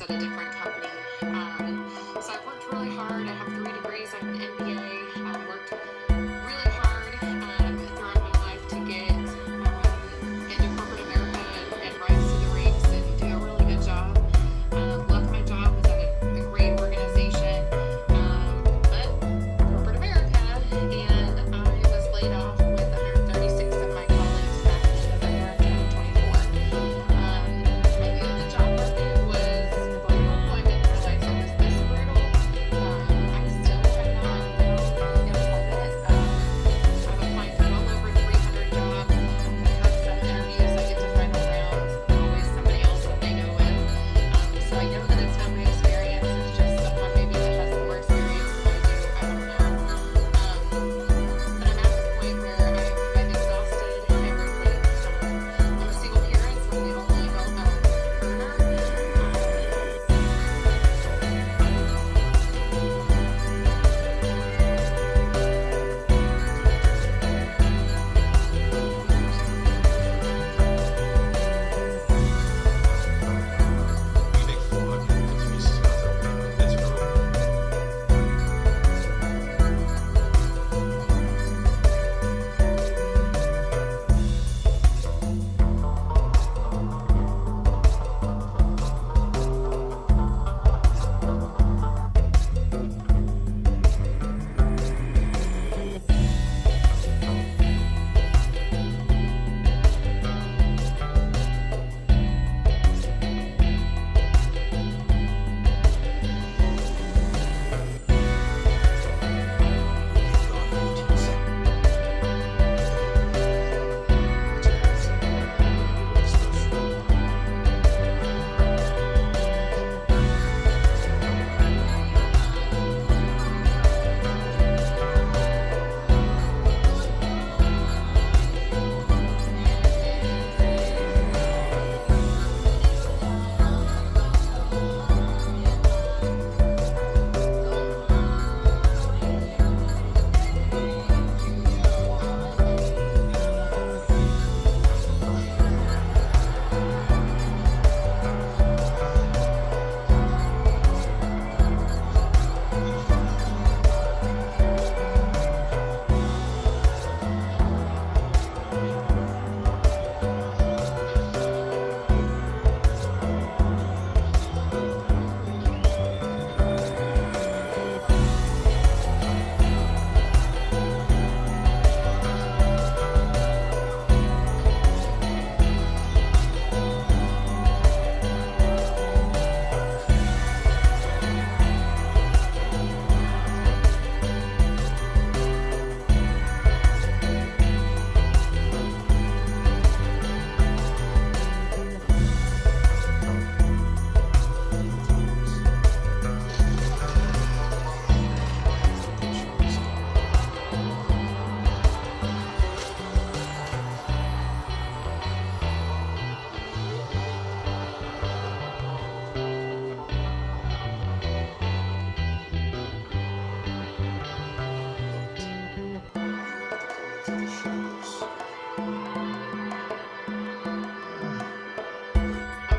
experience at a different company. So I've worked really hard. I have 3 degrees. I'm an MBA. I've worked really hard throughout my life to get into corporate America and rise to the ranks and do a really good job. Loved my job. Was at a great organization. But corporate America, and I was laid off with 136 of my colleagues back in November of 2024. I knew the job market was brutal. I didn't realize it was this brutal. I still have not found employment. I've applied for well over 300 jobs. I have some interviews. I get to final rounds. Always somebody else that they go with. So I know that it's not my experience. It's just someone maybe that has more experience than I do. I don't know. But I'm at the point where I'm exhausted everything. I'm a single parent, so I'm the only earner. I'm a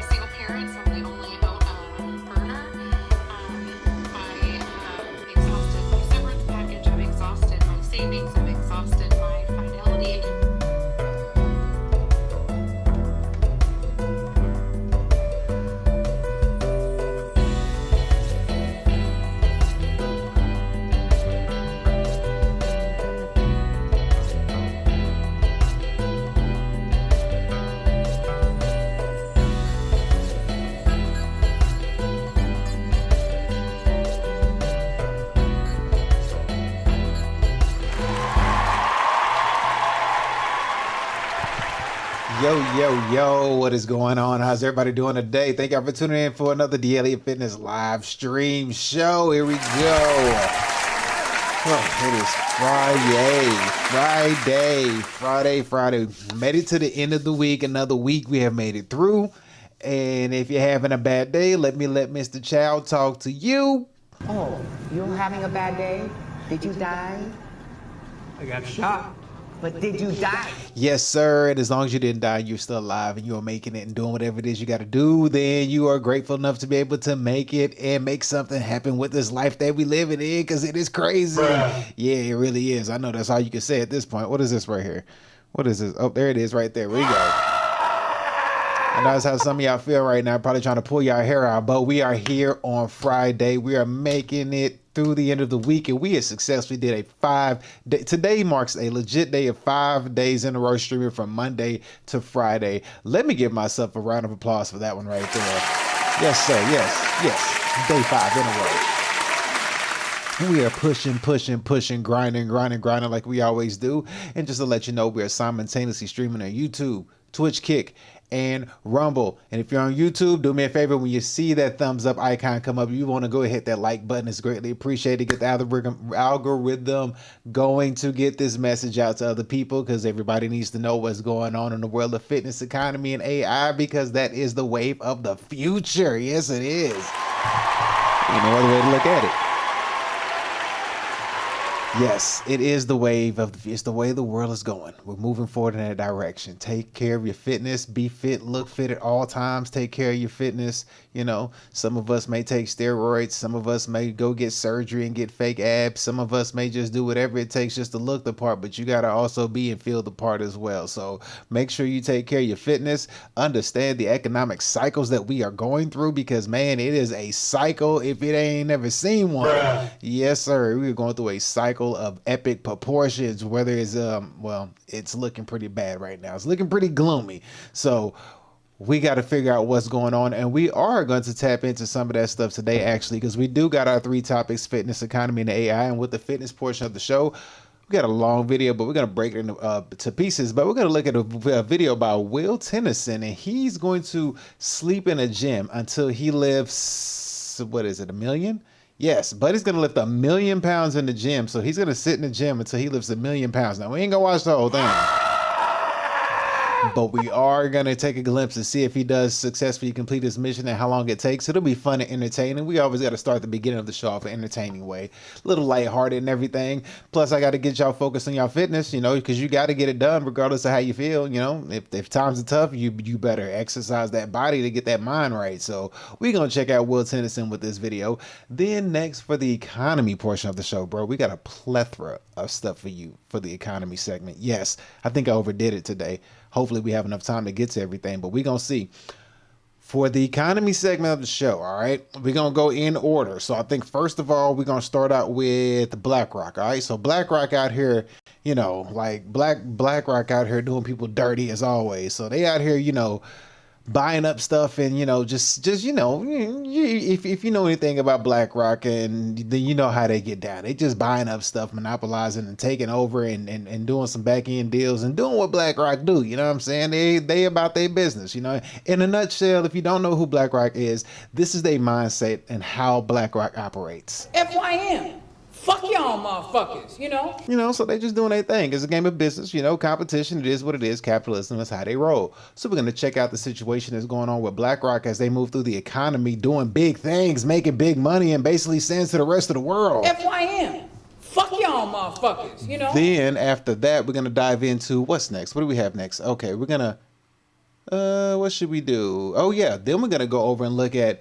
single parent, so I'm the only earner. I have exhausted my severance package. I've exhausted my savings. I've exhausted my fidelity. Yo, what is going on? How's everybody doing today? Thank y'all for tuning in for another DnL&x Fitness live stream show. Here we go. Oh, it is Friday. Made it to the end of the week. Another week we have made it through. And if you're having a bad day, let Mr. Chow talk to you. Oh, you're having a bad day? Did you die? I got shot. But did you die? Yes, sir. And as long as you didn't die, you're still alive and you're making it and doing whatever it is you got to do, then you are grateful enough to be able to make it and make something happen with this life that we live in, because it is crazy. Yeah, it really is. I know that's all you can say at this point. What is this right here? What is this? Oh, there it is right there. Where you go? And that's how some of y'all feel right now, probably trying to pull y'all hair out. But we are here on Friday. We are making it through the end of the week, and we have successfully did a 5-day. Today marks a legit day of 5 days in a row streaming from Monday to Friday. Let me give myself a round of applause for that one right there. Yes, sir. Yes. Day 5 in a row. We are pushing, grinding like we always do. And just to let you know, we are simultaneously streaming on YouTube, Twitch, Kick, and Rumble. And if you're on YouTube, do me a favor, when you see that thumbs up icon come up, you want to go ahead, hit that like button. It's greatly appreciated. Get the algorithm going to get this message out to other people, because everybody needs to know what's going on in the world of fitness, economy, and AI, because that is the wave of the future. Yes, it is. Ain't no other way to look at it. Yes, it is the wave of it's the way the world is going. We're moving forward in that direction. Take care of your fitness, be fit, look fit at all times. Take care of your fitness. You know, some of us may take steroids, some of us may go get surgery and get fake abs, some of us may just do whatever it takes just to look the part, but you got to also be and feel the part as well. So make sure you take care of your fitness, understand the economic cycles that we are going through, because man, it is a cycle if it ain't never seen one. Yes, sir. We're going through a cycle of epic proportions, whether it's well, it's looking pretty bad right now. It's looking pretty gloomy. So we got to figure out what's going on, and we are going to tap into some of that stuff today, actually, because we do got our 3 topics: fitness, economy, and AI. And with the fitness portion of the show, we got a long video, but we're going to break it into to pieces. But we're going to look at a video by Will Tennyson, and he's going to sleep in a gym until he lives, what is it, 1 million? Yes, Buddy's going to lift 1 million pounds in the gym. So he's going to sit in the gym until he lifts 1 million pounds. Now, we ain't going to watch the whole thing, but we are going to take a glimpse and see if he does successfully complete his mission and how long it takes. It'll be fun and entertaining. We always got to start the beginning of the show off an entertaining way, a little lighthearted and everything. Plus, I got to get y'all focused on y'all fitness, you know, because you got to get it done regardless of how you feel. You know, if times are tough, you better exercise that body to get that mind right. So we're going to check out Will Tennyson with this video. Then next, for the economy portion of the show, bro, we got a plethora of stuff for you for the economy segment. Yes, I think I overdid it today. Hopefully we have enough time to get to everything, but we're going to see. For the economy segment of the show, all right, we're going to go in order. So I think first of all, we're going to start out with Blackrock, all right? So Blackrock out here, you know, like Blackrock out here doing people dirty as always. So they out here, you know, buying up stuff, and you know, just you know, if you know anything about Blackrock, and then you know how they get down. They just buying up stuff, monopolizing and taking over, and doing some back end deals and doing what Blackrock do. You know what I'm saying? They about their business. You know, in a nutshell, if you don't know who Blackrock is, this is their mindset and how Blackrock operates. FYM. Fuck y'all motherfuckers, you know? You know, so they just doing their thing. It's a game of business, you know, competition. It is what it is. Capitalism is how they roll. So we're going to check out the situation that's going on with Blackrock as they move through the economy, doing big things, making big money, and basically saying to the rest of the world, FYM. Fuck y'all motherfuckers, you know? Then after that, we're going to dive into what's next. What do we have next? Okay, we're going to, what should we do? Oh yeah, then we're going to go over and look at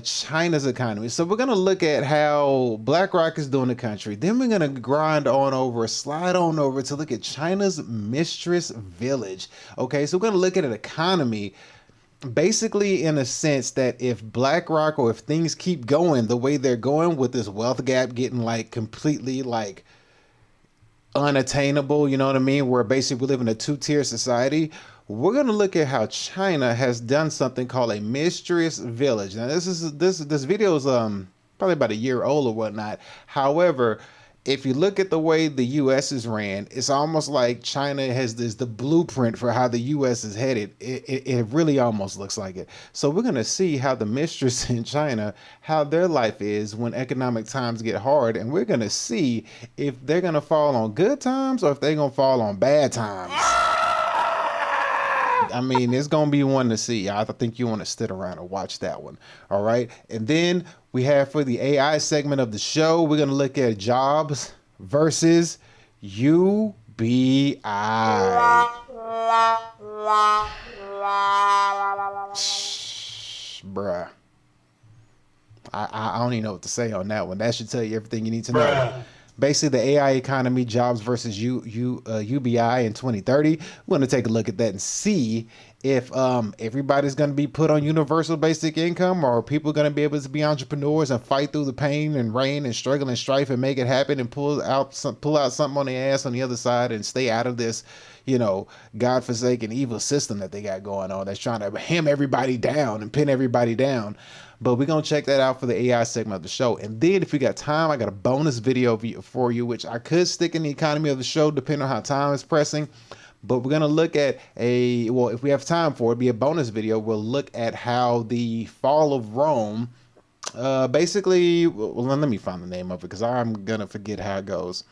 China's economy. So we're going to look at how Blackrock is doing the country. Then we're going to slide on over to look at China's mistress village. Okay, so we're going to look at an economy basically in a sense that if Blackrock, or if things keep going the way they're going with this wealth gap getting like completely like unattainable, you know what I mean? Where basically we live in a 2-tier society. We're going to look at how China has done something called a mistress village. Now, this video is probably about a year old or whatnot. However, if you look at the way the U.S. is ran, it's almost like China has the blueprint for how the U.S. is headed. It really almost looks like it. So we're going to see how the mistress in China, how their life is when economic times get hard. And we're going to see if they're going to fall on good times or if they're going to fall on bad times. I mean, it's going to be one to see. I think you want to sit around and watch that one. All right. And then we have for the AI segment of the show, we're going to look at jobs versus UBI. UBI. Bruh. I don't even know what to say on that one. That should tell you everything you need to know. Basically, the AI economy, jobs versus UBI in 2030. We're going to take a look at that and see if everybody's going to be put on universal basic income, or are people going to be able to be entrepreneurs and fight through the pain and rain and struggle and strife and make it happen and pull out something on their ass on the other side and stay out of this, godforsaken evil system that they got going on that's trying to hem everybody down and pin everybody down. But we're going to check that out for the AI segment of the show. And then if we got time, I got a bonus video for you, which I could stick in the economy of the show depending on how time is pressing. But we're going to look at if we have time for it, it'll be a bonus video. We'll look at how the fall of Rome, basically, let me find the name of it because I'm going to forget how it goes.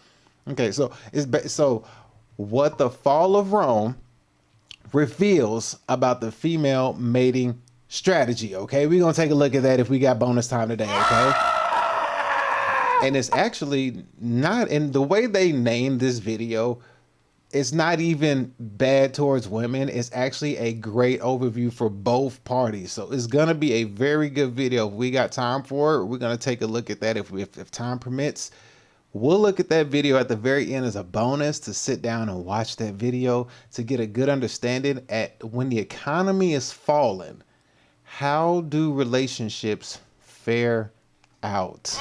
Okay, so what the fall of Rome reveals about the female mating strategy. Okay, we're gonna take a look at that if we got bonus time today. Okay, and it's actually not in the way they named this video. It's not even bad towards women. It's actually a great overview for both parties. So it's gonna be a very good video. If we got time for it, we're gonna take a look at that if time permits. We'll look at that video at the very end as a bonus to sit down and watch that video to get a good understanding at when the economy is falling. How do relationships fare out?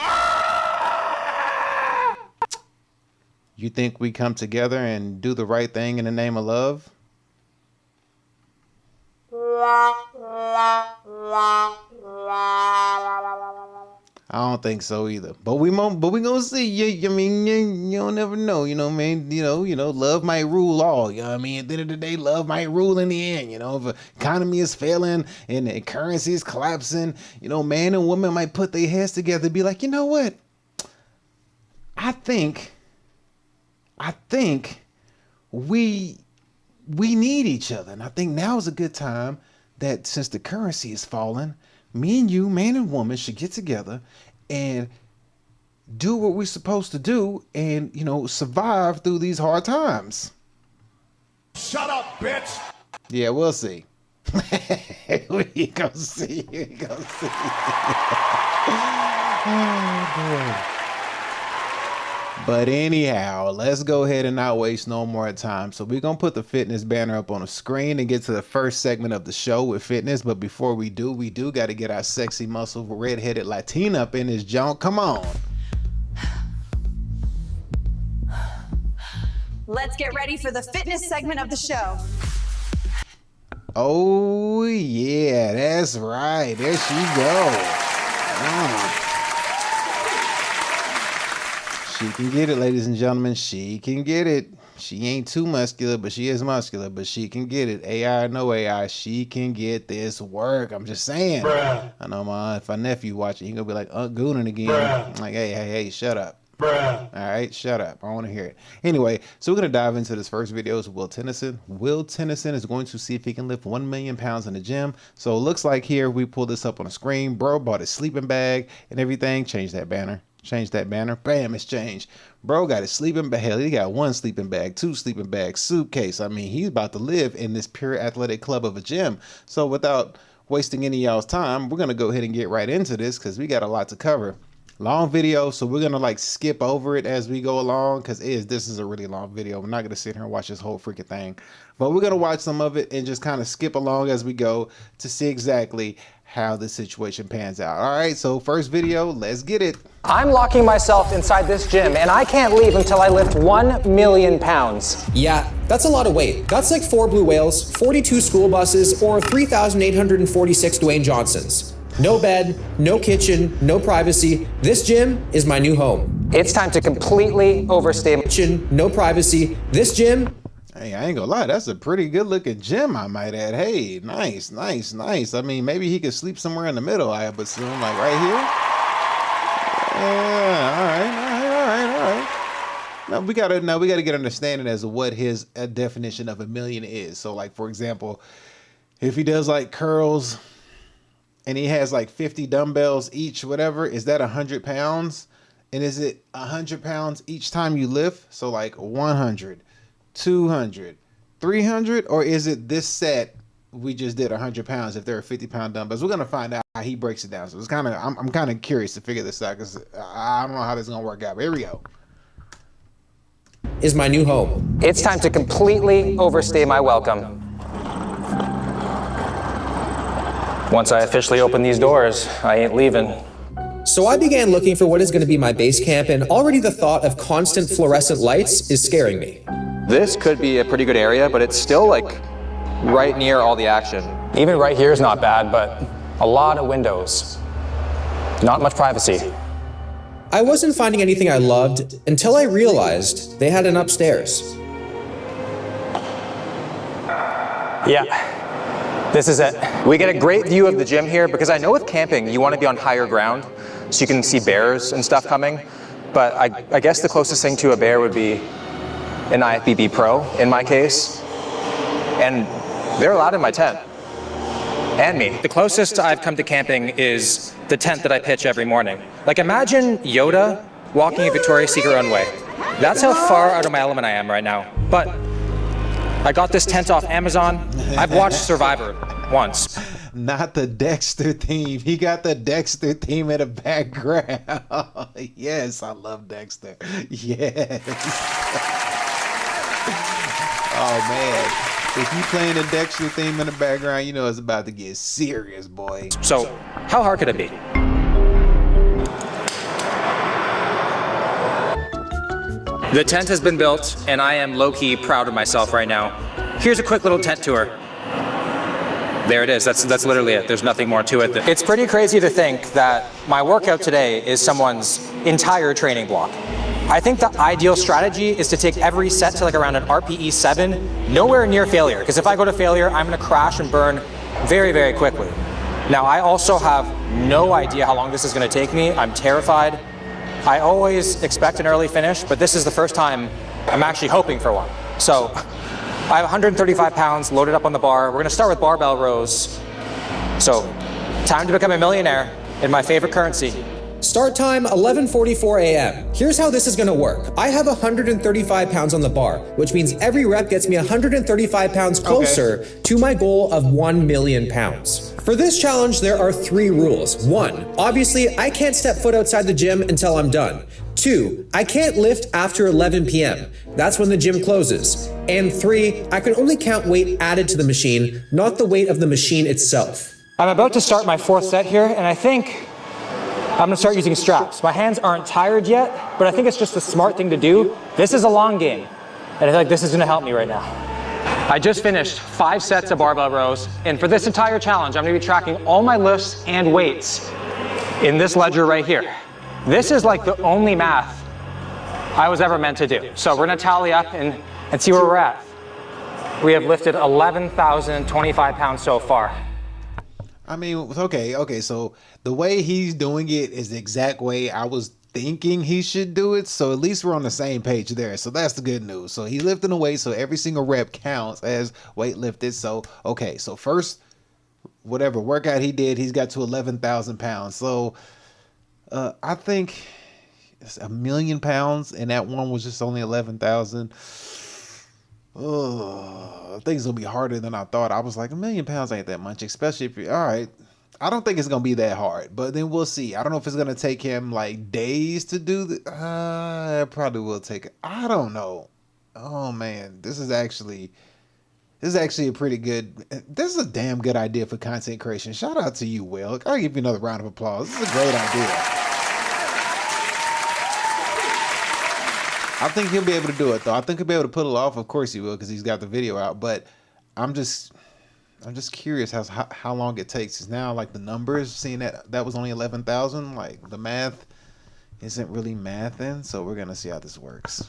You think we come together and do the right thing in the name of love? I don't think so either. But we gonna see. You mean you don't never know. Man. Love might rule all. You know what I mean? At the end of the day, love might rule in the end. If the economy is failing and the currency is collapsing, man and woman might put their heads together and be like, you know what? I think we need each other, and I think now is a good time that since the currency is falling, me and you, man and woman, should get together and do what we're supposed to do and, survive through these hard times. Shut up, bitch! Yeah, we'll see. We gonna see. Oh, boy. But anyhow, let's go ahead and not waste no more time. So we're going to put the fitness banner up on the screen and get to the first segment of the show with fitness. But before we do got to get our sexy muscle redheaded Latina up in this junk. Come on. Let's get ready for the fitness segment of the show. Oh, yeah, that's right. There she go. She can get it, ladies and gentlemen. She can get it. She ain't too muscular, but she is muscular, but she can get it. AI or no AI, she can get this work. I'm just saying. Bruh. I know if my nephew watching, he gonna be like, Goonin again. Bruh. Like, hey, shut up. Bruh. All right, shut up. I want to hear it. Anyway, so we're going to dive into this first video. It's Will Tennyson. Will Tennyson is going to see if he can lift 1 million pounds in the gym. So it looks like here we pull this up on the screen. Bro bought his sleeping bag and everything. Change that banner. Change that banner. Bam, it's changed. Bro got his sleeping bag. Hell, he got 1 sleeping bag, 2 sleeping bags, suitcase. I mean, he's about to live in this pure athletic club of a gym. So without wasting any of y'all's time, we're going to go ahead and get right into this because we got a lot to cover. Long video, so we're gonna like skip over it as we go along because this is a really long video. We're not gonna sit here and watch this whole freaking thing, but we're gonna watch some of it and just kind of skip along as we go to see exactly how the situation pans out. All right, so first video, let's get it. I'm locking myself inside this gym and I can't leave until I lift 1 million pounds. Yeah, that's a lot of weight. That's like 4 blue whales, 42 school buses, or 3,846 Dwayne Johnsons. No bed, no kitchen, no privacy. This gym is my new home. It's time to completely overstay. Kitchen, no privacy. This gym. Hey, I ain't gonna lie, that's a pretty good looking gym, I might add. Hey, nice. I mean, maybe he could sleep somewhere in the middle, I would assume, like right here. Yeah, all right. Now we gotta get understanding as to what his definition of 1 million is. So like, for example, if he does like curls, and he has like 50 dumbbells each, whatever, is that 100 pounds? And is it 100 pounds each time you lift? So like 100, 200, 300, or is it this set we just did 100 pounds if there are 50-pound dumbbells? We're gonna find out how he breaks it down. So it's kind of, I'm kind of curious to figure this out because I don't know how this is gonna work out. But here we go. Is my new home. It's time to completely overstay my welcome. Once I officially open these doors, I ain't leaving. So I began looking for what is going to be my base camp, and already the thought of constant fluorescent lights is scaring me. This could be a pretty good area, but it's still like right near all the action. Even right here is not bad, but a lot of windows. Not much privacy. I wasn't finding anything I loved until I realized they had an upstairs. Yeah. This is it. We get a great view of the gym here because I know with camping, you want to be on higher ground so you can see bears and stuff coming. But I guess the closest thing to a bear would be an IFBB Pro in my case. And they're allowed in my tent. And me. The closest I've come to camping is the tent that I pitch every morning. Like imagine Yoda walking a Victoria's Secret runway. That's how far out of my element I am right now. But I got this tent off Amazon. I've watched Survivor once. Not the Dexter theme. He got the Dexter theme in the background. Yes, I love Dexter. Yes. Oh man. If you playing the Dexter theme in the background, you know it's about to get serious, boy. So, how hard could it be? The tent has been built, and I am low-key proud of myself right now. Here's a quick little tent tour. There it is. That's literally it. There's nothing more to it. It's pretty crazy to think that my workout today is someone's entire training block. I think the ideal strategy is to take every set to like around an RPE 7, nowhere near failure, because if I go to failure, I'm gonna crash and burn very, very quickly. Now, I also have no idea how long this is gonna take me. I'm terrified. I always expect an early finish, but this is the first time I'm actually hoping for one. So, I have 135 pounds loaded up on the bar. We're gonna start with barbell rows. So, time to become a millionaire in my favorite currency. Start time 11:44 a.m. Here's how this is gonna work. I have 135 pounds on the bar, which means every rep gets me 135 pounds closer to my goal of 1 million pounds. For this challenge, there are 3 rules. 1, obviously, I can't step foot outside the gym until I'm done. 2, I can't lift after 11 p.m. That's when the gym closes. And 3, I can only count weight added to the machine, not the weight of the machine itself. I'm about to start my 4th set here, and I think I'm gonna start using straps. My hands aren't tired yet, but I think it's just a smart thing to do. This is a long game, and I feel like this is gonna help me right now. I just finished 5 sets of barbell rows, and for this entire challenge, I'm gonna be tracking all my lifts and weights in this ledger right here. This is like the only math I was ever meant to do. So we're gonna tally up and see where we're at. We have lifted 11,025 pounds so far. I mean, okay, so the way he's doing it is the exact way I was thinking he should do it, so at least we're on the same page there, so that's the good news. So he's lifting the weight, so every single rep counts as weight lifted. So, okay, so first, whatever workout he did, he's got to 11,000 pounds. So, I think it's 1 million pounds, and that one was just only 11,000. Oh, I think it's gonna be harder than I thought. I was like, 1 million pounds ain't that much, especially if you're all right. I don't think it's gonna be that hard, but then we'll see. I don't know if it's gonna take him like days to do the. It probably will take. I don't know. Oh man, this is actually a pretty good. This is a damn good idea for content creation. Shout out to you, Will. I'll give you another round of applause. This is a great idea. I think he'll be able to do it though. I think he'll be able to pull it off. Of course he will, because he's got the video out. But I'm just curious how long it takes. It's now like the numbers, seeing that was only 11,000. Like the math isn't really mathing. So we're gonna see how this works.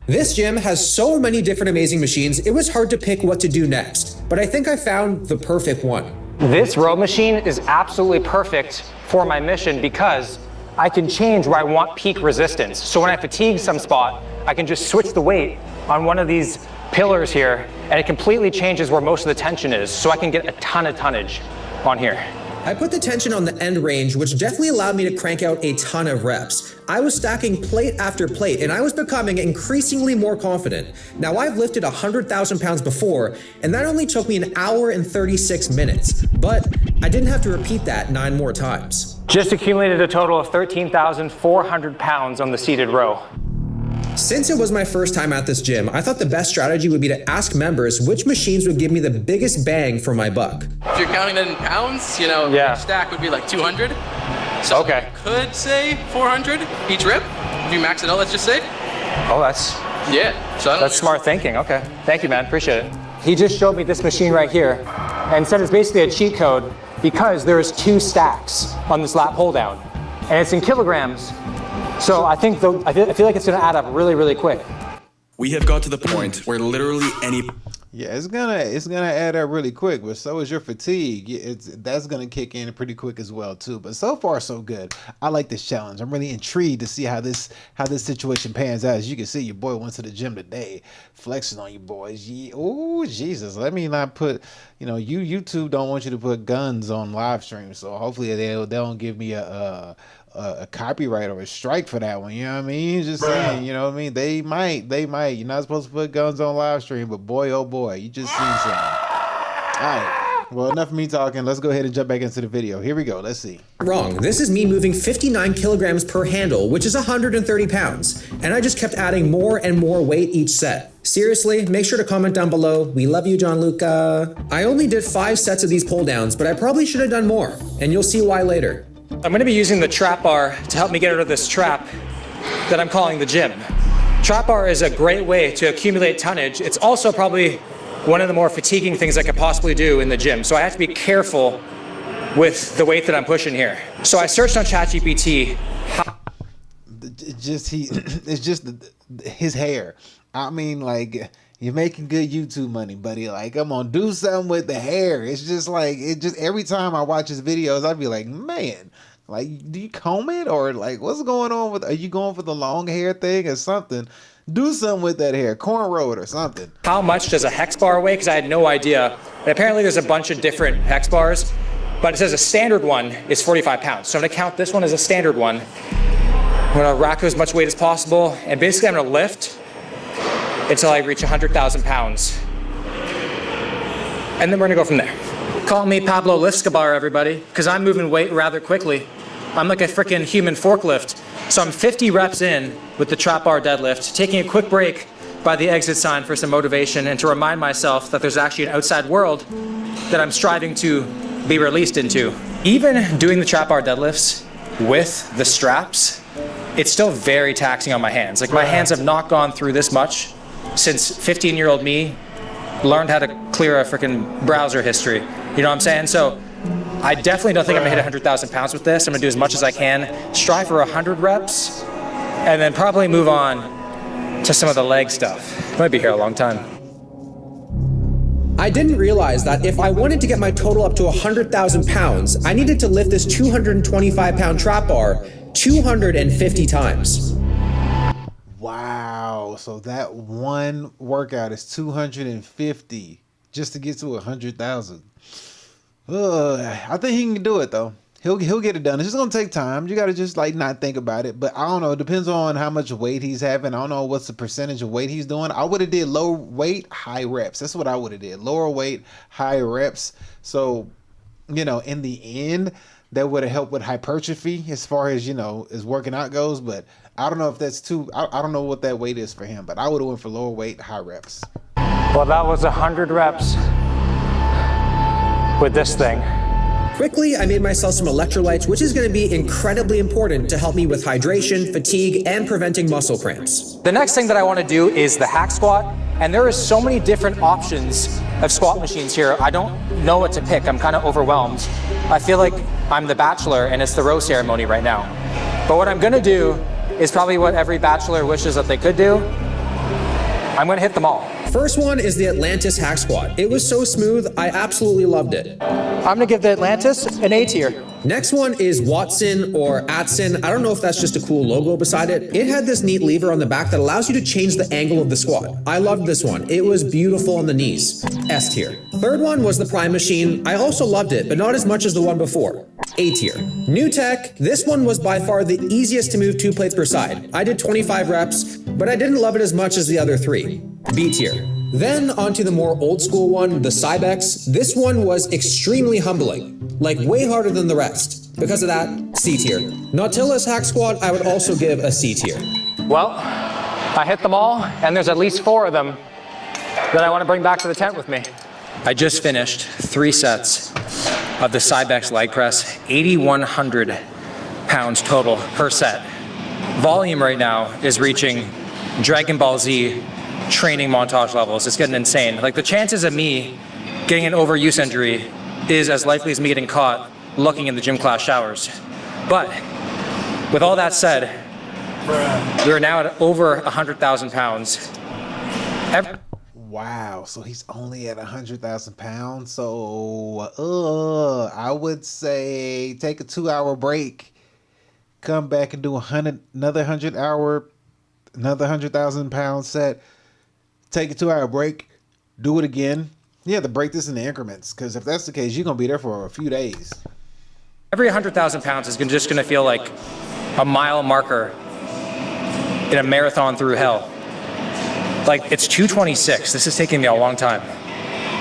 This gym has so many different amazing machines, it was hard to pick what to do next. But I think I found the perfect one. This row machine is absolutely perfect for my mission because I can change where I want peak resistance. So when I fatigue some spot, I can just switch the weight on one of these pillars here, and it completely changes where most of the tension is, so I can get a ton of tonnage on here. I put the tension on the end range, which definitely allowed me to crank out a ton of reps. I was stacking plate after plate, and I was becoming increasingly more confident. Now, I've lifted 100,000 pounds before, and that only took me an hour and 36 minutes, but I didn't have to repeat that 9 more times. Just accumulated a total of 13,400 pounds on the seated row. Since it was my first time at this gym, I thought the best strategy would be to ask members which machines would give me the biggest bang for my buck. If you're counting that in pounds, you know, each stack would be like 200. So okay. You could say 400 each rep. If you max it out, let's just say. Oh, that's... Yeah. So that's smart thinking. Okay. Thank you, man. Appreciate it. He just showed me this machine right here and said it's basically a cheat code because there's 2 stacks on this lat pull down. And it's in kilograms. So I think I feel like it's going to add up really, really quick. We have got to the point where literally any... Yeah, it's gonna add up really quick, but so is your fatigue. That's gonna kick in pretty quick as well too. But so far so good. I like this challenge. I'm really intrigued to see how this situation pans out. As you can see, your boy went to the gym today, flexing on you boys. Oh Jesus, let me not put. You know, YouTube don't want you to put guns on live streams, so hopefully they don't give me a copyright or a strike for that one. You know what I mean? Just saying, you know what I mean? They might. You're not supposed to put guns on live stream, but boy, oh boy, you just seen something. All right. Well, enough of me talking. Let's go ahead and jump back into the video. Here we go. Let's see. Wrong. This is me moving 59 kilograms per handle, which is 130 pounds. And I just kept adding more and more weight each set. Seriously, make sure to comment down below. We love you, John Luca. I only did 5 sets of these pull downs, but I probably should have done more. And you'll see why later. I'm going to be using the trap bar to help me get out of this trap that I'm calling the gym. Trap bar is a great way to accumulate tonnage. It's also probably one of the more fatiguing things I could possibly do in the gym. So I have to be careful with the weight that I'm pushing here. So I searched on ChatGPT. It's just his hair. I mean, like, you're making good YouTube money, buddy. Like, come on, do something with the hair. It's just like, every time I watch his videos, I'd be like, man, like, do you comb it? Or like, what's going on with, are you going for the long hair thing or something? Do something with that hair, cornrow it or something. How much does a hex bar weigh? Because I had no idea. And apparently there's a bunch of different hex bars, but it says a standard one is 45 pounds. So I'm gonna count this one as a standard one. I'm gonna rack as much weight as possible, and basically I'm gonna lift until I reach 100,000 pounds. And then we're gonna go from there. Call me Pablo Lifscabar, everybody, because I'm moving weight rather quickly. I'm like a freaking human forklift. So I'm 50 reps in with the trap bar deadlift, taking a quick break by the exit sign for some motivation and to remind myself that there's actually an outside world that I'm striving to be released into. Even doing the trap bar deadlifts with the straps, it's still very taxing on my hands. Like, my hands have not gone through this much since 15-year-old me learned how to clear a freaking browser history. You know what I'm saying? So I definitely don't think I'm gonna hit 100,000 pounds with this. I'm gonna do as much as I can, strive for 100 reps, and then probably move on to some of the leg stuff. I might be here a long time. I didn't realize that if I wanted to get my total up to 100,000 pounds, I needed to lift this 225-pound trap bar 250 times. Wow, so that one workout is 250 just to get to 100,000. I think he can do it though. He'll get it done. It's just gonna take time. You gotta just like not think about it. But I don't know. It depends on how much weight he's having. I don't know what's the percentage of weight he's doing. I would have did low weight, high reps. That's what I would have did. Lower weight, high reps. So, you know, in the end, that would have helped with hypertrophy as far as, you know, as working out goes. But I don't know if that's too. I don't know what that weight is for him. But I would have went for lower weight, high reps. Well, that was 100 reps with this thing. Quickly, I made myself some electrolytes, which is going to be incredibly important to help me with hydration, fatigue, and preventing muscle cramps. The next thing that I want to do is the hack squat, and there are so many different options of squat machines here. I don't know what to pick. I'm kind of overwhelmed. I feel like I'm the bachelor and it's the rose ceremony right now. But what I'm going to do is probably what every bachelor wishes that they could do. I'm going to hit them all. First one is the Atlantis hack squat. It was so smooth, I absolutely loved it. I'm gonna give the Atlantis an A tier. Next one is Watson or Atson. I don't know if that's just a cool logo beside it. It had this neat lever on the back that allows you to change the angle of the squat. I loved this one. It was beautiful on the knees. S tier. Third one was the Prime machine. I also loved it, but not as much as the one before. A tier. New tech, this one was by far the easiest to move 2 plates per side. I did 25 reps, but I didn't love it as much as the other 3. B tier. Then onto the more old school one, the Cybex. This one was extremely humbling, like way harder than the rest. Because of that, C tier. Nautila's hack squat, I would also give a C tier. Well, I hit them all, and there's at least 4 of them that I want to bring back to the tent with me. I just finished 3 sets of the Cybex leg press, 8,100 pounds total per set. Volume right now is reaching Dragon Ball Z training montage levels. It's getting insane. Like, the chances of me getting an overuse injury is as likely as me getting caught looking in the gym class showers. But with all that said, we're now at over 100,000 pounds. Wow, so he's only at 100,000 pounds. So I would say take a 2-hour break, come back and do another 100,000 pound set. Take a 2-hour break, do it again. You have to break this into increments, because if that's the case, you're gonna be there for a few days. Every 100,000 pounds is just gonna feel like a mile marker in a marathon through hell. Like, it's 2:26. This is taking me a long time.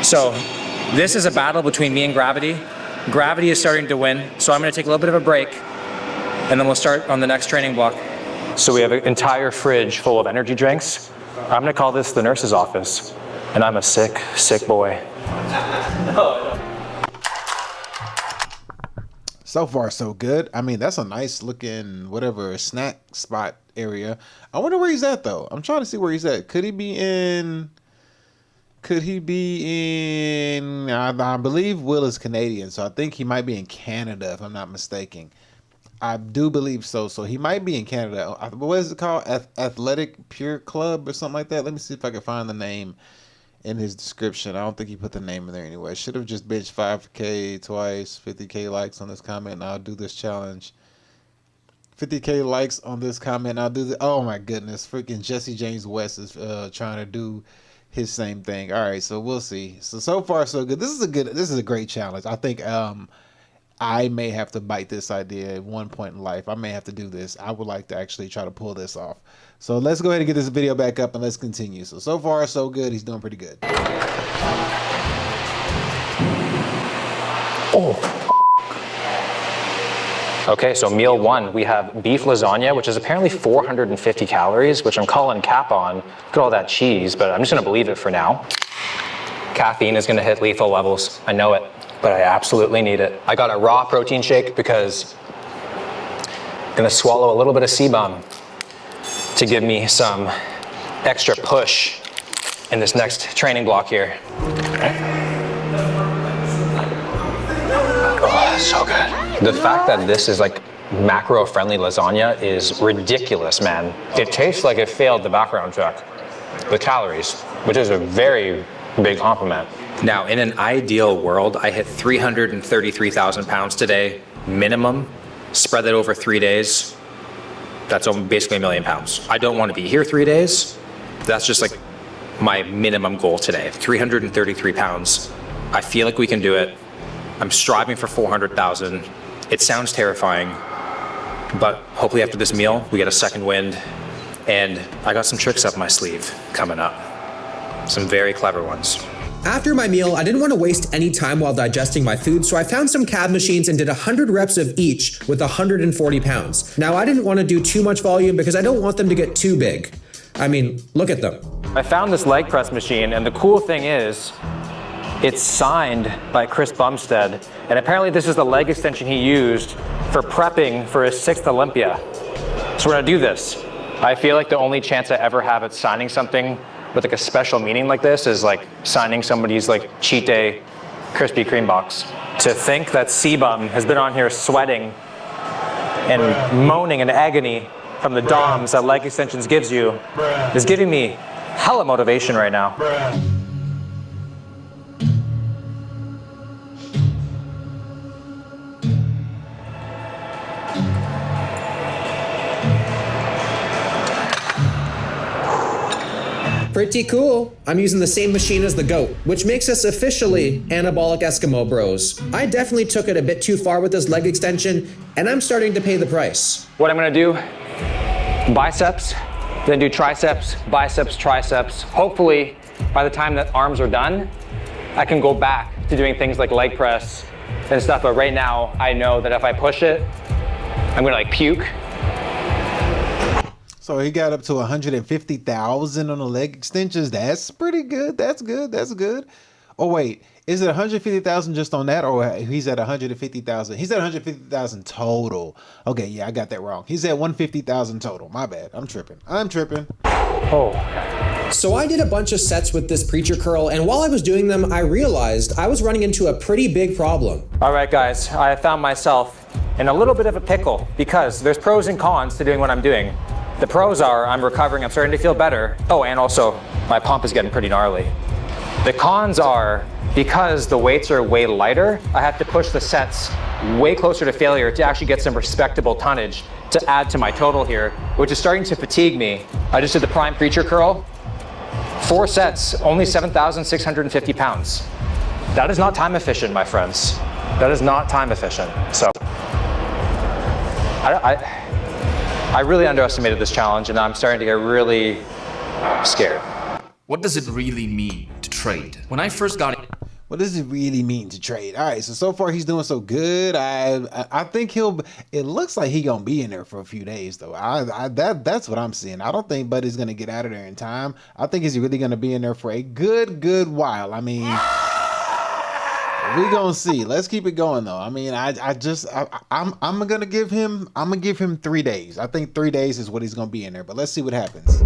So this is a battle between me and gravity. Gravity is starting to win, so I'm gonna take a little bit of a break, and then we'll start on the next training block. So we have an entire fridge full of energy drinks. I'm gonna call this the nurse's office, and I'm a sick, sick boy. So far, so good. I mean, that's a nice looking, whatever, snack spot area. I wonder where he's at, though. I'm trying to see where he's at. Could he be in... I believe Will is Canadian, so I think he might be in Canada, if I'm not mistaken. I do believe so. So he might be in Canada. What is it called? Athletic Pure Club or something like that? Let me see if I can find the name in his description. I don't think he put the name in there anyway. Should have just benched 5K twice, 50K likes on this comment, and I'll do this challenge. 50K likes on this comment. I'll do the. Oh my goodness, freaking Jesse James West is trying to do his same thing. All right, so we'll see. So far so good. This is a great challenge. I think I may have to bite this idea at one point in life. I may have to do this. I would like to actually try to pull this off. So let's go ahead and get this video back up and let's continue. So far so good. He's doing pretty good. Oh. Okay, so meal 1, we have beef lasagna, which is apparently 450 calories, which I'm calling cap on. Look at all that cheese, but I'm just gonna believe it for now. Caffeine is gonna hit lethal levels. I know it, but I absolutely need it. I got a raw protein shake because I'm gonna swallow a little bit of sebum to give me some extra push in this next training block here. Oh, so good. The fact that this is like macro-friendly lasagna is ridiculous, man. It tastes like it failed the background check. The calories, which is a very big compliment. Now, in an ideal world, I hit 333,000 pounds today, minimum. Spread that over 3 days. That's basically 1 million pounds. I don't want to be here 3 days. That's just like my minimum goal today, 333 pounds. I feel like we can do it. I'm striving for 400,000. It sounds terrifying, but hopefully after this meal, we get a second wind, and I got some tricks up my sleeve coming up. Some very clever ones. After my meal, I didn't want to waste any time while digesting my food, so I found some cab machines and did 100 reps of each with 140 pounds. Now, I didn't want to do too much volume because I don't want them to get too big. I mean, look at them. I found this leg press machine, and the cool thing is, it's signed by Chris Bumstead, and apparently this is the leg extension he used for prepping for his 6th Olympia. So we're gonna do this. I feel like the only chance I ever have at signing something with like a special meaning like this is like signing somebody's like cheat day Krispy Kreme box. To think that sebum has been on here sweating and moaning in agony from the DOMs that leg extensions gives you is giving me hella motivation right now. Pretty cool. I'm using the same machine as the goat, which makes us officially anabolic Eskimo bros. I definitely took it a bit too far with this leg extension, and I'm starting to pay the price. What I'm gonna do, biceps, then do triceps, biceps, triceps. Hopefully, by the time that arms are done, I can go back to doing things like leg press and stuff, but right now, I know that if I push it, I'm gonna like puke. So he got up to 150,000 on the leg extensions. That's pretty good. That's good. That's good. Oh wait, is it 150,000 just on that, or he's at 150,000? He's at 150,000 total. Okay, yeah, I got that wrong. He's at 150,000 total. My bad. I'm tripping. Oh. So I did a bunch of sets with this preacher curl, and while I was doing them, I realized I was running into a pretty big problem. All right, guys, I found myself in a little bit of a pickle because there's pros and cons to doing what I'm doing. The pros are I'm recovering, I'm starting to feel better. Oh, and also my pump is getting pretty gnarly. The cons are because the weights are way lighter, I have to push the sets way closer to failure to actually get some respectable tonnage to add to my total here, which is starting to fatigue me. I just did the prime preacher curl. 4 sets, only 7,650 pounds. That is not time efficient, my friends. That is not time efficient. So I really underestimated this challenge, and I'm starting to get really scared. What does it really mean to trade? When I first got it, What does it really mean to trade? All right, so far he's doing so good. I think it looks like he gonna be in there for a few days though. That's what I'm seeing. I don't think Buddy's gonna get out of there in time. I think he's really gonna be in there for a good while. I mean, we gonna see. Let's keep it going though. I mean, I'm gonna give him 3 days. I think 3 days is what he's gonna be in there, but let's see what happens.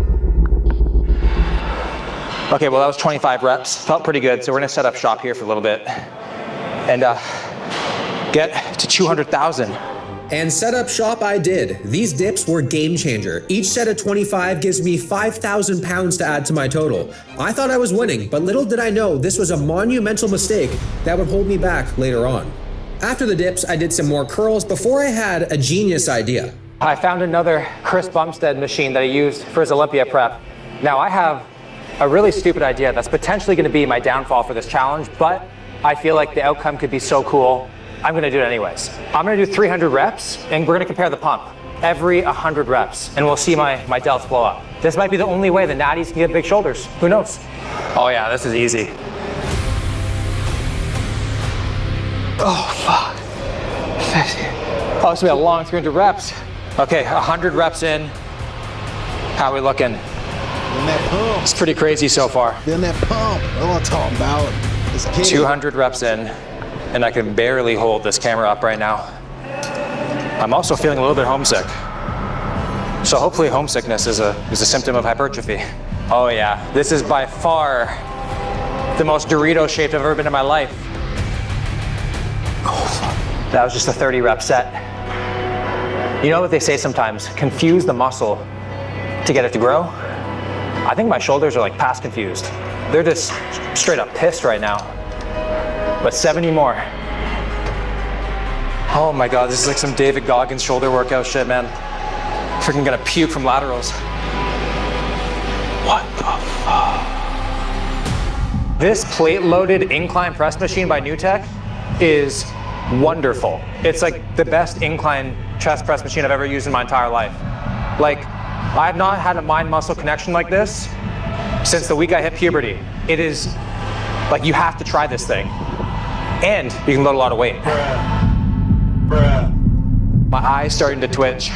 Okay, well that was 25 reps. Felt pretty good, so we're gonna set up shop here for a little bit and get to 200,000. And set up shop I did. These dips were game changer. Each set of 25 gives me 5,000 pounds to add to my total. I thought I was winning, but little did I know this was a monumental mistake that would hold me back later on. After the dips, I did some more curls before I had a genius idea. I found another Chris Bumstead machine that I used for his Olympia prep. Now I have a really stupid idea that's potentially gonna be my downfall for this challenge, but I feel like the outcome could be so cool, I'm gonna do it anyways. I'm gonna do 300 reps, and we're gonna compare the pump every 100 reps, and we'll see my delts blow up. This might be the only way the natties can get big shoulders. Who knows? Oh yeah, this is easy. Oh, fuck. 50. Oh, this will be a long 300 reps. Okay, 100 reps in. How are we looking? That pump. It's pretty crazy so far. Feeling that pump. That's what I'm talking about. It's 200 reps in, and I can barely hold this camera up right now. I'm also feeling a little bit homesick. So hopefully homesickness is a symptom of hypertrophy. Oh yeah, this is by far the most Dorito shaped I've ever been in my life. Oh, that was just a 30 rep set. You know what they say sometimes, confuse the muscle to get it to grow? I think my shoulders are like past confused. They're just straight up pissed right now. But 70 more. Oh my God, this is like some David Goggins shoulder workout shit, man. Freaking gonna puke from laterals. What the fuck? This plate-loaded incline press machine by NewTek is wonderful. It's like the best incline chest press machine I've ever used in my entire life. Like, I've not had a mind-muscle connection like this since the week I hit puberty. It is like, you have to try this thing. And you can load a lot of weight. My eye's starting to twitch.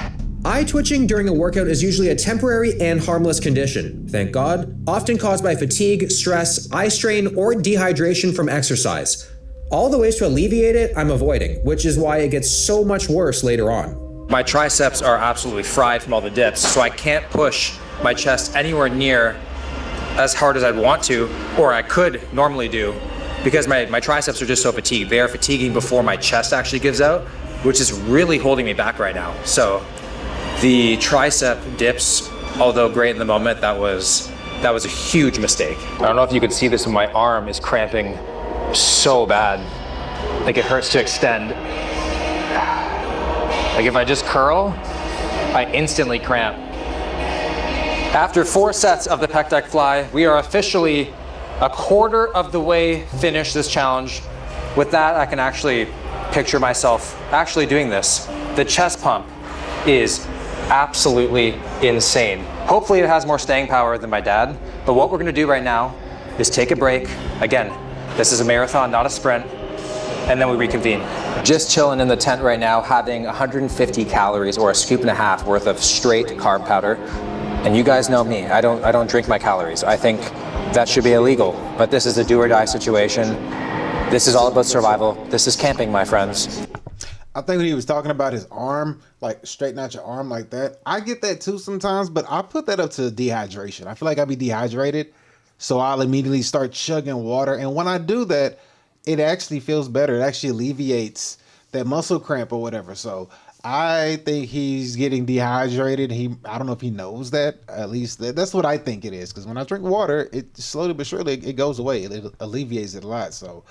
Eye twitching during a workout is usually a temporary and harmless condition, thank God, often caused by fatigue, stress, eye strain, or dehydration from exercise. All the ways to alleviate it, I'm avoiding, which is why it gets so much worse later on. My triceps are absolutely fried from all the dips, so I can't push my chest anywhere near as hard as I'd want to, or I could normally do, because my triceps are just so fatigued. They are fatiguing before my chest actually gives out, which is really holding me back right now. So the tricep dips, although great in the moment, that was a huge mistake. I don't know if you could see this, but my arm is cramping so bad. Like, it hurts to extend. Like, if I just curl, I instantly cramp. After 4 sets of the pec deck fly, we are officially a quarter of the way finished this challenge. With that, I can actually picture myself actually doing this. The chest pump is absolutely insane. Hopefully it has more staying power than my dad, but what we're gonna do right now is take a break. Again, this is a marathon, not a sprint, and then we reconvene. Just chilling in the tent right now, having 150 calories or a scoop and a half worth of straight carb powder. And you guys know me, I don't drink my calories. I think that should be illegal, but this is a do or die situation. This is all about survival. This is camping, my friends. I think when he was talking about his arm, like straighten out your arm like that, I get that too sometimes, but I put that up to dehydration. I feel like I'd be dehydrated, so I'll immediately start chugging water. And when I do that, it actually feels better. It actually alleviates that muscle cramp or whatever. So I think he's getting dehydrated. I don't know if he knows that. At least that's what I think it is. Because when I drink water, it slowly but surely it goes away. It alleviates it a lot. So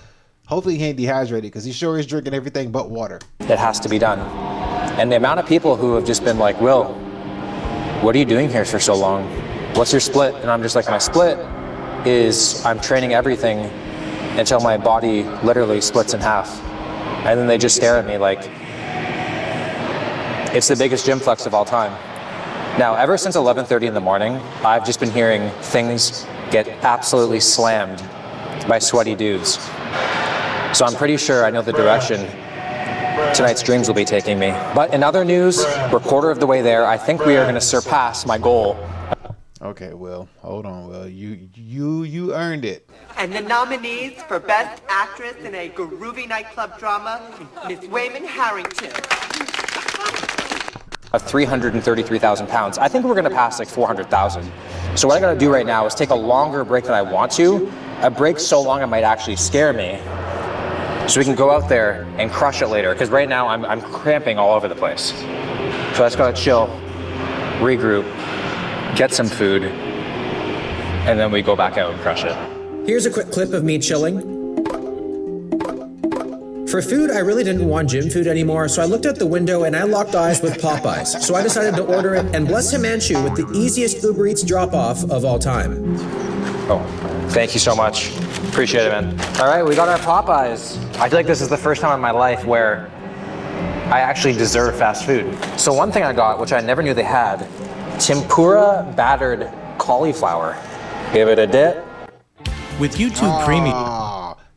hopefully he ain't dehydrated because he sure is drinking everything but water. It has to be done. And the amount of people who have just been like, Will, what are you doing here for so long? What's your split? And I'm just like, my split is I'm training everything until my body literally splits in half. And then they just stare at me like, it's the biggest gym flex of all time. Now, ever since 11:30 in the morning, I've just been hearing things get absolutely slammed by sweaty dudes. So I'm pretty sure I know the direction tonight's streams will be taking me. But in other news, we're quarter of the way there. I think we are going to surpass my goal. Okay, Will, hold on, Will. You earned it. And the nominees for Best Actress in a Groovy Nightclub Drama, Miss Wayman Harrington. Of 333,000 pounds. I think we're gonna pass like 400,000. So what I gotta do right now is take a longer break than I want to. A break so long it might actually scare me. So we can go out there and crush it later. Because right now I'm cramping all over the place. So I just gotta chill, regroup, get some food, and then we go back out and crush it. Here's a quick clip of me chilling. For food, I really didn't want gym food anymore, so I looked out the window and I locked eyes with Popeyes. So I decided to order it and bless Himanshu with the easiest Uber Eats drop-off of all time. Oh, thank you so much. Appreciate it, man. All right, we got our Popeyes. I feel like this is the first time in my life where I actually deserve fast food. So one thing I got, which I never knew they had, tempura battered cauliflower. Give it a dip. With YouTube Premium.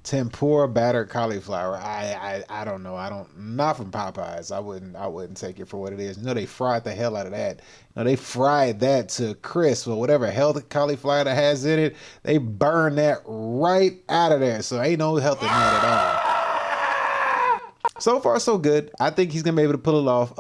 Tempura battered cauliflower. I don't know. Not from Popeyes. I wouldn't take it for what it is. You know, they fried the hell out of that. You know, they fried that to crisp or whatever hell the cauliflower that has in it. They burn that right out of there. So ain't no health in that at all. So far, so good. I think he's gonna be able to pull it off.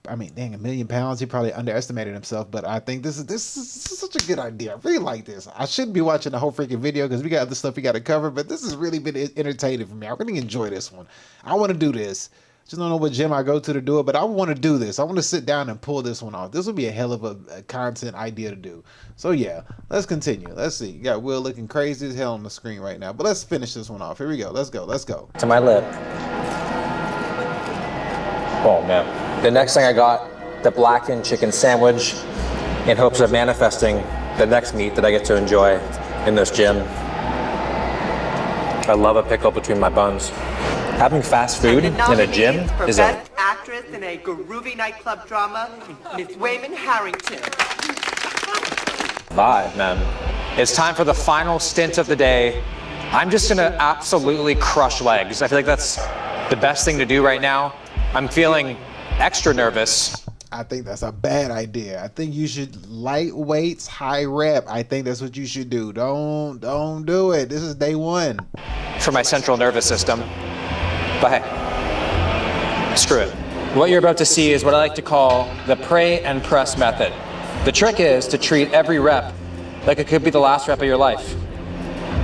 I mean, dang, 1,000,000 pounds. He probably underestimated himself, but I think this is such a good idea. I really like this. I shouldn't be watching the whole freaking video because we got other stuff we got to cover, but this has really been entertaining for me. I really enjoy this one. I want to do this. Just don't know what gym I go to do it, but I want to do this. I want to sit down and pull this one off. This would be a hell of a content idea to do. So yeah, let's continue. Let's see. You got Will looking crazy as hell on the screen right now, but let's finish this one off. Here we go. Let's go. Let's go. To my lip. Oh man. The next thing I got, the blackened chicken sandwich, in hopes of manifesting the next meat that I get to enjoy in this gym. I love a pickle between my buns. Having fast food in a gym is a Best Actress in a Groovy Nightclub Drama, Miss Wayman Harrington. vibe, man. It's time for the final stint of the day. I'm just gonna absolutely crush legs. I feel like that's the best thing to do right now. I'm feeling extra nervous. I think that's a bad idea. I think you should light weights, high rep. I think that's what you should do. Don't do it. This is day one. For my central nervous system. But hey, screw it. What you're about to see is what I like to call the pray and press method. The trick is to treat every rep like it could be the last rep of your life.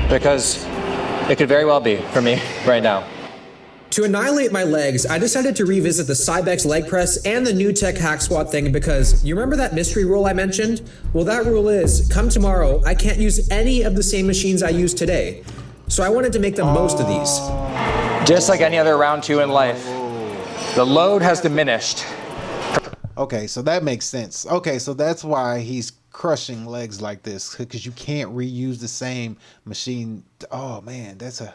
Because it could very well be for me right now. To annihilate my legs, I decided to revisit the Cybex leg press and the new tech hack squat thing because you remember that mystery rule I mentioned? Well, that rule is, come tomorrow, I can't use any of the same machines I used today. So I wanted to make the most of these. Just like any other round two in life, the load has diminished. Okay, so that makes sense. Okay, so that's why he's crushing legs like this, because you can't reuse the same machine. Oh man, that's a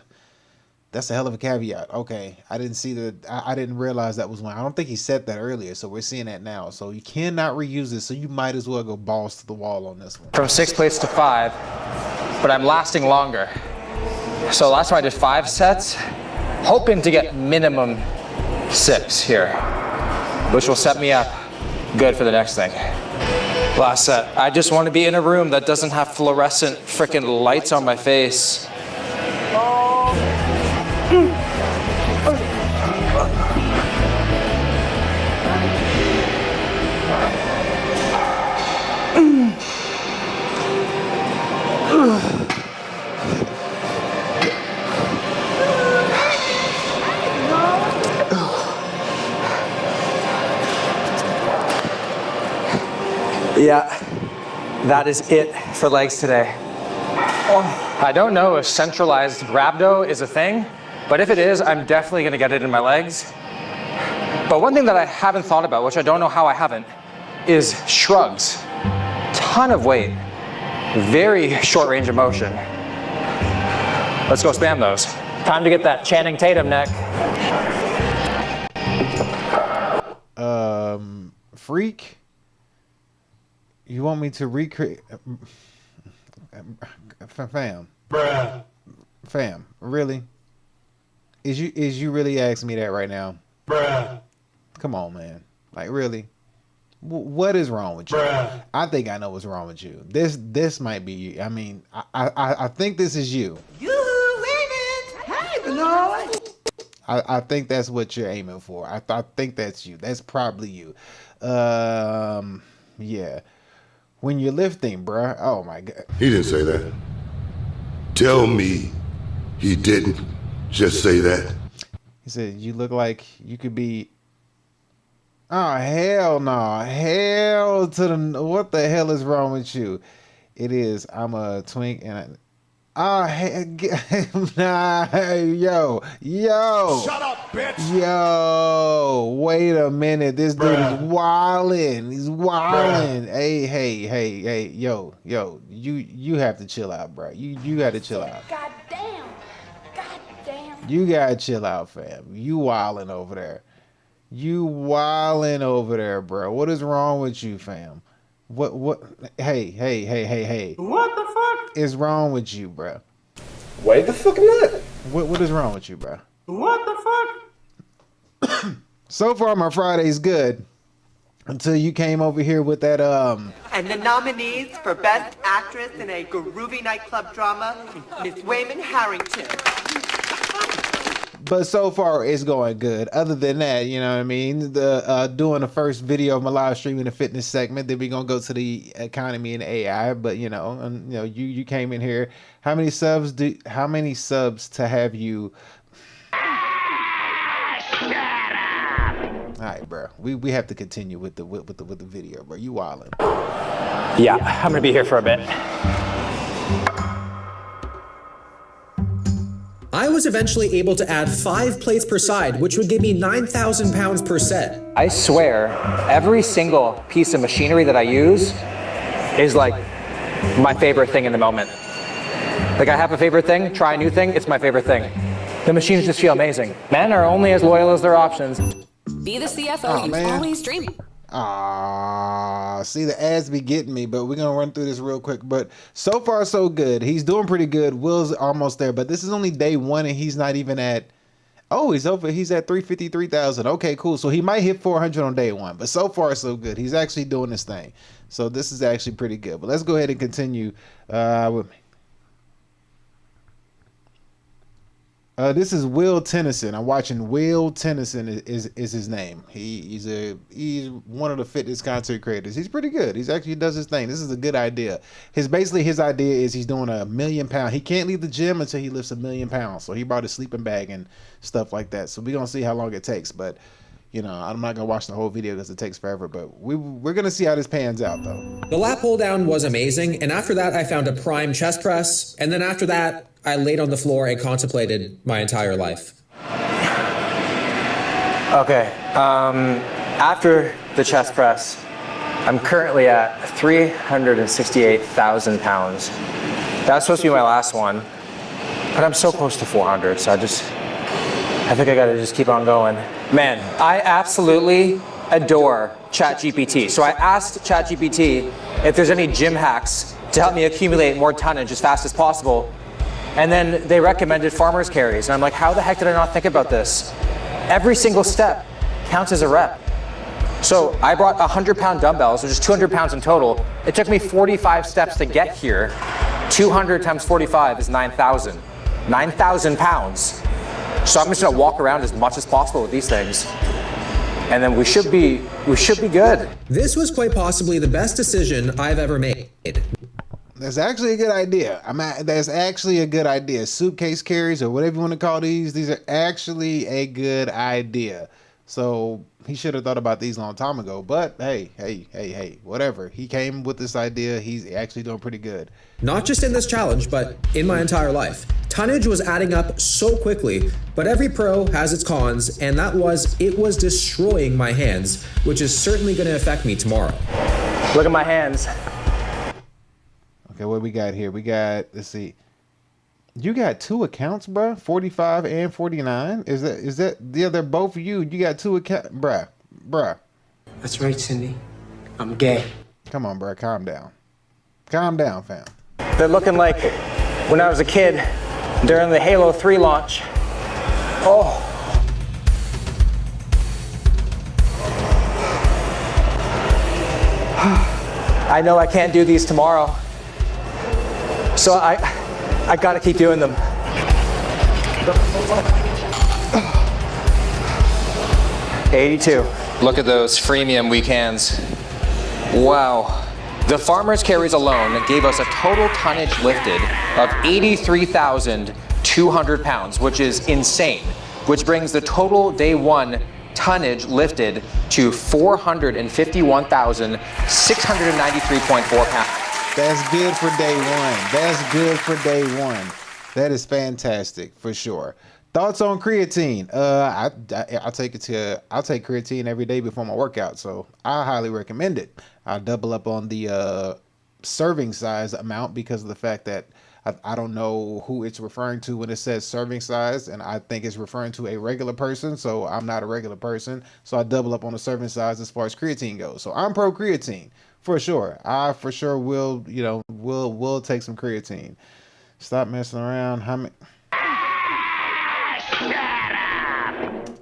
hell of a caveat. Okay, I didn't see I didn't realize that was one. I don't think he said that earlier, so we're seeing that now. So you cannot reuse this, so you might as well go balls to the wall on this one. From 6 plates to 5, but I'm lasting longer. So last time I did 5 sets, hoping to get minimum 6 here, which will set me up good for the next thing. Last set. I just want to be in a room that doesn't have fluorescent freaking lights on my face. Yeah, that is it for legs today. I don't know if centralized rhabdo is a thing, but if it is, I'm definitely gonna get it in my legs. But one thing that I haven't thought about, which I don't know how I haven't, is shrugs. Ton of weight, very short range of motion. Let's go spam those. Time to get that Channing Tatum neck. Freak? You want me to recreate? Fam. Bruh. Fam, really? Is you really asking me that right now? Bruh. Come on, man. Like, really? What is wrong with you? Bruh. I think I know what's wrong with you. This might be you. I mean, I think this is you. You win it! Hey, Benoit! I think that's what you're aiming for. I think that's you. That's probably you. Yeah. When you're lifting, bruh. Oh my God. He didn't say that. Tell me he didn't just say that. He said, you look like you could be. Oh, hell no. Hell to the. What the hell is wrong with you? It is. I'm a twink and oh, nah, yo. Shut up, bitch. Yo, wait a minute. This dude is wildin'. He's wildin'. Hey, yo. You have to chill out, bro. You got to chill out. God damn. You got to chill out, fam. You wildin' over there. You wildin' over there, bro. What is wrong with you, fam? What? Hey. What the fuck is wrong with you, bro? Wait the fuck not. What is wrong with you, bro? What the fuck? So far, my Friday's good. Until you came over here with that, And the nominees for Best Actress in a Groovy Nightclub Drama, Miss Wayman Harrington. But so far, it's going good. Other than that, you know what I mean? Doing the first video of my live stream in the fitness segment. Then we're going to go to the economy and AI. But, you you came in here. How many subs to have you? Shut up! All right, bro. We have to continue with the video, bro. You wildin'. Yeah, I'm gonna be here for a bit. I was eventually able to add 5 plates per side, which would give me 9,000 pounds per set. I swear, every single piece of machinery that I use is like my favorite thing in the moment. Like I have a favorite thing, try a new thing, it's my favorite thing. The machines just feel amazing. Men are only as loyal as their options. Be the CFO you always dream. See, the ads be getting me, but we're gonna run through this real quick. But so far, so good. He's doing pretty good. Will's almost there, but this is only day 1, and he's not even at. Oh, he's over. He's at 353,000. Okay, cool. So he might hit 400 on day 1, but so far, so good. He's actually doing this thing. So this is actually pretty good. But let's go ahead and continue with me. This is Will Tennyson. I'm watching Will Tennyson is his name. He's one of the fitness content creators. He's pretty good. He does his thing. This is a good idea. His idea is he's doing 1,000,000 pounds. He can't leave the gym until he lifts 1,000,000 pounds. So he brought his sleeping bag and stuff like that. So we're gonna see how long it takes. But I'm not gonna watch the whole video because it takes forever. But we're gonna see how this pans out though. The lat pull down was amazing, and after that I found a prime chest press, and then after that I laid on the floor and contemplated my entire life. Okay, After the chest press, I'm currently at 368,000 pounds. That's supposed to be my last one, but I'm so close to 400, so I think I gotta just keep on going. Man, I absolutely adore ChatGPT. So I asked ChatGPT if there's any gym hacks to help me accumulate more tonnage as fast as possible. And then they recommended farmer's carries. And I'm like, how the heck did I not think about this? Every single step counts as a rep. So I brought 100-pound dumbbells, which is 200 pounds in total. It took me 45 steps to get here. 200 times 45 is 9,000. 9,000 pounds. So I'm just gonna walk around as much as possible with these things. And then we should be good. This was quite possibly the best decision I've ever made. That's actually a good idea. That's actually a good idea. Suitcase carries or whatever you want to call these are actually a good idea. So he should have thought about these a long time ago. But hey, whatever. He came with this idea. He's actually doing pretty good. Not just in this challenge, but in my entire life. Tonnage was adding up so quickly, but every pro has its cons, and it was destroying my hands, which is certainly going to affect me tomorrow. Look at my hands. Okay, what we got here? We got, let's see. You got 2 accounts, bruh? 45 and 49? Is that, yeah, they're both you. You got 2 accounts, bruh. That's right, Cindy. I'm gay. Come on, bruh, calm down. Calm down, fam. They're looking like when I was a kid during the Halo 3 launch. Oh. I know I can't do these tomorrow. So I gotta keep doing them. 82. Look at those freemium weekends. Wow. The farmer's carries alone gave us a total tonnage lifted of 83,200 pounds, which is insane, which brings the total day one tonnage lifted to 451,693.4 pounds. That's good for day one. That's good for day one. That is fantastic for sure. Thoughts on creatine? I'll take creatine every day before my workout, so I highly recommend it. I'll double up on the serving size amount because of the fact that I don't know who it's referring to when it says serving size, and I think it's referring to a regular person, so I'm not a regular person, so I double up on the serving size as far as creatine goes. So I'm pro creatine for sure. I for sure will, will take some creatine. Stop messing around. How many?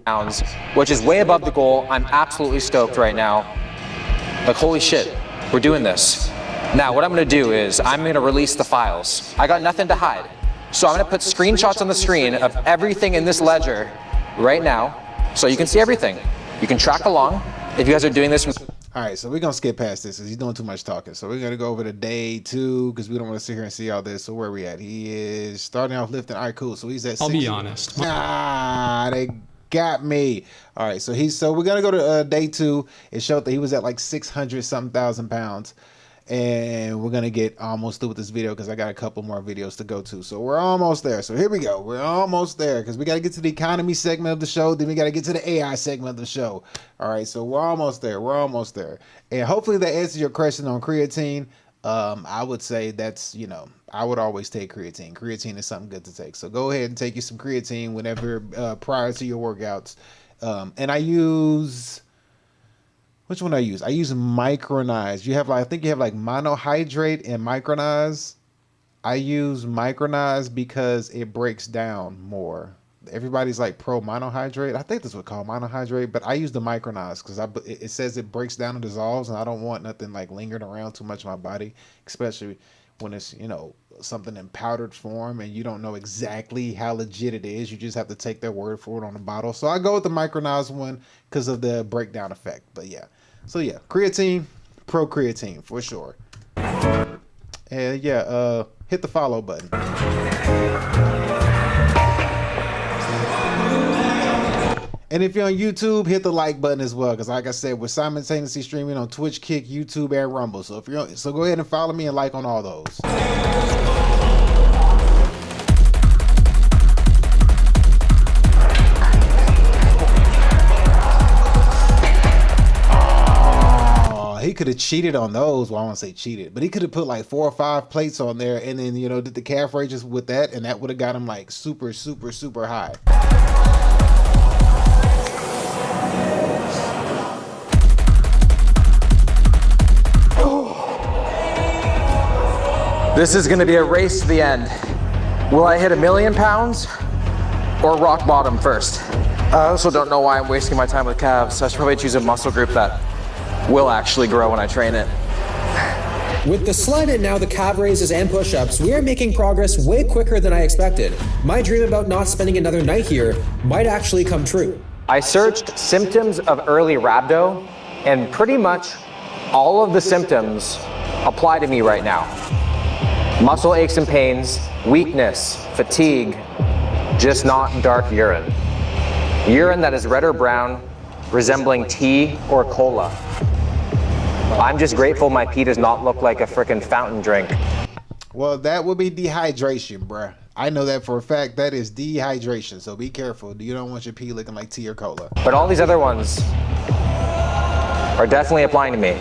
Pounds, which is way above the goal. I'm absolutely stoked right now. Like, holy shit, we're doing this. Now, what I'm gonna do is I'm gonna release the files. I got nothing to hide. So I'm gonna put screenshots on the screen of everything in this ledger right now, so you can see everything. You can track along if you guys are doing this. All right, so we're gonna skip past this because he's doing too much talking. So we're gonna go over to day 2 because we don't want to sit here and see all this. So where are we at? He is starting off lifting. All right, cool. So he's at. I'll be honest. They got me. All right, so we're gonna go to day 2. It showed that he was at like 600-something thousand pounds, and we're gonna get almost through with this video because I got a couple more videos to go to. So we're almost there. So here we go. We're almost there because we got to get to the economy segment of the show. Then we got to get to the AI segment of the show. All right, so we're almost there. We're almost there. And hopefully that answers your question on creatine. I would say that's, I would always take creatine. Creatine is something good to take. So go ahead and take you some creatine whenever prior to your workouts. And I use, which one I use? I use Micronize. I think you have like monohydrate and Micronize. I use Micronize because it breaks down more. Everybody's like pro monohydrate. I think this would call monohydrate, but I use the Micronize because it says it breaks down and dissolves, and I don't want nothing like lingering around too much in my body, especially when it's, something in powdered form and you don't know exactly how legit it is. You just have to take their word for it on the bottle. So I go with the Micronize one because of the breakdown effect. But yeah, so yeah, creatine, pro creatine for sure. And yeah, hit the follow button. And if you're on YouTube, hit the like button as well, because like I said, we're simultaneously streaming on Twitch, Kick, YouTube, and Rumble. So so go ahead and follow me and like on all those. could have cheated on those. Well, I won't say cheated, but he could have put like 4 or 5 plates on there and then, you know, did the calf raises with that, and that would have got him like super, super, super high. This is gonna be a race to the end. Will I hit 1,000,000 pounds or rock bottom first? I also don't know why I'm wasting my time with calves. I should probably choose a muscle group that will actually grow when I train it. With the sled and now the calf raises and push-ups, we are making progress way quicker than I expected. My dream about not spending another night here might actually come true. I searched symptoms of early rhabdo, and pretty much all of the symptoms apply to me right now. Muscle aches and pains, weakness, fatigue, just not dark urine. Urine that is red or brown, resembling tea or cola. I'm just grateful my pee does not look like a frickin' fountain drink. Well, that would be dehydration, bruh. I know that for a fact. That is dehydration, so be careful. You don't want your pee looking like tea or cola. But all these other ones are definitely applying to me.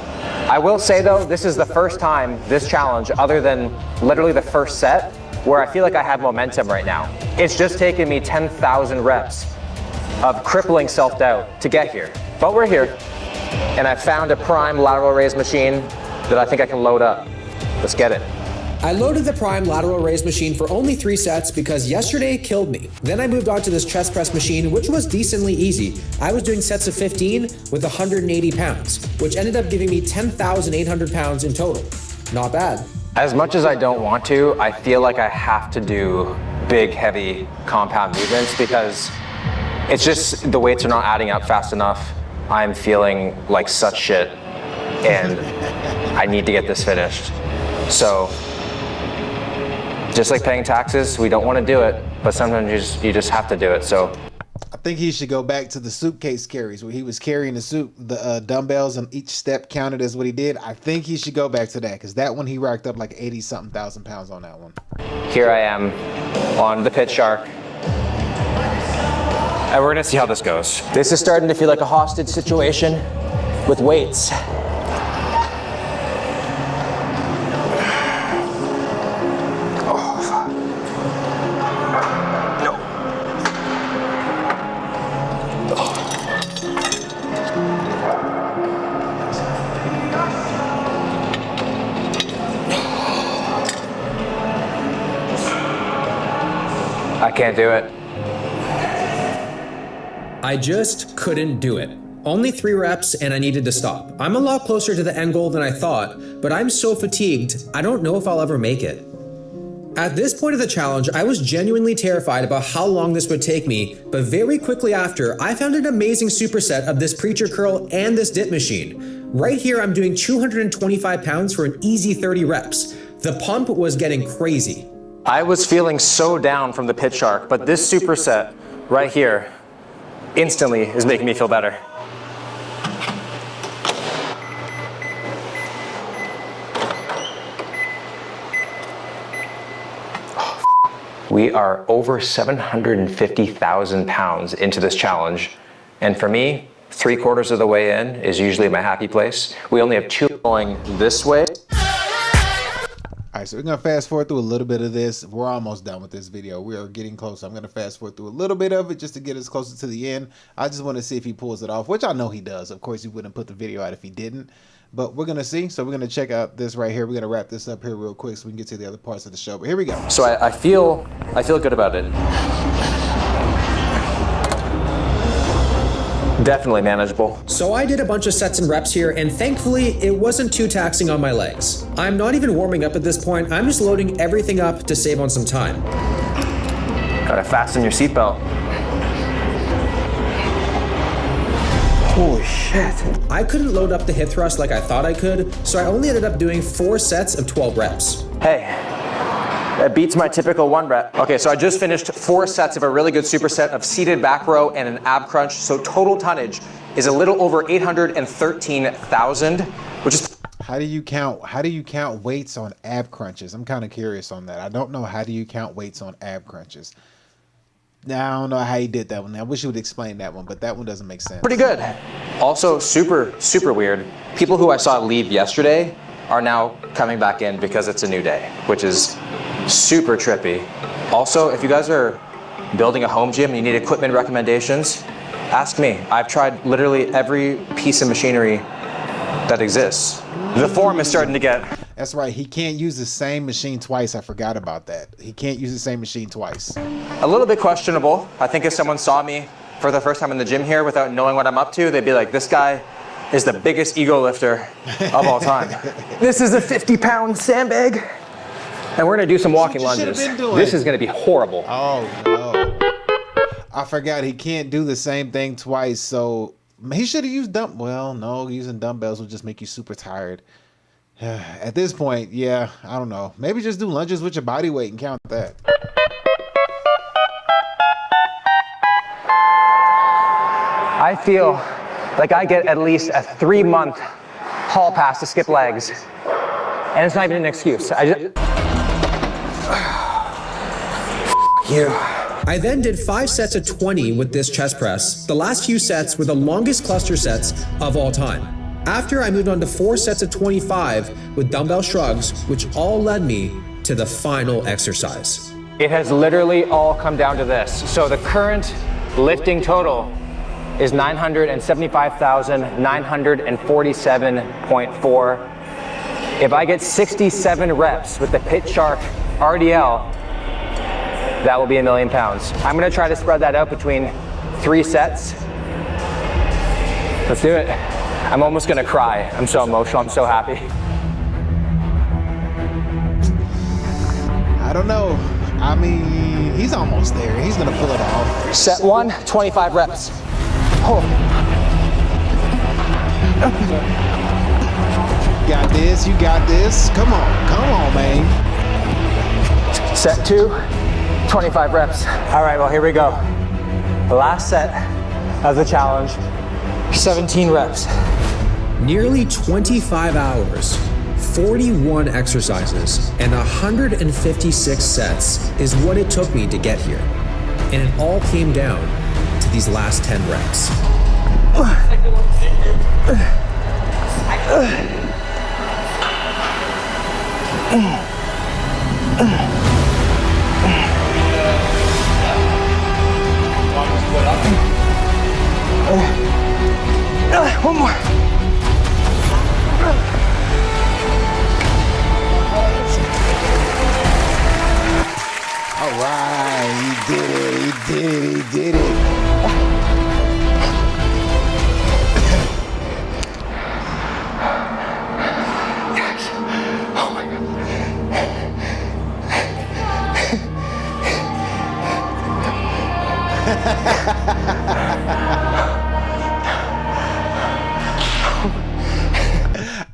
I will say though, this is the first time this challenge, other than literally the first set, where I feel like I have momentum right now. It's just taken me 10,000 reps of crippling self-doubt to get here. But we're here, and I found a prime lateral raise machine that I think I can load up. Let's get it. I loaded the prime lateral raise machine for only 3 sets because yesterday killed me. Then I moved on to this chest press machine, which was decently easy. I was doing sets of 15 with 180 pounds, which ended up giving me 10,800 pounds in total. Not bad. As much as I don't want to, I feel like I have to do big, heavy compound movements because it's just the weights are not adding up fast enough. I'm feeling like such shit, and I need to get this finished. So, just like paying taxes, we don't want to do it, but sometimes you just have to do it. So, I think he should go back to the suitcase carries where he was carrying the dumbbells, and each step counted as what he did. I think he should go back to that because that one he racked up like 80-something thousand pounds on that one. Here I am on the pit shark, and we're gonna see how this goes. This is starting to feel like a hostage situation with weights. I can't do it. I just couldn't do it. Only 3 reps and I needed to stop. I'm a lot closer to the end goal than I thought, but I'm so fatigued, I don't know if I'll ever make it. At this point of the challenge, I was genuinely terrified about how long this would take me, but very quickly after, I found an amazing superset of this preacher curl and this dip machine. Right here, I'm doing 225 pounds for an easy 30 reps. The pump was getting crazy. I was feeling so down from the pit shark, but this superset right here instantly is making me feel better. We are over 750,000 pounds into this challenge. And for me, 3/4 of the way in is usually my happy place. We only have 2 going this way. All right, so we're gonna fast forward through a little bit of this. We're almost done with this video. We are getting close. I'm gonna fast forward through a little bit of it just to get us closer to the end. I just want to see if he pulls it off, which I know he does. Of course, he wouldn't put the video out if he didn't. But we're gonna see. So we're gonna check out this right here. We're gonna wrap this up here real quick so we can get to the other parts of the show. But here we go. So I feel good about it. Definitely manageable. So I did a bunch of sets and reps here, and thankfully it wasn't too taxing on my legs. I'm not even warming up at this point, I'm just loading everything up to save on some time. Gotta fasten your seatbelt. Holy shit. I couldn't load up the hip thrust like I thought I could, so I only ended up doing 4 sets of 12 reps. Hey, that beats my typical 1 rep. Okay, so I just finished 4 sets of a really good superset of seated back row and an ab crunch. So total tonnage is a little over 813,000, which is... How do you count weights on ab crunches? I'm kind of curious on that. I don't know. How do you count weights on ab crunches? Now, I don't know how he did that one. I wish you would explain that one, but that one doesn't make sense. Pretty good. Also, super, super weird. People who I saw leave yesterday are now coming back in because it's a new day, which is super trippy. Also, if you guys are building a home gym and you need equipment recommendations, ask me. I've tried literally every piece of machinery that exists. The form is starting to get... That's right. He can't use the same machine twice. I forgot about that. He can't use the same machine twice. a little bit questionable. I think if someone saw me for the first time in the gym here without knowing what I'm up to, they'd be like, this guy is the biggest ego lifter of all time. This is a 50-pound sandbag. And we're gonna do some walking lunges. This is gonna be horrible. Oh no. I forgot he can't do the same thing twice, so he should have used well, no, using dumbbells would just make you super tired. At this point, yeah, I don't know. Maybe just do lunges with your body weight and count that. I feel like I get at least a 3-month hall pass to skip legs. And it's not even an excuse. I then did 5 sets of 20 with this chest press. The last few sets were the longest cluster sets of all time. After, I moved on to 4 sets of 25 with dumbbell shrugs, which all led me to the final exercise. It has literally all come down to this. So the current lifting total is 975,947.4. If I get 67 reps with the Pit Shark RDL, that will be 1,000,000 pounds. I'm gonna try to spread that out between 3 sets. Let's do it. I'm almost gonna cry. I'm so emotional, I'm so happy. I don't know. I mean, he's almost there. He's gonna pull it off. Set 1, 25 reps. Oh. You got this, you got this. Come on, man. Set 2, 25 reps. All right, well, here we go. The last set of the challenge, 17 reps. Nearly 25 hours, 41 exercises, and 156 sets is what it took me to get here. And it all came down to these last 10 reps. One more. All right, he did it, he did it. Yes. Oh my God.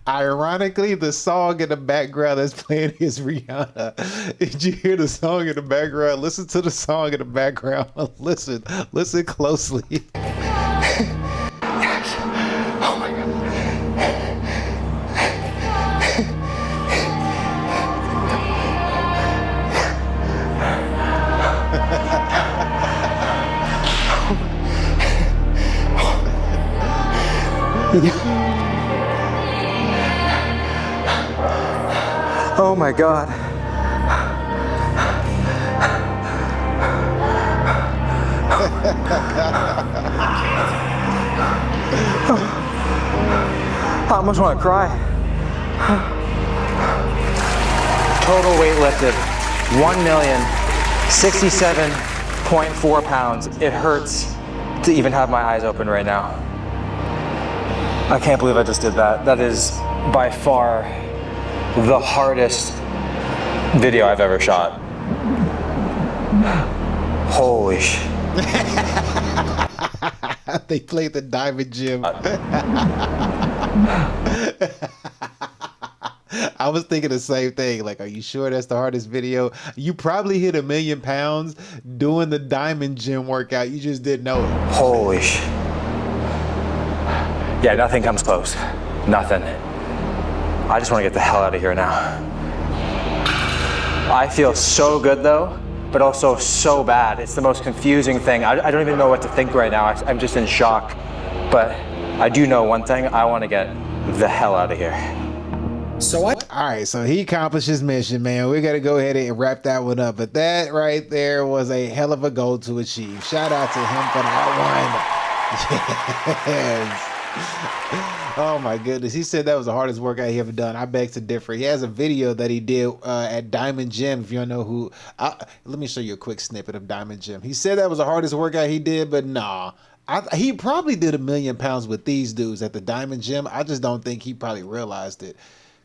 Ironically, the song in the background that's playing is Rihanna. Did you hear the song in the background? Listen to the song in the background. Listen closely. Yes. Oh my God. Oh my God. I almost want to cry. Total weight lifted, 1,067.4 pounds. It hurts to even have my eyes open right now. I can't believe I just did that. That is by far the hardest video I've ever shot. Holy sh! They played the diamond gym. I was thinking the same thing. Like, are you sure that's the hardest video? You probably hit 1,000,000 pounds doing the diamond gym workout. You just didn't know it. Holy sh! Yeah, nothing comes close. Nothing. I just want to get the hell out of here now. I feel so good though but also so bad. It's the most confusing thing. I don't even know what to think right now. I'm just in shock. But I do know one thing. I want to get the hell out of here. All right, so he accomplished his mission, man. We got to go ahead and wrap that one up. But that right there was a hell of a goal to achieve. Shout out to him for that one. Yes. Oh my goodness. He said that was the hardest workout he ever done. I beg to differ. He has a video that he did at Diamond Gym. If you don't know who, let me show you a quick snippet of Diamond Gym. He said that was the hardest workout he did, but nah. He probably did 1,000,000 pounds with these dudes at the Diamond Gym. I just don't think he probably realized it.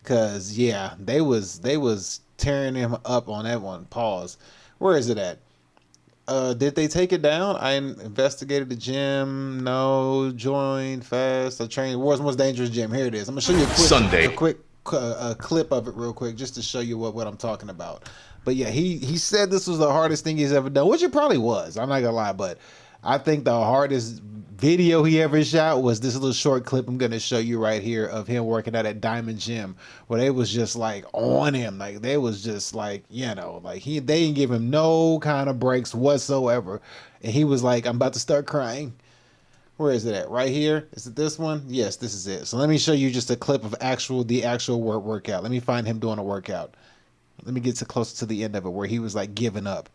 Cause yeah, they was tearing him up on that one. Pause. Where is it at? Did they take it down? I investigated the gym. No. Joined fast. I trained world's most dangerous gym. Here it is. I'm gonna show you a quick clip of it real quick, just to show you what I'm talking about. But yeah, he said this was the hardest thing he's ever done, which it probably was. I'm not gonna lie, but I think the hardest video he ever shot was this little short clip I'm going to show you right here of him working out at Diamond Gym, where they was just like on him. Like they was just like, you know, like they didn't give him no kind of breaks whatsoever. And he was like, I'm about to start crying. Where is it at? Right here? Is it this one? Yes, this is it. So let me show you just a clip of the actual workout. Let me find him doing a workout. Let me get closer to the end of it where he was like giving up.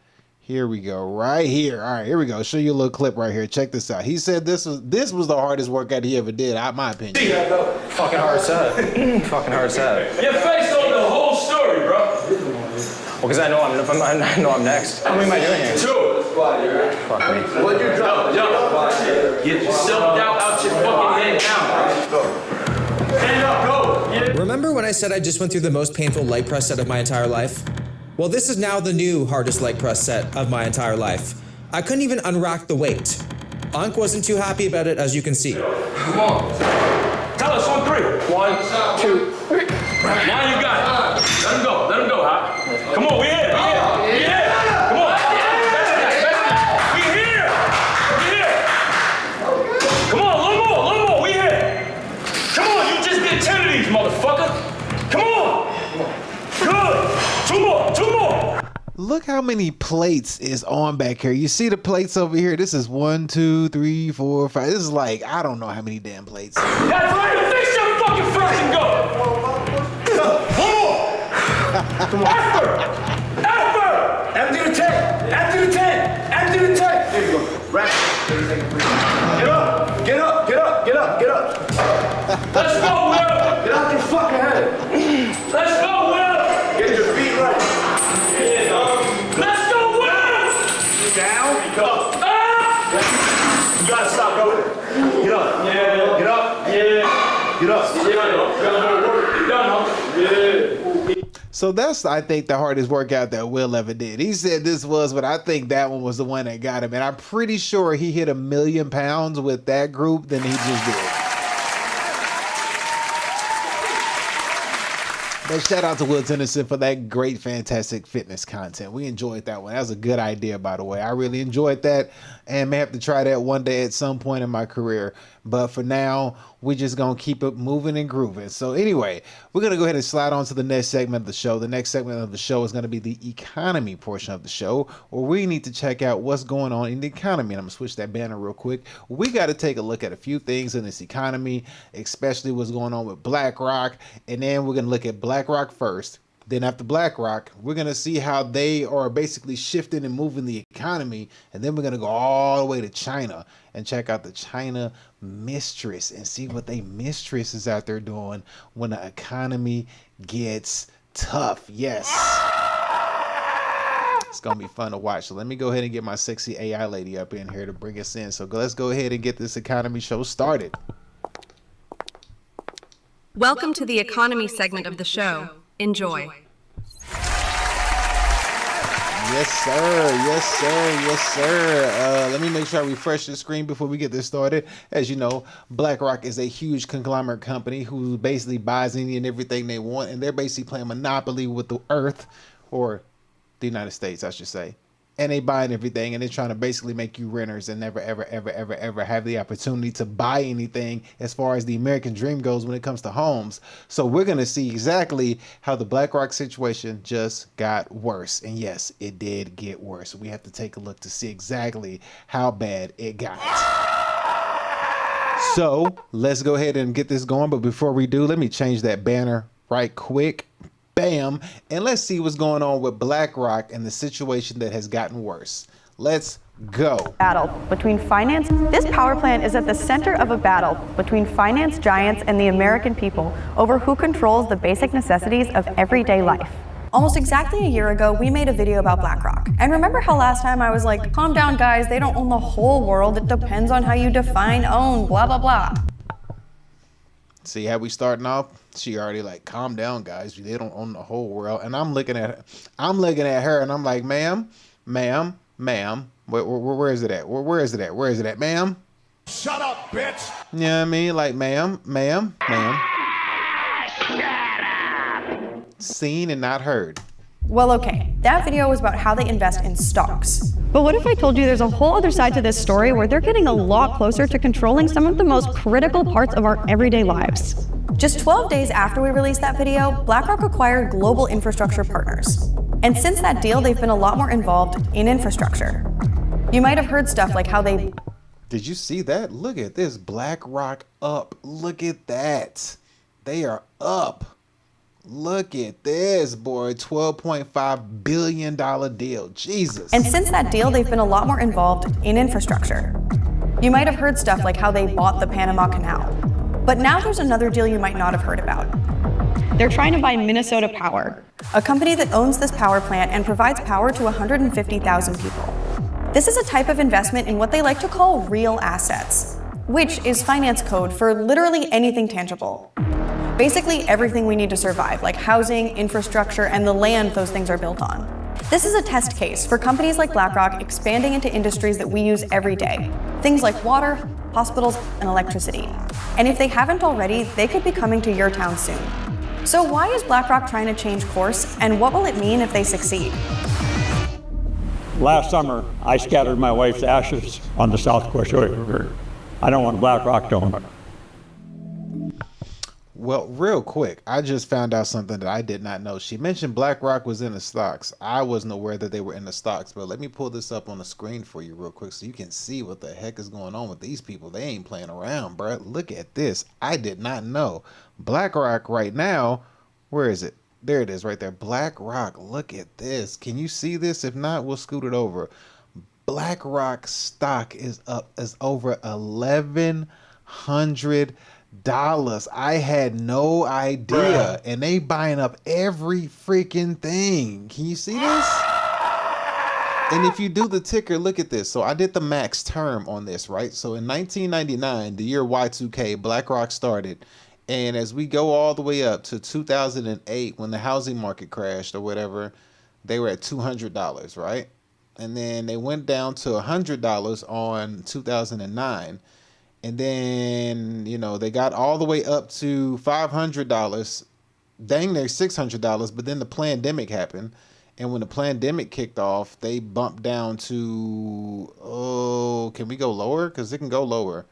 Here we go, right here. All right, here we go. Show you a little clip right here. Check this out. He said this was the hardest workout he ever did, in my opinion. Fucking hard set. Fucking hard set. Your face on the whole story, bro. Well, because I know I'm next. How many am I doing here? 2. Fuck me. What'd you drop? Get your self-doubt out your fucking head now. Stand up, go. Yeah. Remember when I said I just went through the most painful leg press set of my entire life? Well, this is now the new hardest leg press set of my entire life. I couldn't even unrack the weight. Ankh wasn't too happy about it, as you can see. Come on. Tell us on 3. 1, 2, 3. Now you got it. Let him go. Let him go, huh? Come on, we here. We here. Come on. We here. We here. Come on, a little more. We here. Come on, you just did 10 of these, motherfucker. Come on. Good. 2 more. Look how many plates is on back here. You see the plates over here? This is 1, 2, 3, 4, 5. This is like, I don't know how many damn plates. That's right. Fix your fucking fresh and go. Come on. Effort. Empty the tank. Empty the tank. Empty the tank. There you go. Right. Get up. Get up. Get up. Get up. Get up. Let's go, Will. Get out your fucking head. Let's go, Will. Get your feet right. Let's go, Will. Down. Go. Ah! You gotta stop going. Get up. Yeah. Get up. Yeah. Get up. Yeah. Done, huh? Yeah. So that's, I think, the hardest workout that Will ever did. He said this was, but I think that one was the one that got him. And I'm pretty sure he hit 1,000,000 pounds with that group than he just did. But shout out to Will Tennyson for that great, fantastic fitness content. We enjoyed that one. That was a good idea, by the way. I really enjoyed that and may have to try that one day at some point in my career. But for now, we're just going to keep it moving and grooving. So anyway, we're going to go ahead and slide on to the next segment of the show. The next segment of the show is going to be the economy portion of the show, where we need to check out what's going on in the economy. And I'm going to switch that banner real quick. We got to take a look at a few things in this economy, especially what's going on with Blackrock. And then we're going to look at Blackrock first. Then after Blackrock, we're going to see how they are basically shifting and moving the economy. And then we're going to go all the way to China and check out the China mistress and see what they mistress is out there doing when the economy gets tough. Yes. It's going to be fun to watch. So let me go ahead and get my sexy AI lady up in here to bring us in. So let's go ahead and get this economy show started. Welcome to the economy segment of the show. Enjoy. Yes, sir. Yes, sir. Yes, sir. Let me make sure I refresh the screen before we get this started. As you know, Blackrock is a huge conglomerate company who basically buys any and everything they want, and they're basically playing monopoly with the earth, or the United States, I should say. and they buying everything, and they're trying to basically make you renters and never ever ever ever ever have the opportunity to buy anything as far as the American dream goes when it comes to homes. So we're going to see exactly how the Blackrock situation just got worse. And yes, it did get worse. We have to take a look to see exactly how bad it got. So let's go ahead and get this going. But before we do, let me change that banner right quick. Bam. And let's see what's going on with Blackrock and the situation that has gotten worse. Let's go. Battle between finance. This power plant is at the center of a battle between finance giants and the American people over who controls the basic necessities of everyday life. Almost exactly a year ago, we made a video about Blackrock. And remember how last time I was like, calm down guys, they don't own the whole world. It depends on how you define own, blah, blah, blah. See how we starting off? She already like, calm down, guys. They don't own the whole world. And I'm looking at her, and I'm like, ma'am, where is it at? Where is it at, ma'am? Shut up, bitch. You know what I mean? Like, ma'am. Seen and not heard. Well, okay, that video was about how they invest in stocks. But what if I told you there's a whole other side to this story where they're getting a lot closer to controlling some of the most critical parts of our everyday lives? Just 12 days after we released that video, Blackrock acquired Global Infrastructure Partners. And since that deal, they've been a lot more involved in infrastructure. You might have heard stuff like how they... Did you see that? Look at this. Blackrock up. Look at that. They are up. Look at this, boy. $12.5 billion deal. Jesus. And since that deal, they've been a lot more involved in infrastructure. You might have heard stuff like how they bought the Panama Canal. But now there's another deal you might not have heard about. They're trying to buy Minnesota Power, a company that owns this power plant and provides power to 150,000 people. This is a type of investment in what they like to call real assets, which is finance code for literally anything tangible. Basically everything we need to survive, like housing, infrastructure, and the land those things are built on. This is a test case for companies like Blackrock expanding into industries that we use every day. Things like water, hospitals, and electricity. And if they haven't already, they could be coming to your town soon. So why is Blackrock trying to change course, and what will it mean if they succeed? Last summer, I scattered my wife's ashes on the South Quashnet River. I don't want Blackrock to own it. Well, real quick, I just found out something that I did not know. She mentioned Blackrock was in the stocks. I wasn't aware that they were in the stocks, but let me pull this up on the screen for you real quick so you can see what the heck is going on with these people. They ain't playing around, bro. Look at this. I did not know. Blackrock right now, where is it? There it is right there. Blackrock, look at this. Can you see this? If not, we'll scoot it over. Blackrock stock is up, is over $1,100. I had no idea. And they buying up every freaking thing. Can you see this? And if you do the ticker, look at this. So I did the max term on this, right? So in 1999, the year Y2K, Blackrock started. And as we go all the way up to 2008, when the housing market crashed or whatever, they were at $200, right? And then they went down to $100 on 2009. And then, you know, they got all the way up to $500, dang near $600. But then the pandemic happened. And when the pandemic kicked off, they bumped down to, oh, can we go lower? Because it can go lower.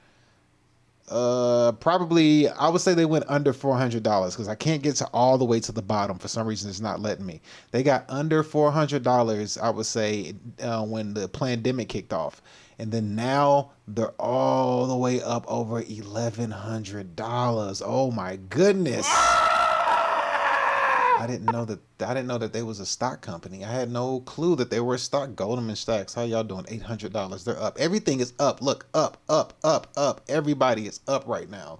Probably, I would say they went under $400 because I can't get to all the way to the bottom. For some reason, it's not letting me. They got under $400, I would say, when the pandemic kicked off. And then now they're all the way up over $1,100. Oh my goodness. I didn't know that they was a stock company. I had no clue that they were a stock. Goldman Sachs. How y'all doing? $800. They're up. Everything is up. Look, up, up, up, up. Everybody is up right now.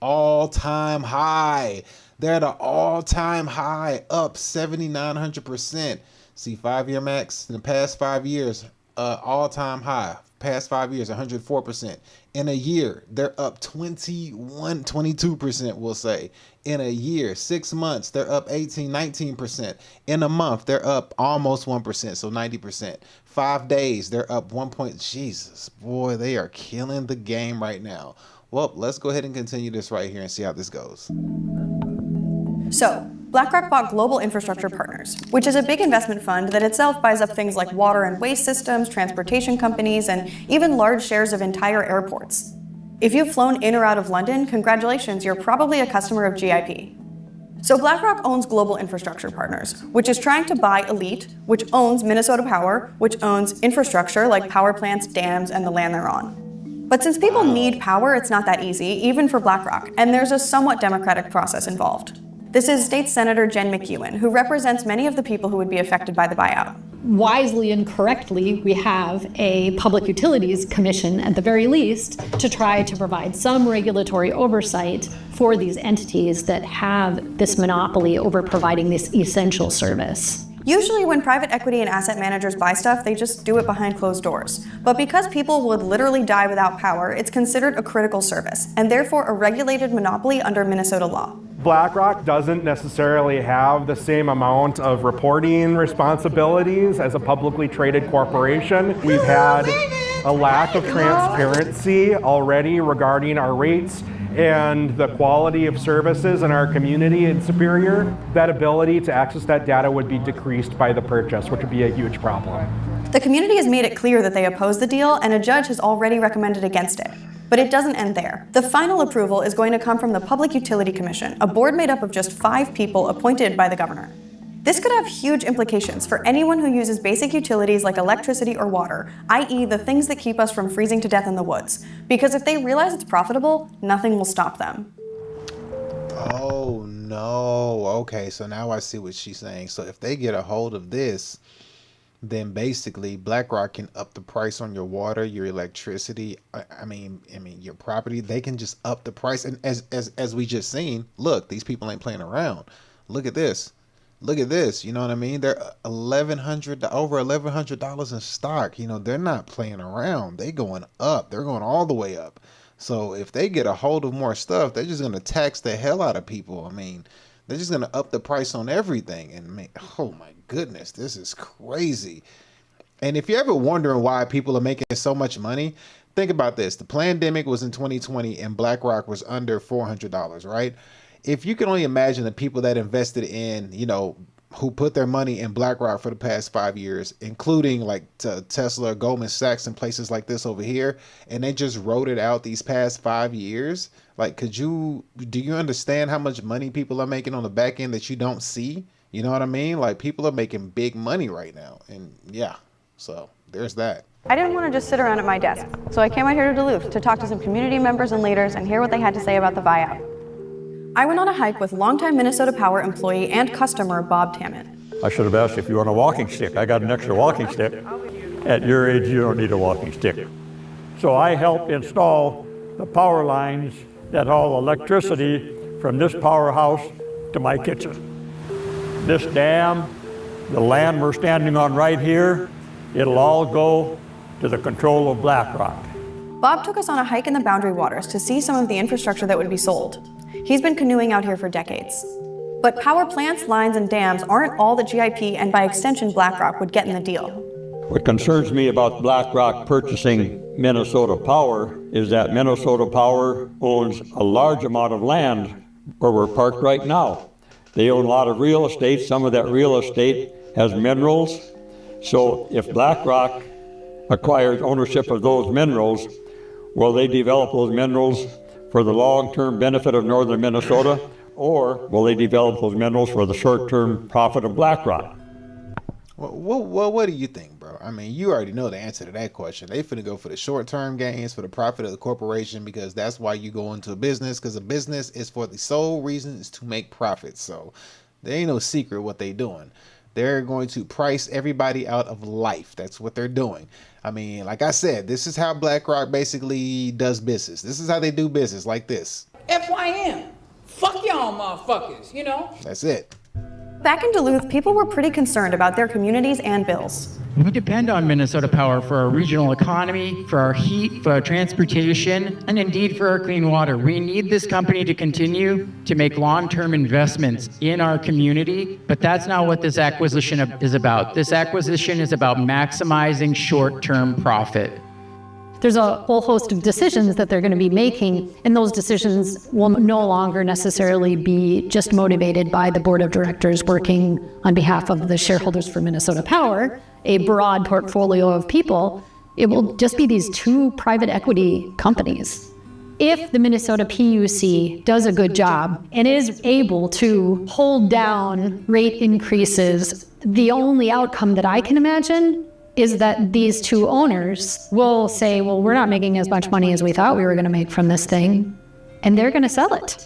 All-time high. They're at an all-time high, up 7,900%. See, 5-year max in the past 5 years, all-time high. Past 5 years, 104%. In a year, they're up 22%, we'll say. In a year, 6 months, they're up 19%. In a month, they're up almost 1%, so 90%. 5 days, they're up 1 point. Jesus, boy, they are killing the game right now. Well, let's go ahead and continue this right here and see how this goes. So, BlackRock bought Global Infrastructure Partners, which is a big investment fund that itself buys up things like water and waste systems, transportation companies, and even large shares of entire airports. If you've flown in or out of London, congratulations, you're probably a customer of GIP. So BlackRock owns Global Infrastructure Partners, which is trying to buy Elite, which owns Minnesota Power, which owns infrastructure like power plants, dams, and the land they're on. But since people need power, it's not that easy, even for BlackRock, and there's a somewhat democratic process involved. This is State Senator Jen McEwen, who represents many of the people who would be affected by the buyout. Wisely and correctly, we have a Public Utilities Commission, at the very least, to try to provide some regulatory oversight for these entities that have this monopoly over providing this essential service. Usually when private equity and asset managers buy stuff, they just do it behind closed doors. But because people would literally die without power, it's considered a critical service, and therefore a regulated monopoly under Minnesota law. BlackRock doesn't necessarily have the same amount of reporting responsibilities as a publicly traded corporation. We've had a lack of transparency already regarding our rates and the quality of services in our community in Superior. That ability to access that data would be decreased by the purchase, which would be a huge problem. The community has made it clear that they oppose the deal, and a judge has already recommended against it. But it doesn't end there. The final approval is going to come from the Public Utility Commission, a board made up of just 5 people appointed by the governor. This could have huge implications for anyone who uses basic utilities like electricity or water, i.e. the things that keep us from freezing to death in the woods. Because if they realize it's profitable, nothing will stop them. Oh no, okay, so now I see what she's saying. So if they get a hold of this, then basically BlackRock can up the price on your water, your electricity, I mean your property. They can just up the price. And as we just seen, look, these people ain't playing around. Look at this. Look at this. You know what I mean? They're over $1,100 in stock. You know, they're not playing around. They going up. They're going all the way up. So if they get a hold of more stuff, they're just going to tax the hell out of people. I mean, they're just going to up the price on everything. And oh my goodness, this is crazy. And if you're ever wondering why people are making so much money, think about this. The pandemic was in 2020 and BlackRock was under $400, right? If you can only imagine the people that invested in, you know, who put their money in BlackRock for the past 5 years, including like Tesla, Goldman Sachs, and places like this over here, and they just wrote it out these past 5 years. Like, do you understand how much money people are making on the back end that you don't see? You know what I mean? Like, people are making big money right now. And yeah, so there's that. I didn't want to just sit around at my desk, so I came out here to Duluth to talk to some community members and leaders and hear what they had to say about the buyout. I went on a hike with longtime Minnesota Power employee and customer Bob Tammet. I should have asked if you want a walking stick. I got an extra walking stick. At your age, you don't need a walking stick. So I helped install the power lines that haul electricity from this powerhouse to my kitchen. This dam, the land we're standing on right here, it'll all go to the control of BlackRock. Bob took us on a hike in the Boundary Waters to see some of the infrastructure that would be sold. He's been canoeing out here for decades. But power plants, lines, and dams aren't all that GIP and by extension BlackRock would get in the deal. What concerns me about BlackRock purchasing Minnesota Power is that Minnesota Power owns a large amount of land where we're parked right now. They own a lot of real estate. Some of that real estate has minerals. So if BlackRock acquires ownership of those minerals, will they develop those minerals for the long-term benefit of northern Minnesota, or will they develop those minerals for the short-term profit of BlackRock? Well, what do you think, bro? I mean, you already know the answer to that question. They finna go for the short-term gains, for the profit of the corporation, because that's why you go into a business, because a business is for the sole reason is to make profits. So there ain't no secret what they doing. They're going to price everybody out of life. That's what they're doing. I mean, like I said, this is how BlackRock basically does business. This is how they do business, like this. FYM. Fuck y'all motherfuckers, you know? That's it. Back in Duluth, people were pretty concerned about their communities and bills. We depend on Minnesota Power for our regional economy, for our heat, for our transportation, and indeed for our clean water. We need this company to continue to make long-term investments in our community, but that's not what this acquisition is about. This acquisition is about maximizing short-term profit. there's a whole host of decisions that they're going to be making, and those decisions will no longer necessarily be just motivated by the board of directors working on behalf of the shareholders for Minnesota Power, a broad portfolio of people. It will just be these two private equity companies. If the Minnesota PUC does a good job and is able to hold down rate increases, the only outcome that I can imagine is that these two owners will say, well, we're not making as much money as we thought we were going to make from this thing, and they're going to sell it.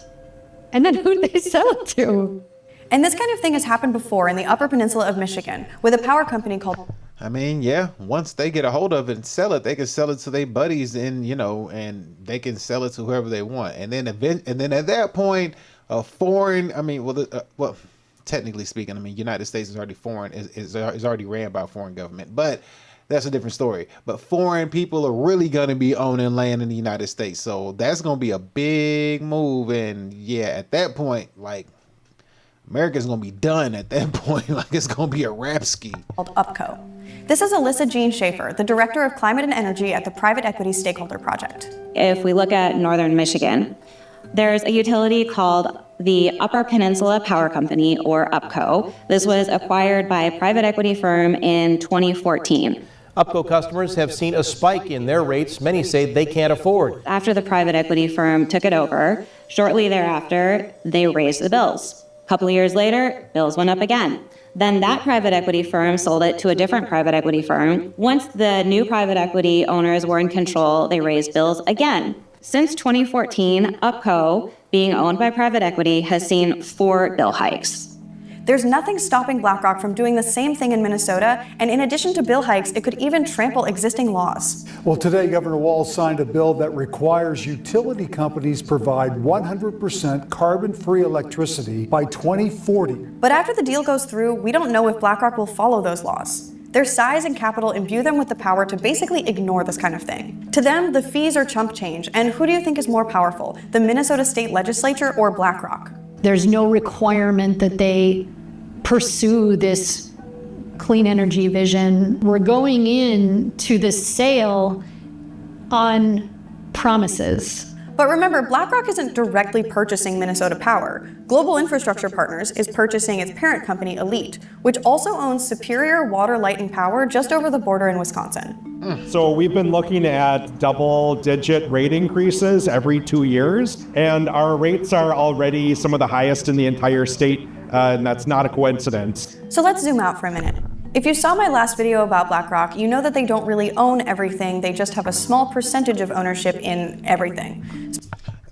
And then who do they sell it to? And this kind of thing has happened before in the Upper Peninsula of Michigan with a power company called... I mean, yeah, once they get a hold of it and sell it, they can sell it to their buddies and, you know, and they can sell it to whoever they want. And then at that point, a foreign, I mean, well, technically speaking, I mean, United States is already foreign, is already ran by a foreign government, but that's a different story. But foreign people are really going to be owning land in the United States. So that's going to be a big move. And yeah, at that point, like, America's going to be done at that point. Like, it's going to be a rap ski. Called UPCO. This is Alyssa Jean Schaefer, the Director of Climate and Energy at the Private Equity Stakeholder Project. If we look at northern Michigan, there's a utility called the Upper Peninsula Power Company, or UPCO. This was acquired by a private equity firm in 2014. UPCO customers have seen a spike in their rates many say they can't afford. After the private equity firm took it over, shortly thereafter, they raised the bills. A couple of years later, bills went up again. Then that private equity firm sold it to a different private equity firm. Once the new private equity owners were in control, they raised bills again. Since 2014, UPCO, being owned by private equity, has seen 4 bill hikes. There's nothing stopping Blackrock from doing the same thing in Minnesota, and in addition to bill hikes, it could even trample existing laws. Well, today, Governor Walz signed a bill that requires utility companies provide 100% carbon-free electricity by 2040. But after the deal goes through, we don't know if Blackrock will follow those laws. Their size and capital imbue them with the power to basically ignore this kind of thing. To them, the fees are chump change, and who do you think is more powerful, the Minnesota State Legislature or Blackrock? There's no requirement that they pursue this clean energy vision. We're going into this sale on promises. But remember, Blackrock isn't directly purchasing Minnesota Power. Global Infrastructure Partners is purchasing its parent company, Elite, which also owns Superior Water, Light, and Power just over the border in Wisconsin. So we've been looking at double-digit rate increases every 2 years, and our rates are already some of the highest in the entire state, and that's not a coincidence. So let's zoom out for a minute. If you saw my last video about Blackrock, you know that they don't really own everything, they just have a small percentage of ownership in everything.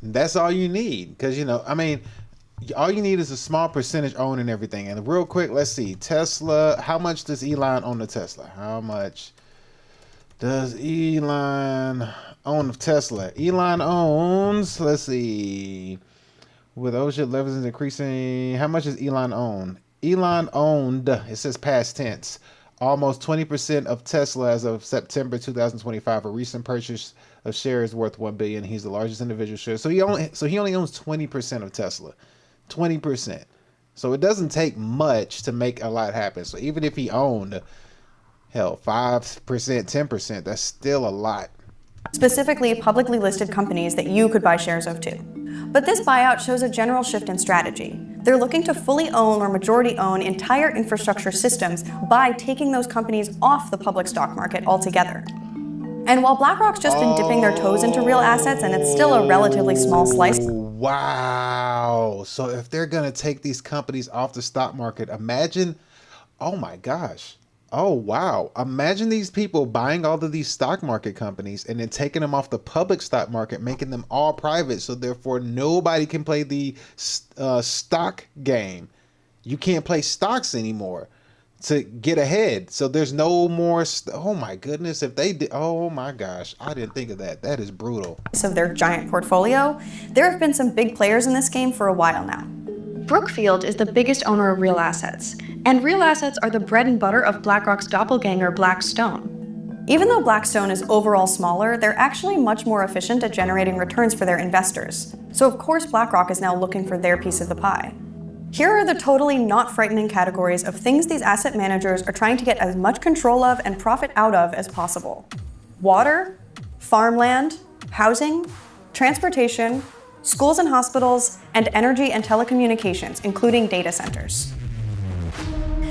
That's all you need, because, you know, I mean, all you need is a small percentage owning everything. And real quick, let's see, Tesla, how much does Elon own the Tesla? How much does Elon own of Tesla? Elon owns, let's see, with ownership levels increasing, how much does Elon own? Elon owned, it says past tense, almost 20% of Tesla as of September 2025. A recent purchase of shares worth $1 billion. He's the largest individual share. So he only owns 20% of Tesla. 20%. So it doesn't take much to make a lot happen. So even if he owned, hell, 5%, 10%, that's still a lot. Specifically, publicly listed companies that you could buy shares of too. But this buyout shows a general shift in strategy. They're looking to fully own or majority own entire infrastructure systems by taking those companies off the public stock market altogether. And while BlackRock's just been dipping their toes into real assets, and it's still a relatively small slice. Wow. So if they're going to take these companies off the stock market, imagine, oh my gosh. Oh, wow. Imagine these people buying all of these stock market companies and then taking them off the public stock market, making them all private. So therefore, nobody can play the stock game. You can't play stocks anymore to get ahead. So there's no more. Oh, my goodness. If they did. Oh, my gosh. I didn't think of that. That is brutal. Of their giant portfolio, there have been some big players in this game for a while now. Brookfield is the biggest owner of real assets, and real assets are the bread and butter of BlackRock's doppelganger, Blackstone. Even though Blackstone is overall smaller, they're actually much more efficient at generating returns for their investors. So of course BlackRock is now looking for their piece of the pie. Here are the totally not frightening categories of things these asset managers are trying to get as much control of and profit out of as possible. Water, farmland, housing, transportation, schools and hospitals, and energy and telecommunications, including data centers.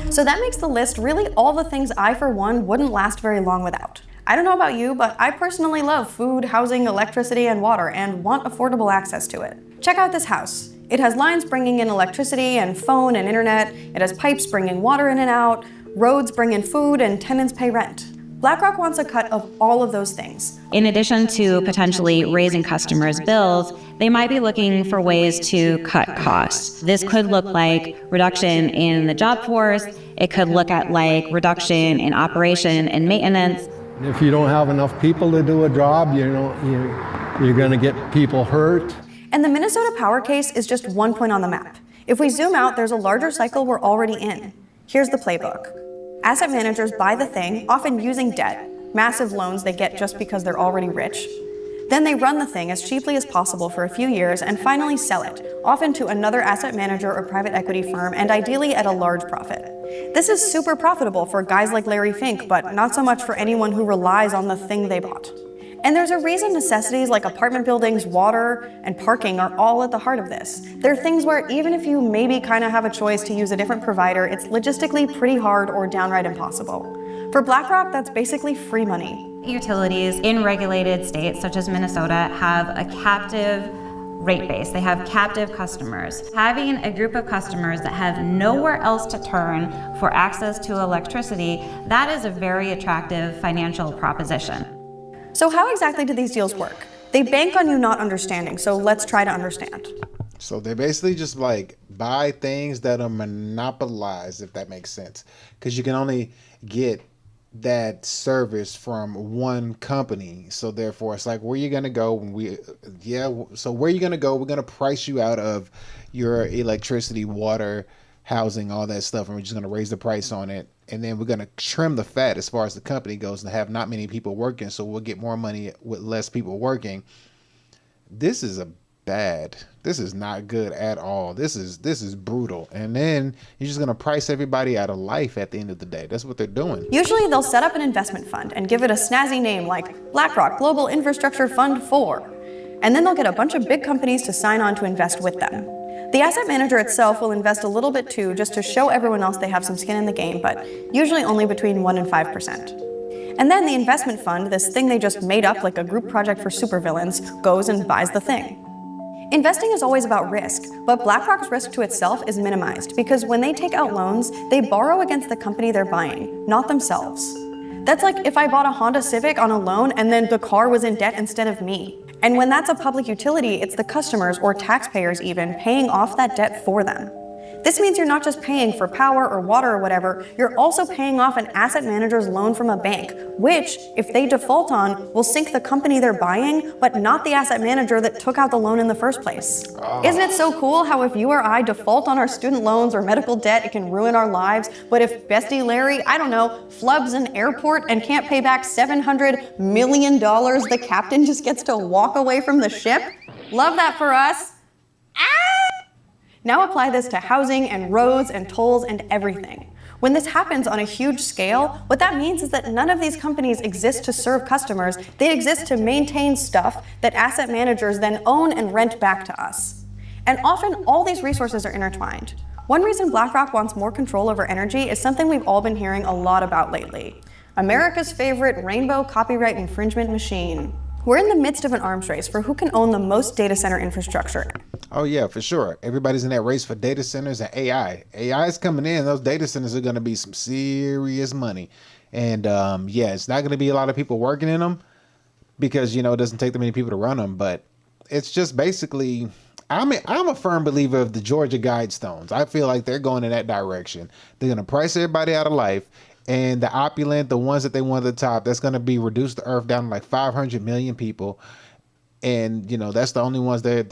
So that makes the list really all the things I, for one, wouldn't last very long without. I don't know about you, but I personally love food, housing, electricity, and water, and want affordable access to it. Check out this house. It has lines bringing in electricity and phone and internet. It has pipes bringing water in and out, roads bring in food, and tenants pay rent. Blackrock wants a cut of all of those things. In addition to potentially raising customers' bills, they might be looking for ways to cut costs. This could look like reduction in the job force. It could look at like reduction in operation and maintenance. If you don't have enough people to do a job, you're going to get people hurt. And the Minnesota Power case is just one point on the map. If we zoom out, there's a larger cycle we're already in. Here's the playbook. Asset managers buy the thing, often using debt, massive loans they get just because they're already rich. Then they run the thing as cheaply as possible for a few years and finally sell it, often to another asset manager or private equity firm, and ideally at a large profit. This is super profitable for guys like Larry Fink, but not so much for anyone who relies on the thing they bought. And there's a reason necessities like apartment buildings, water, and parking are all at the heart of this. They're things where even if you maybe kind of have a choice to use a different provider, it's logistically pretty hard or downright impossible. For Blackrock, that's basically free money. Utilities in regulated states such as Minnesota have a captive rate base. They have captive customers. Having a group of customers that have nowhere else to turn for access to electricity, that is a very attractive financial proposition. So how exactly do these deals work? They bank on you not understanding, so let's try to understand. So they basically just like buy things that are monopolized, if that makes sense. Because you can only get that service from one company. So therefore it's like, where are you gonna go when so where are you gonna go? We're gonna price you out of your electricity, water, housing, all that stuff, and we're just gonna raise the price on it. And then we're gonna trim the fat as far as the company goes and have not many people working, so we'll get more money with less people working. This is not good at all. This is brutal. And then you're just gonna price everybody out of life at the end of the day. That's what they're doing. Usually they'll set up an investment fund and give it a snazzy name like Blackrock Global Infrastructure Fund 4. And then they'll get a bunch of big companies to sign on to invest with them. The asset manager itself will invest a little bit too, just to show everyone else they have some skin in the game, but usually only between 1% and 5%. And then the investment fund, this thing they just made up like a group project for supervillains, goes and buys the thing. Investing is always about risk, but BlackRock's risk to itself is minimized because when they take out loans, they borrow against the company they're buying, not themselves. That's like if I bought a Honda Civic on a loan and then the car was in debt instead of me. And when that's a public utility, it's the customers or taxpayers even paying off that debt for them. This means you're not just paying for power or water or whatever, you're also paying off an asset manager's loan from a bank, which, if they default on, will sink the company they're buying, but not the asset manager that took out the loan in the first place. Isn't it so cool how if you or I default on our student loans or medical debt, it can ruin our lives, but if Bestie Larry, I don't know, flubs an airport and can't pay back $700 million, the captain just gets to walk away from the ship? Love that for us. Now apply this to housing and roads and tolls and everything. When this happens on a huge scale, what that means is that none of these companies exist to serve customers. They exist to maintain stuff that asset managers then own and rent back to us. And often all these resources are intertwined. One reason BlackRock wants more control over energy is something we've all been hearing a lot about lately. America's favorite rainbow copyright infringement machine. We're in the midst of an arms race for who can own the most data center infrastructure. Oh yeah, for sure. Everybody's in that race for data centers and AI. AI is coming in. Those data centers are going to be some serious money. And yeah, it's not going to be a lot of people working in them because, you know, it doesn't take that many people to run them. But it's just basically, I'm a firm believer of the Georgia Guidestones. I feel like they're going in that direction. They're going to price everybody out of life. And the opulent, the ones that they want at the top, that's going to be reduced the earth down to like 500 million people. And, you know, that's the only ones that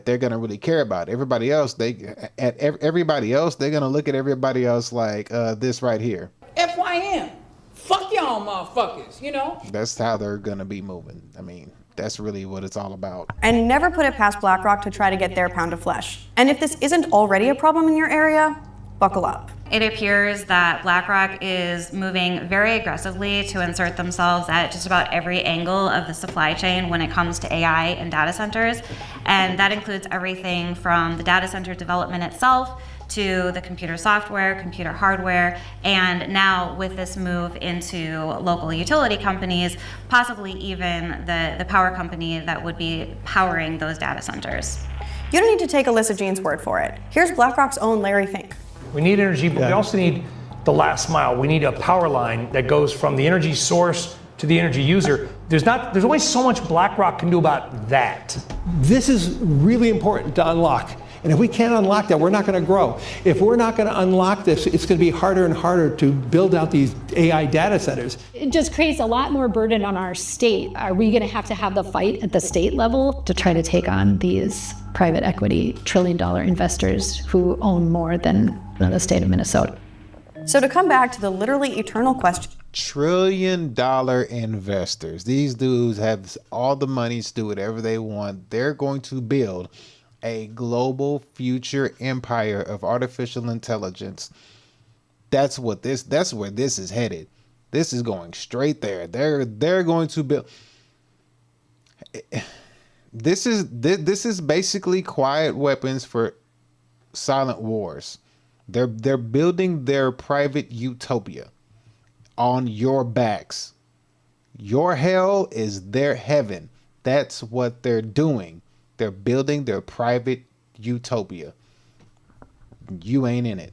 they're going to really care about. Everybody else, they're going to look at everybody else like this right here. FYM. Fuck y'all motherfuckers, you know? That's how they're going to be moving. I mean, that's really what it's all about. And never put it past BlackRock to try to get their pound of flesh. And if this isn't already a problem in your area, buckle up. It appears that BlackRock is moving very aggressively to insert themselves at just about every angle of the supply chain when it comes to AI and data centers. And that includes everything from the data center development itself to the computer software, computer hardware, and now with this move into local utility companies, possibly even the power company that would be powering those data centers. You don't need to take Alyssa Jean's word for it. Here's BlackRock's own Larry Fink. We need energy, but we also need the last mile. We need a power line that goes from the energy source to the energy user. There's only so much BlackRock can do about that. This is really important to unlock. And if we can't unlock that, we're not going to grow. If we're not going to unlock this, it's going to be harder and harder to build out these AI data centers. It just creates a lot more burden on our state. Are we going to have the fight at the state level to try to take on these private equity trillion-dollar investors who own more than the state of Minnesota? So to come back to the literally eternal question. Trillion-dollar investors. These dudes have all the money to do whatever they want. They're going to build a global future empire of artificial intelligence. That's where this is headed. This is going straight there. They're going to build. This is basically quiet weapons for silent wars. They're building their private utopia on your backs. Your hell is their heaven. That's what they're doing. They're building their private utopia. You ain't in it.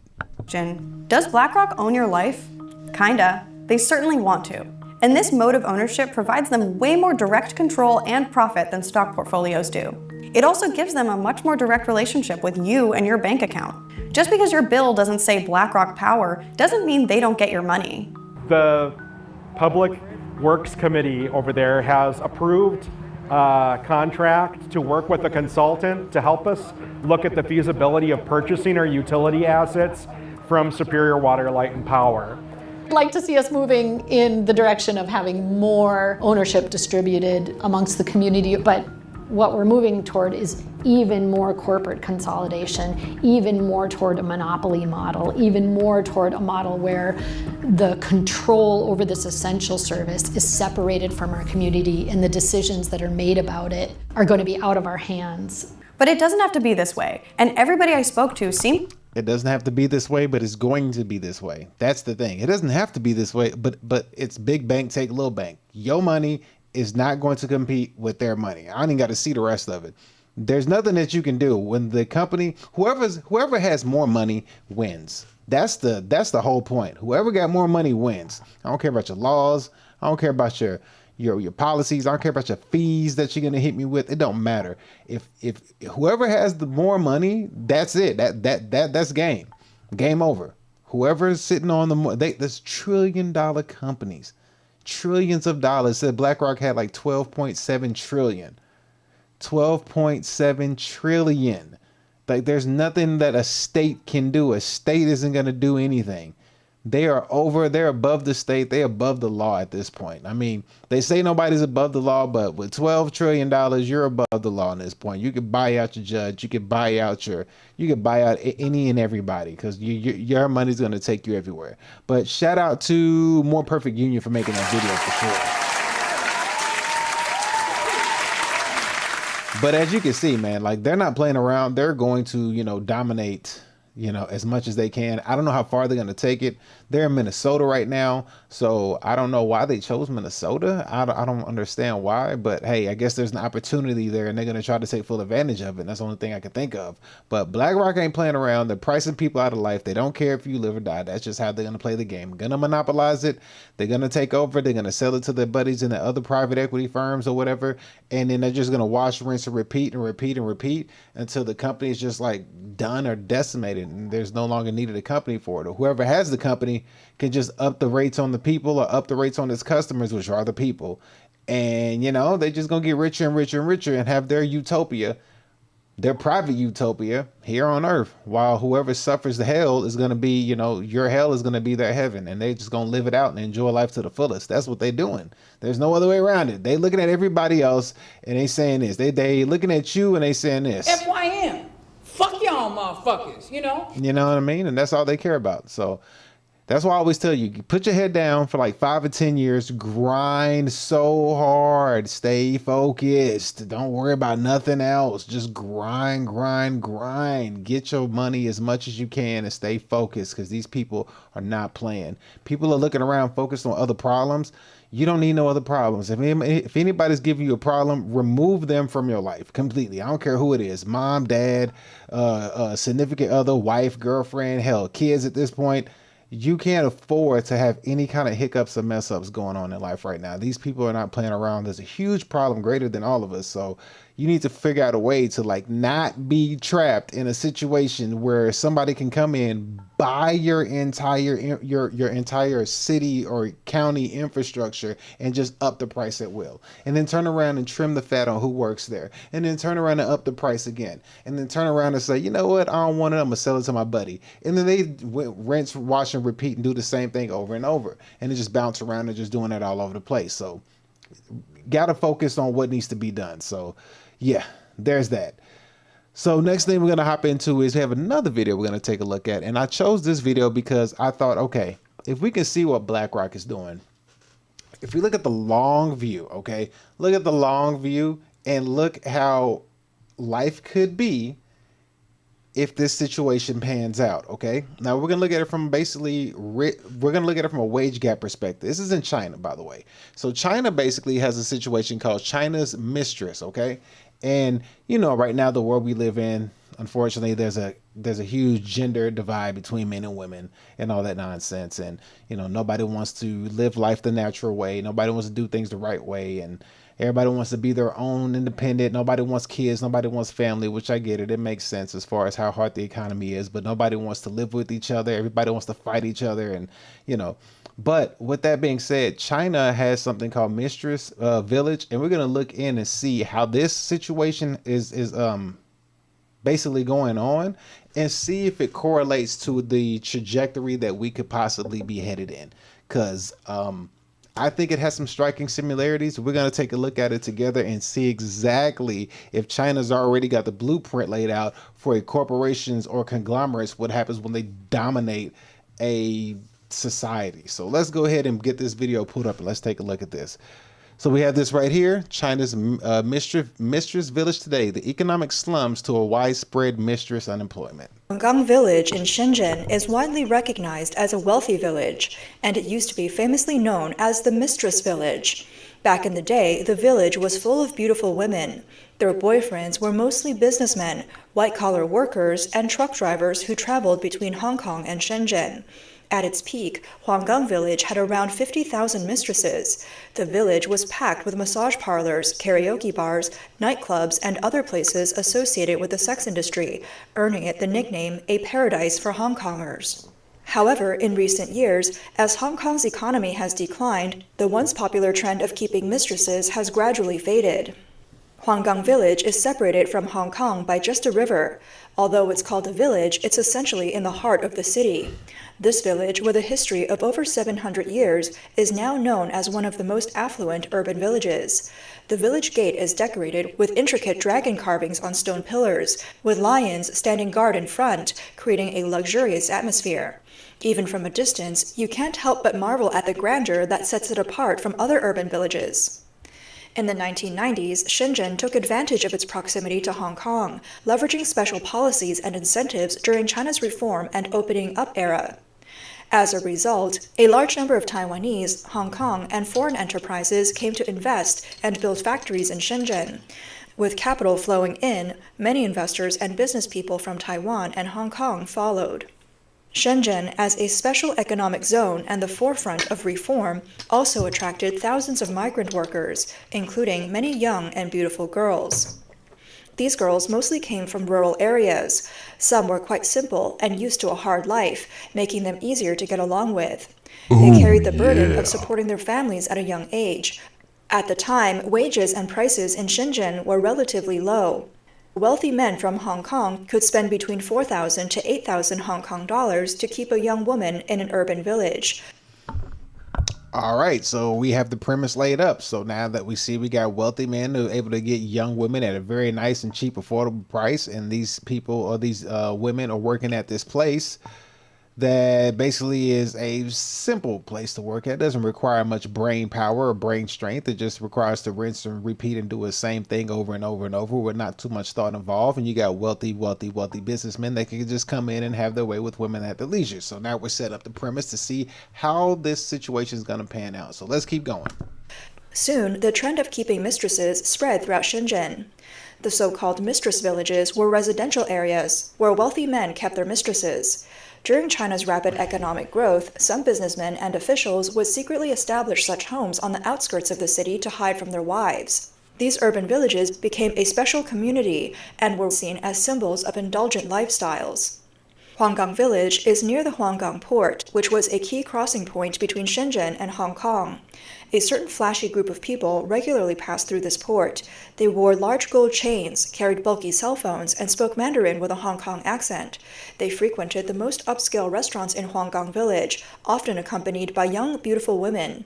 Does BlackRock own your life? Kinda. They certainly want to. And this mode of ownership provides them way more direct control and profit than stock portfolios do. It also gives them a much more direct relationship with you and your bank account. Just because your bill doesn't say BlackRock Power doesn't mean they don't get your money. The Public Works Committee over there has approved contract to work with a consultant to help us look at the feasibility of purchasing our utility assets from Superior Water, Light, and Power. I'd like to see us moving in the direction of having more ownership distributed amongst the community, but what we're moving toward is even more corporate consolidation, even more toward a monopoly model, even more toward a model where the control over this essential service is separated from our community and the decisions that are made about it are going to be out of our hands. But it doesn't have to be this way. And everybody I spoke to seemed... It doesn't have to be this way, but it's going to be this way. That's the thing. It doesn't have to be this way, but it's big bank take little bank. Your money is not going to compete with their money. I ain't even got to see the rest of it. There's nothing that you can do when the company, whoever has more money wins. That's the whole point. Whoever got more money wins. I don't care about your laws. I don't care about your policies. I don't care about your fees that you're gonna hit me with. It don't matter. If whoever has the more money, that's it. That's game. Game over. Whoever is sitting on the more, there's $1 trillion companies. Trillions of dollars. Said BlackRock had like 12.7 trillion. 12.7 trillion. Like there's nothing that a state can do. A state isn't going to do anything. They're above the state. They're above the law at this point. I mean, they say nobody's above the law, but with $12 trillion, you're above the law at this point. You could buy out your judge. You could buy out any and everybody because your money's going to take you everywhere. But shout out to More Perfect Union for making that video for sure. But as you can see, man, like they're not playing around. They're going to, dominate, as much as they can. I don't know how far they're going to take it. They're in Minnesota right now, so I don't know why they chose Minnesota. I don't understand why, but hey, I guess there's an opportunity there, and they're going to try to take full advantage of it. And that's the only thing I can think of. But BlackRock ain't playing around. They're pricing people out of life. They don't care if you live or die. That's just how they're going to play the game. Going to monopolize it. They're going to take over. They're going to sell it to their buddies in the other private equity firms or whatever, and then they're just going to wash, rinse, and repeat until the company is just like done or decimated, and there's no longer needed a company for it. Or whoever has the company can just up the rates on the people or up the rates on its customers, which are the people. And, they're just going to get richer and richer and richer and have their utopia, their private utopia here on earth, while whoever suffers the hell is going to be, your hell is going to be their heaven. And they're just going to live it out and enjoy life to the fullest. That's what they're doing. There's no other way around it. They looking at everybody else and they saying this. They looking at you and they saying this. FYM. fuck y'all motherfuckers, you know? You know what I mean? And that's all they care about. So that's why I always tell you, put your head down for like 5 or 10 years, grind so hard, stay focused. Don't worry about nothing else. Just grind, grind, grind. Get your money as much as you can and stay focused, because these people are not playing. People are looking around focused on other problems. You don't need no other problems. If anybody's giving you a problem, remove them from your life completely. I don't care who it is. Mom, dad, significant other, wife, girlfriend, hell, kids at this point. You can't afford to have any kind of hiccups or mess ups going on in life right now. These people are not playing around. There's a huge problem greater than all of us. So you need to figure out a way to like not be trapped in a situation where somebody can come in, buy your entire city or county infrastructure and just up the price at will, and then turn around and trim the fat on who works there, and then turn around and up the price again, and then turn around and say, you know what, I don't want it, I'm gonna sell it to my buddy, and then they rinse, wash, and repeat and do the same thing over and over, and they just bounce around and just doing it all over the place. So gotta focus on what needs to be done. So yeah, there's that. So next thing we're going to hop into is we have another video we're going to take a look at. And I chose this video because I thought, okay, if we can see what Blackrock is doing, if we look at the long view, okay, look at the long view and look how life could be if this situation pans out. Okay, now we're going to look at it from basically, we're going to look at it from a wage gap perspective. This is in China, by the way. So China basically has a situation called China's mistress. Okay. And, you know, right now, the world we live in, unfortunately, there's a huge gender divide between men and women and all that nonsense. And, you know, nobody wants to live life the natural way. Nobody wants to do things the right way. And everybody wants to be their own independent. Nobody wants kids. Nobody wants family, which I get it. It makes sense as far as how hard the economy is. But nobody wants to live with each other. Everybody wants to fight each other. And, you know, but with that being said, China has something called mistress village, and we're going to look in and see how this situation is basically going on, and see if it correlates to the trajectory that we could possibly be headed in. Because I think it has some striking similarities. We're going to take a look at it together and see exactly if China's already got the blueprint laid out for corporations or conglomerates, what happens when they dominate a society. So let's go ahead and get this video pulled up and let's take a look at this. So we have this right here, China's mistress village today, the economic slums to a widespread mistress unemployment. Huanggang Village in Shenzhen is widely recognized as a wealthy village, and it used to be famously known as the Mistress Village. Back in the day, the village was full of beautiful women. Their boyfriends were mostly businessmen, white-collar workers, and truck drivers who traveled between Hong Kong and Shenzhen. At its peak, Huanggang Village had around 50,000 mistresses. The village was packed with massage parlors, karaoke bars, nightclubs, and other places associated with the sex industry, earning it the nickname a paradise for Hong Kongers. However, in recent years, as Hong Kong's economy has declined, the once popular trend of keeping mistresses has gradually faded. Huanggang Village is separated from Hong Kong by just a river. Although it's called a village, it's essentially in the heart of the city. This village, with a history of over 700 years, is now known as one of the most affluent urban villages. The village gate is decorated with intricate dragon carvings on stone pillars, with lions standing guard in front, creating a luxurious atmosphere. Even from a distance, you can't help but marvel at the grandeur that sets it apart from other urban villages. In the 1990s, Shenzhen took advantage of its proximity to Hong Kong, leveraging special policies and incentives during China's reform and opening up era. As a result, a large number of Taiwanese, Hong Kong, and foreign enterprises came to invest and build factories in Shenzhen. With capital flowing in, many investors and business people from Taiwan and Hong Kong followed. Shenzhen, as a special economic zone and the forefront of reform, also attracted thousands of migrant workers, including many young and beautiful girls. These girls mostly came from rural areas. Some were quite simple and used to a hard life, making them easier to get along with. They carried the burden of supporting their families at a young age. At the time, wages and prices in Shenzhen were relatively low. Wealthy men from Hong Kong could spend between 4,000 to 8,000 Hong Kong dollars to keep a young woman in an urban village. All right, so we have the premise laid up. So now that we see we got wealthy men who are able to get young women at a very nice and cheap, affordable price, and these people or these women are working at this place that basically is a simple place to work at. It doesn't require much brain power or brain strength. It just requires to rinse and repeat and do the same thing over and over and over with not too much thought involved. And you got wealthy businessmen that can just come in and have their way with women at their leisure. So now we're set up the premise to see how this situation is going to pan out. So let's keep going. Soon, the trend of keeping mistresses spread throughout Shenzhen. The so-called mistress villages were residential areas where wealthy men kept their mistresses. During China's rapid economic growth, some businessmen and officials would secretly establish such homes on the outskirts of the city to hide from their wives. These urban villages became a special community and were seen as symbols of indulgent lifestyles. Huanggang Village is near the Huanggang port, which was a key crossing point between Shenzhen and Hong Kong. A certain flashy group of people regularly passed through this port. They wore large gold chains, carried bulky cell phones, and spoke Mandarin with a Hong Kong accent. They frequented the most upscale restaurants in Huanggang Village, often accompanied by young, beautiful women.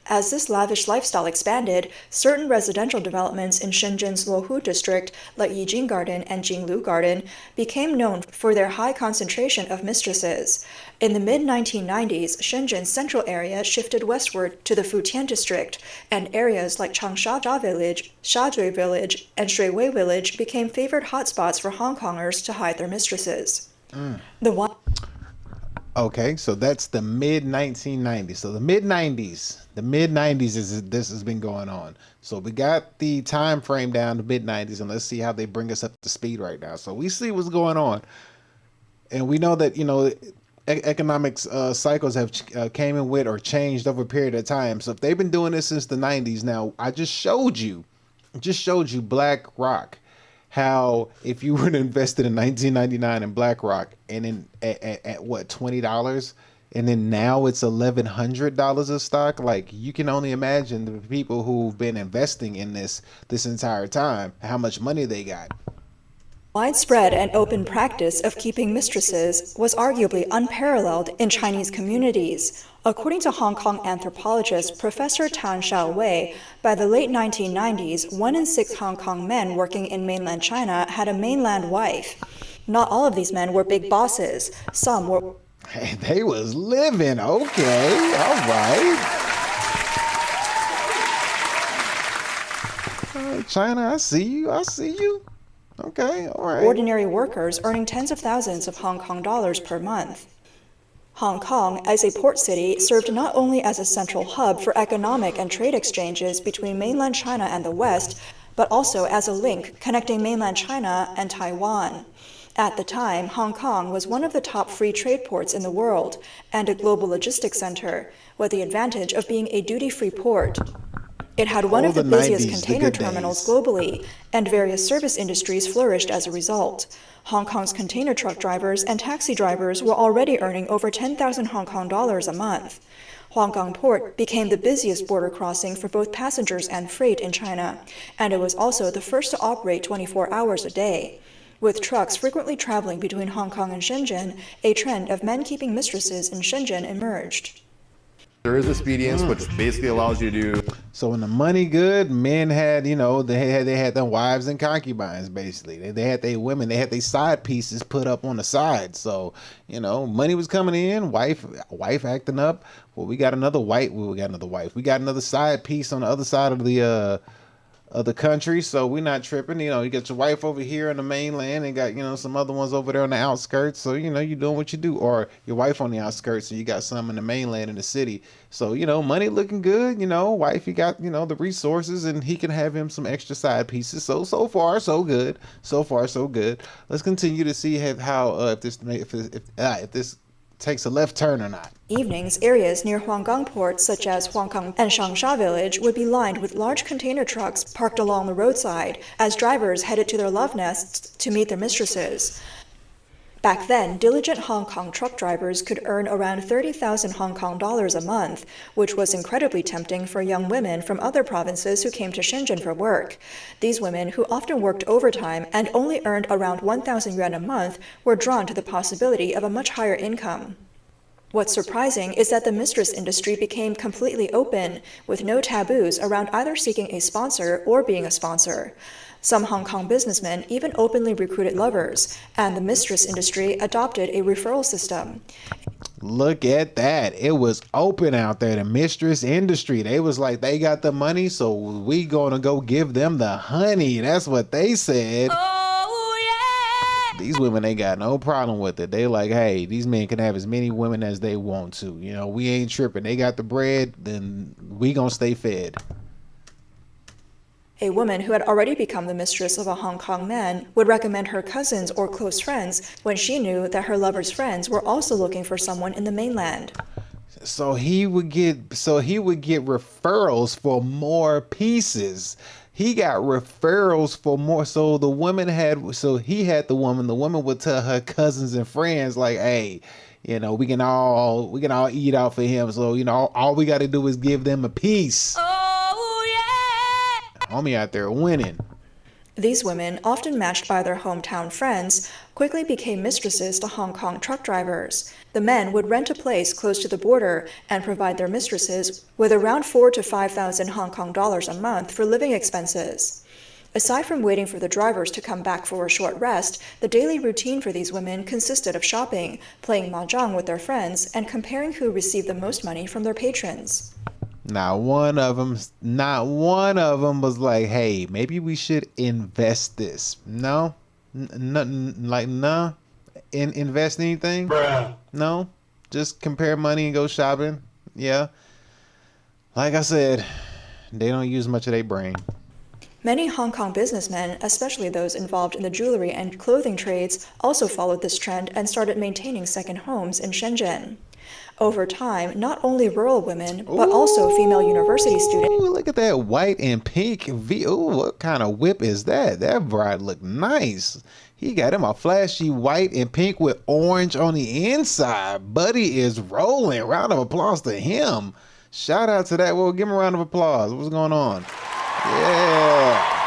As this lavish lifestyle expanded, certain residential developments in Shenzhen's Luohu district, like Yijing Garden and Jinglu Garden, became known for their high concentration of mistresses. In the mid-1990s, Shenzhen's central area shifted westward to the Futian district, and areas like Changsha Village, Shazhui Village, and Shuiwei Village became favored hotspots for Hong Kongers to hide their mistresses. Okay, so that's the mid-1990s. So the mid-90s is this has been going on. So we got the time frame down to mid-90s, and let's see how they bring us up to speed right now. So we see what's going on, and we know that economics cycles have came and went or changed over a period of time. So if they've been doing this since the 90s, now I just showed you Blackrock. How if you were to invest in 1999 in Blackrock and in at what $20, and then now it's $1,100 a stock, like you can only imagine the people who've been investing in this entire time, how much money they got. Widespread and open practice of keeping mistresses was arguably unparalleled in Chinese communities. According to Hong Kong anthropologist Professor Tan Xiaowei, by the late 1990s, 1 in 6 Hong Kong men working in mainland China had a mainland wife. Not all of these men were big bosses. Some were... Hey, they was living, okay, all right. China, I see you. Okay, all right. Ordinary workers earning tens of thousands of Hong Kong dollars per month. Hong Kong, as a port city, served not only as a central hub for economic and trade exchanges between mainland China and the West, but also as a link connecting mainland China and Taiwan. At the time, Hong Kong was one of the top free trade ports in the world and a global logistics center, with the advantage of being a duty-free port. It had one of the busiest container terminals globally, and various service industries flourished as a result. Hong Kong's container truck drivers and taxi drivers were already earning over 10,000 Hong Kong dollars a month. Huanggang Port became the busiest border crossing for both passengers and freight in China, and it was also the first to operate 24 hours a day. With trucks frequently traveling between Hong Kong and Shenzhen, a trend of men keeping mistresses in Shenzhen emerged. There is expedience, which basically allows you to. So when the money good, men had, they had their wives and concubines. Basically, they had their women, they had their side pieces put up on the side. So money was coming in, wife acting up. Well, we got another wife. We got another side piece on the other side of the country, so we're not tripping. You got your wife over here on the mainland and got, some other ones over there on the outskirts. So, you're doing what you do. Or your wife on the outskirts and you got some in the mainland in the city. So, money looking good, wife, he got, the resources and he can have him some extra side pieces. So far, so good. So far, so good. Let's continue to see how, if this takes a left turn or not. Evenings, areas near Huanggang Port, such as Huanggang and Changsha Village, would be lined with large container trucks parked along the roadside as drivers headed to their love nests to meet their mistresses. Back then, diligent Hong Kong truck drivers could earn around 30,000 Hong Kong dollars a month, which was incredibly tempting for young women from other provinces who came to Shenzhen for work. These women, who often worked overtime and only earned around 1,000 yuan a month, were drawn to the possibility of a much higher income. What's surprising is that the mistress industry became completely open, with no taboos around either seeking a sponsor or being a sponsor. Some Hong Kong businessmen even openly recruited lovers, and the mistress industry adopted a referral system. Look at that. It was open out there, the mistress industry. They was like, they got the money, so we gonna go give them the honey. That's what they said. These women ain't got no problem with it. They like, hey, these men can have as many women as they want to. You know, we ain't tripping. They got the bread, then we gonna stay fed. A woman who had already become the mistress of a Hong Kong man would recommend her cousins or close friends when she knew that her lover's friends were also looking for someone in the mainland. So he would get referrals for more pieces. He got referrals for more. So the woman he had the woman would tell her cousins and friends like, hey, you know, we can all eat out for him. So, you know, all we got to do is give them a piece. Homie out there winning. These women, often matched by their hometown friends, quickly became mistresses to Hong Kong truck drivers. The men would rent a place close to the border and provide their mistresses with around 4,000 to 5,000 Hong Kong dollars a month for living expenses. Aside from waiting for the drivers to come back for a short rest, the daily routine for these women consisted of shopping, playing mahjong with their friends, and comparing who received the most money from their patrons. Not one of them was like, hey, maybe we should invest this. No, invest anything? Bruh. No, just compare money and go shopping. Yeah. Like I said, they don't use much of their brain. Many Hong Kong businessmen, especially those involved in the jewelry and clothing trades, also followed this trend and started maintaining second homes in Shenzhen. Over time, not only rural women, but also female university students. Look at that white and pink Ooh, what kind of whip is that? That bride look nice. He got him a flashy white and pink with orange on the inside. Buddy is rolling. Round of applause to him. Shout out to that. Well, give him a round of applause. What's going on? Yeah.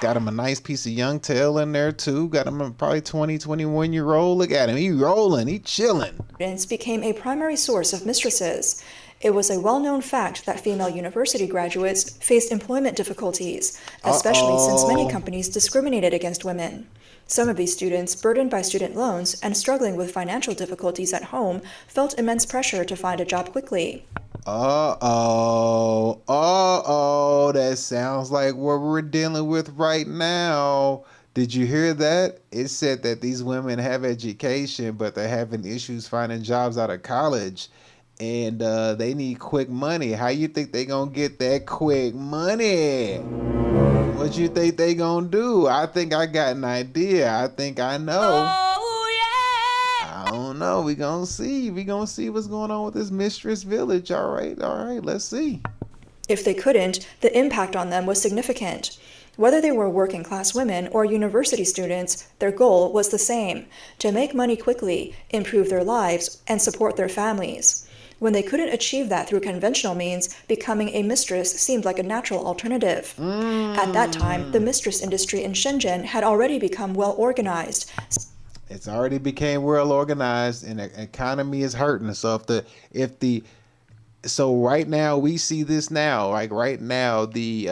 Got him a nice piece of young tail in there too. Got him a probably 20, 21-year-old. Look at him. He rolling. He chilling. Became a primary source of mistresses. It was a well-known fact that female university graduates faced employment difficulties, especially since many companies discriminated against women. Some of these students, burdened by student loans and struggling with financial difficulties at home, felt immense pressure to find a job quickly. That sounds like what we're dealing with right now. Did you hear that? It said that these women have education, but they're having issues finding jobs out of college, and they need quick money. How you think they gonna get that quick money? What you think they gonna do? I think I got an idea. I think I know. I don't know. We gonna see. We gonna see what's going on with this mistress village. All right. Let's see. If they couldn't, the impact on them was significant. Whether they were working class women or university students, their goal was the same: to make money quickly, improve their lives, and support their families. When they couldn't achieve that through conventional means, becoming a mistress seemed like a natural alternative. At that time, the mistress industry in Shenzhen had already become well organized. It's already became well organized, and the economy is hurting. So so right now we see this now. Like right now, the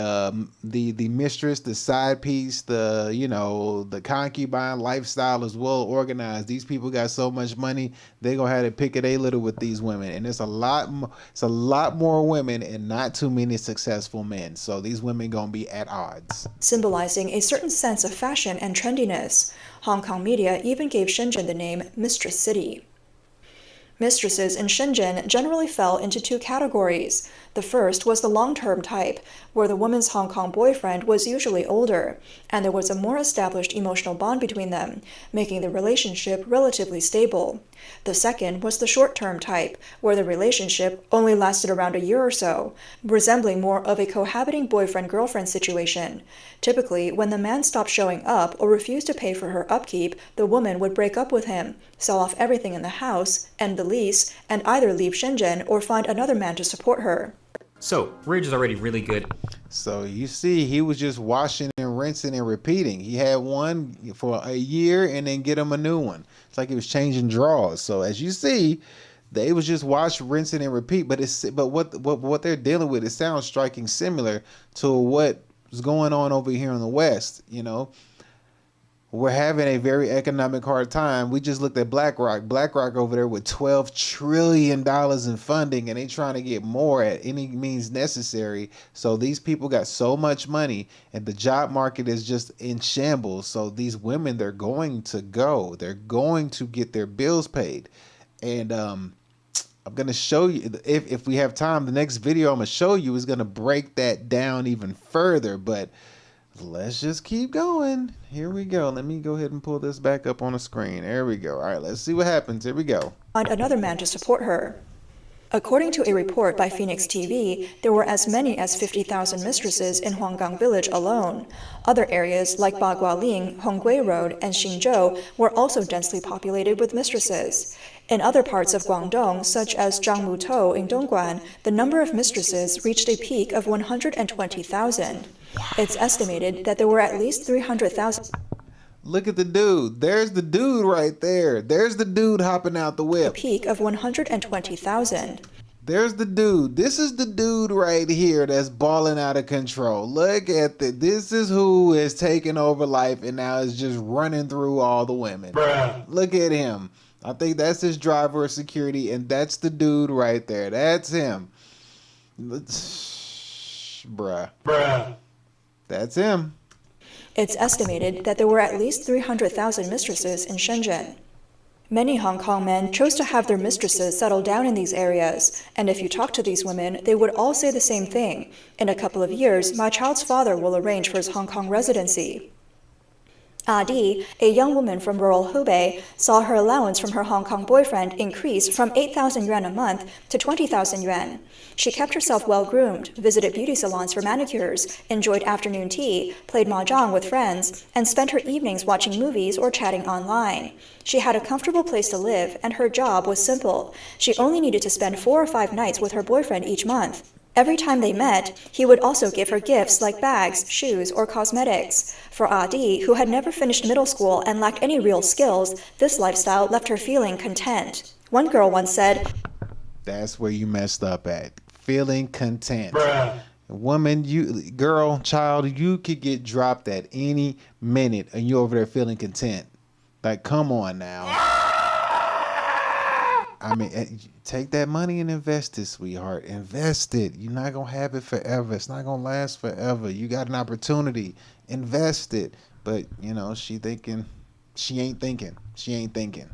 mistress, the side piece, the concubine lifestyle is well organized. These people got so much money, they gonna have to pick it a little with these women, and it's a lot more women and not too many successful men. So these women gonna be at odds. Symbolizing a certain sense of fashion and trendiness, Hong Kong media even gave Shenzhen the name Mistress City. Mistresses in Shenzhen generally fell into two categories. The first was the long-term type, where the woman's Hong Kong boyfriend was usually older, and there was a more established emotional bond between them, making the relationship relatively stable. The second was the short-term type, where the relationship only lasted around a year or so, resembling more of a cohabiting boyfriend-girlfriend situation. Typically, when the man stopped showing up or refused to pay for her upkeep, the woman would break up with him, sell off everything in the house, end the lease, and either leave Shenzhen or find another man to support her. So, Ridge is already really good. So you see, he was just washing and rinsing and repeating. He had one for a year and then get him a new one. It's like he was changing drawers. So as you see, they was just wash, rinsing and repeat. But what they're dealing with, it sounds striking similar to what was going on over here in the West. You know, we're having a very economic hard time. We just looked at BlackRock over there with $12 trillion in funding, and they trying to get more at any means necessary. So these people got so much money, and the job market is just in shambles. So these women, they're going to get their bills paid. And I'm going to show you, if we have time, the next video I'm going to show you is going to break that down even further. But let's just keep going. Here we go. Let me go ahead and pull this back up on the screen. There we go. All right, let's see what happens. Here we go. Find another man to support her. According to a report by Phoenix TV, there were as many as 50,000 mistresses in Huanggang village alone. Other areas like Bagualing, Hongui Road, and Xinzhou were also densely populated with mistresses. In other parts of Guangdong, such as Zhangmutou in Dongguan, the number of mistresses reached a peak of 120,000. It's estimated that there were at least 300,000. Look at the dude. There's the dude right there. There's the dude hopping out the whip. A peak of 120,000. There's the dude. This is the dude right here that's balling out of control. Look at this is who is taking over life and now is just running through all the women. Bruh. Look at him. I think that's his driver of security, and that's the dude right there. That's him. Bruh. That's him. It's estimated that there were at least 300,000 mistresses in Shenzhen. Many Hong Kong men chose to have their mistresses settle down in these areas, and if you talk to these women, they would all say the same thing. In a couple of years, my child's father will arrange for his Hong Kong residency. Adi, a young woman from rural Hubei, saw her allowance from her Hong Kong boyfriend increase from 8,000 yuan a month to 20,000 yuan. She kept herself well-groomed, visited beauty salons for manicures, enjoyed afternoon tea, played mahjong with friends, and spent her evenings watching movies or chatting online. She had a comfortable place to live, and her job was simple. She only needed to spend 4 or 5 nights with her boyfriend each month. Every time they met, he would also give her gifts like bags, shoes, or cosmetics. For Adi, who had never finished middle school and lacked any real skills, this lifestyle left her feeling content. One girl once said, "That's where you messed up at. Feeling content." Bruh. Woman, girl, child, you could get dropped at any minute and you're over there feeling content. Like, come on now. I mean, take that money and invest it, sweetheart. Invest it. You're not going to have it forever. It's not going to last forever. You got an opportunity. Invest it. But, you know, she ain't thinking. She ain't thinking.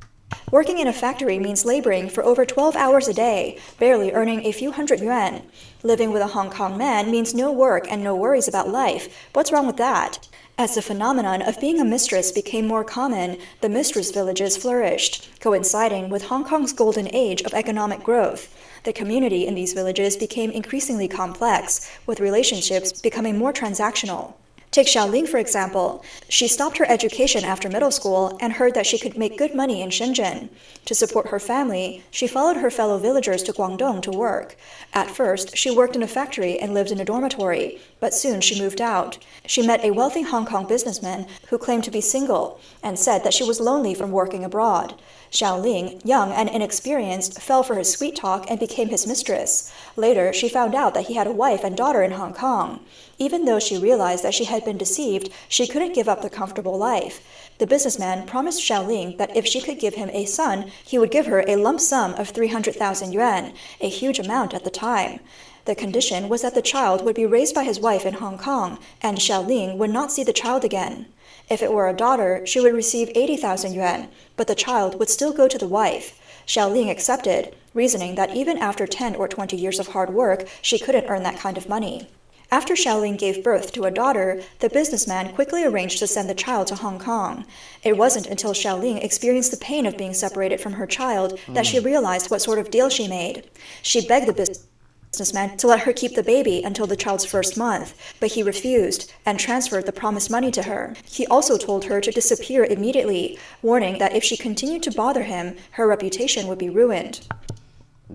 Working in a factory means laboring for over 12 hours a day, barely earning a few hundred yuan. Living with a Hong Kong man means no work and no worries about life. What's wrong with that? As the phenomenon of being a mistress became more common, the mistress villages flourished, coinciding with Hong Kong's golden age of economic growth. The community in these villages became increasingly complex, with relationships becoming more transactional. Take Xiaoling, for example. She stopped her education after middle school and heard that she could make good money in Shenzhen. To support her family, she followed her fellow villagers to Guangdong to work. At first, she worked in a factory and lived in a dormitory, but soon she moved out. She met a wealthy Hong Kong businessman who claimed to be single and said that she was lonely from working abroad. Xiaoling, young and inexperienced, fell for his sweet talk and became his mistress. Later, she found out that he had a wife and daughter in Hong Kong. Even though she realized that she had been deceived, she couldn't give up the comfortable life. The businessman promised Xiaoling that if she could give him a son, he would give her a lump sum of 300,000 yuan, a huge amount at the time. The condition was that the child would be raised by his wife in Hong Kong, and Xiaoling would not see the child again. If it were a daughter, she would receive 80,000 yuan, but the child would still go to the wife. Xiaoling accepted, reasoning that even after 10 or 20 years of hard work, she couldn't earn that kind of money. After Xiaoling gave birth to a daughter, the businessman quickly arranged to send the child to Hong Kong. It wasn't until Xiaoling experienced the pain of being separated from her child that she realized what sort of deal she made. She begged the businessman to let her keep the baby until the child's first month, but he refused and transferred the promised money to her. He also told her to disappear immediately, warning that if she continued to bother him, her reputation would be ruined.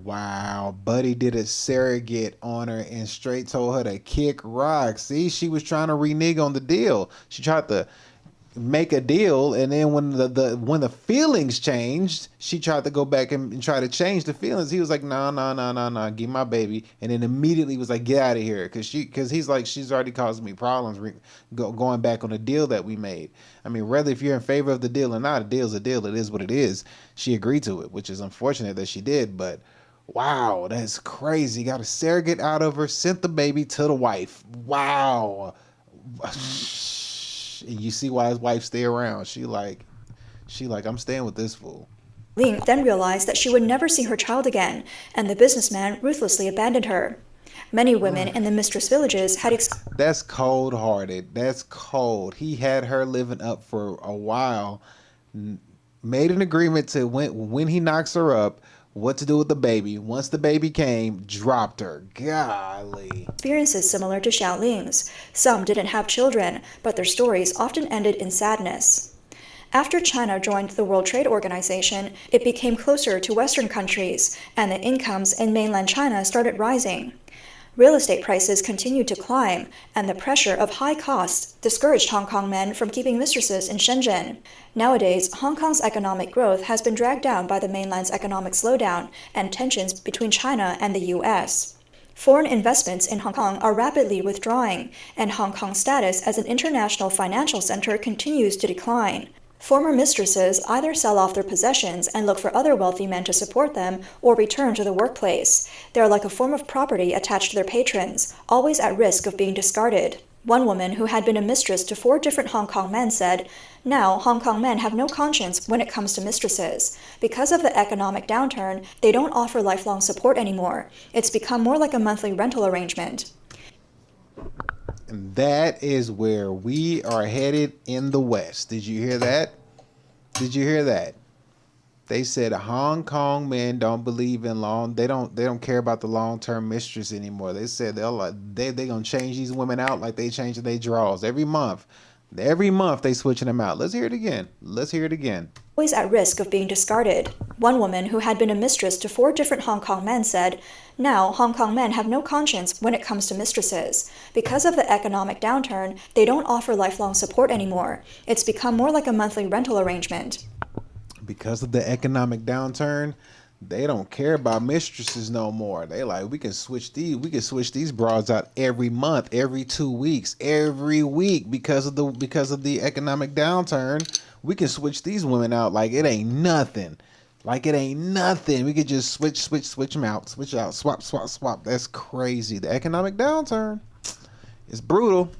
Wow, Buddy did a surrogate on her and straight told her to kick rocks. See, she was trying to renege on the deal. She tried to make a deal, and then when the feelings changed, she tried to go back and try to change the feelings. He was like, no, give my baby, and then immediately was like, get out of here, because he's like, she's already causing me problems going back on the deal that we made. I mean, whether if you're in favor of the deal or not, a deal's a deal. It is what it is. She agreed to it, which is unfortunate that she did, but wow, that's crazy. Got a surrogate out of her, sent the baby to the wife. Wow. And you see why his wife stay around. She like, I'm staying with this fool. Ling then realized that she would never see her child again, and the businessman ruthlessly abandoned her. Many women in the mistress villages had That's cold-hearted. That's cold. He had her living up for a while, made an agreement to when he knocks her up, what to do with the baby. Once the baby came, dropped her. Golly. experiences similar to Xiaoling's. Some didn't have children, but their stories often ended in sadness. After China joined the World Trade Organization, it became closer to Western countries, and the incomes in mainland China started rising. Real estate prices continued to climb, and the pressure of high costs discouraged Hong Kong men from keeping mistresses in Shenzhen. Nowadays, Hong Kong's economic growth has been dragged down by the mainland's economic slowdown and tensions between China and the U.S. Foreign investments in Hong Kong are rapidly withdrawing, and Hong Kong's status as an international financial center continues to decline. Former mistresses either sell off their possessions and look for other wealthy men to support them, or return to the workplace. They are like a form of property attached to their patrons, always at risk of being discarded. One woman who had been a mistress to 4 different Hong Kong men said, "Now Hong Kong men have no conscience when it comes to mistresses. Because of the economic downturn, they don't offer lifelong support anymore. It's become more like a monthly rental arrangement." And that is where we are headed in the West. Did you hear that? Did you hear that? They said Hong Kong men don't believe in they don't care about the long-term mistress anymore. They said they gonna change these women out like they changing their draws every month. Every month they switching them out. Let's hear it again. Let's hear it again. Always at risk of being discarded. One woman who had been a mistress to 4 different Hong Kong men said, "Now Hong Kong men have no conscience when it comes to mistresses. Because of the economic downturn, they don't offer lifelong support anymore. It's become more like a monthly rental arrangement." Because of the economic downturn, they don't care about mistresses no more. They like, we can switch these broads out every month, every 2 weeks, every week because of the economic downturn. We can switch these women out like it ain't nothing. Like it ain't nothing. We could just switch them out, swap. That's crazy. The economic downturn is brutal.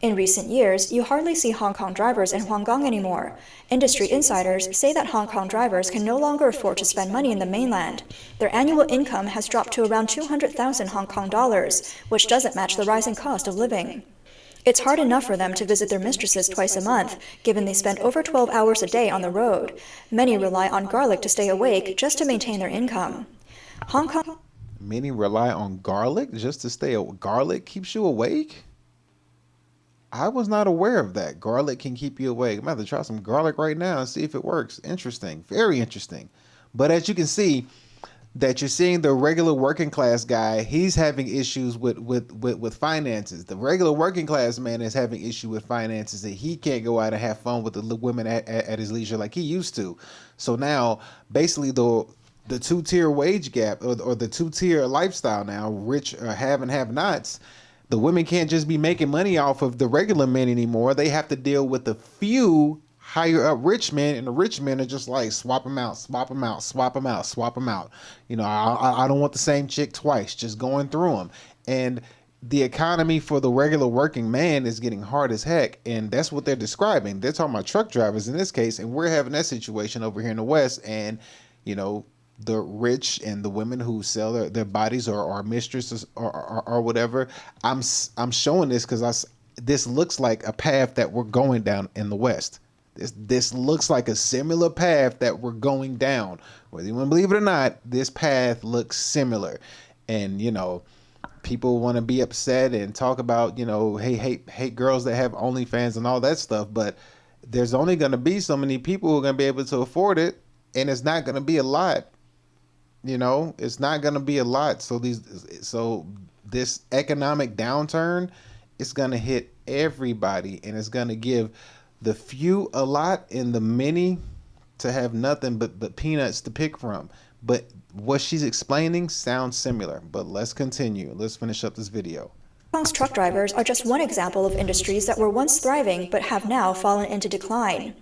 In recent years, you hardly see Hong Kong drivers in Huanggang anymore. Industry insiders say that Hong Kong drivers can no longer afford to spend money in the mainland. Their annual income has dropped to around 200,000 Hong Kong dollars, which doesn't match the rising cost of living. It's hard enough for them to visit their mistresses twice a month, given they spend over 12 hours a day on the road. Many rely on garlic to stay awake just to maintain their income. Many rely on garlic just to stay awake. Garlic keeps you awake? I was not aware of that. Garlic can keep you awake. I'm going to have to try some garlic right now and see if it works. Interesting. Very interesting. But as you can see, that you're seeing the regular working class guy, he's having issues with finances. The regular working class man is having issue with finances, that he can't go out and have fun with the women at his leisure like he used to. So now, basically, the 2-tier wage gap or the 2-tier lifestyle now, rich have and have nots, the women can't just be making money off of the regular men anymore. They have to deal with the few higher up rich men, and the rich men are just like, swap them out. You know, I don't want the same chick twice, just going through them. And the economy for the regular working man is getting hard as heck. And that's what they're describing. They're talking about truck drivers in this case. And we're having that situation over here in the West. And, you know, the rich and the women who sell their bodies or mistresses or whatever. I'm showing this because this looks like a path that we're going down in the West. This looks like a similar path that we're going down. Whether you want to believe it or not, this path looks similar. And, you know, people want to be upset and talk about, you know, hate girls that have OnlyFans and all that stuff. But there's only going to be so many people who are going to be able to afford it. And it's not going to be a lot. You know, it's not going to be a lot. So this economic downturn is going to hit everybody, and it's going to give the few a lot and the many to have nothing but peanuts to pick from. But what she's explaining sounds similar. But let's continue. Let's finish up this video. Hong Kong's truck drivers are just one example of industries that were once thriving but have now fallen into decline.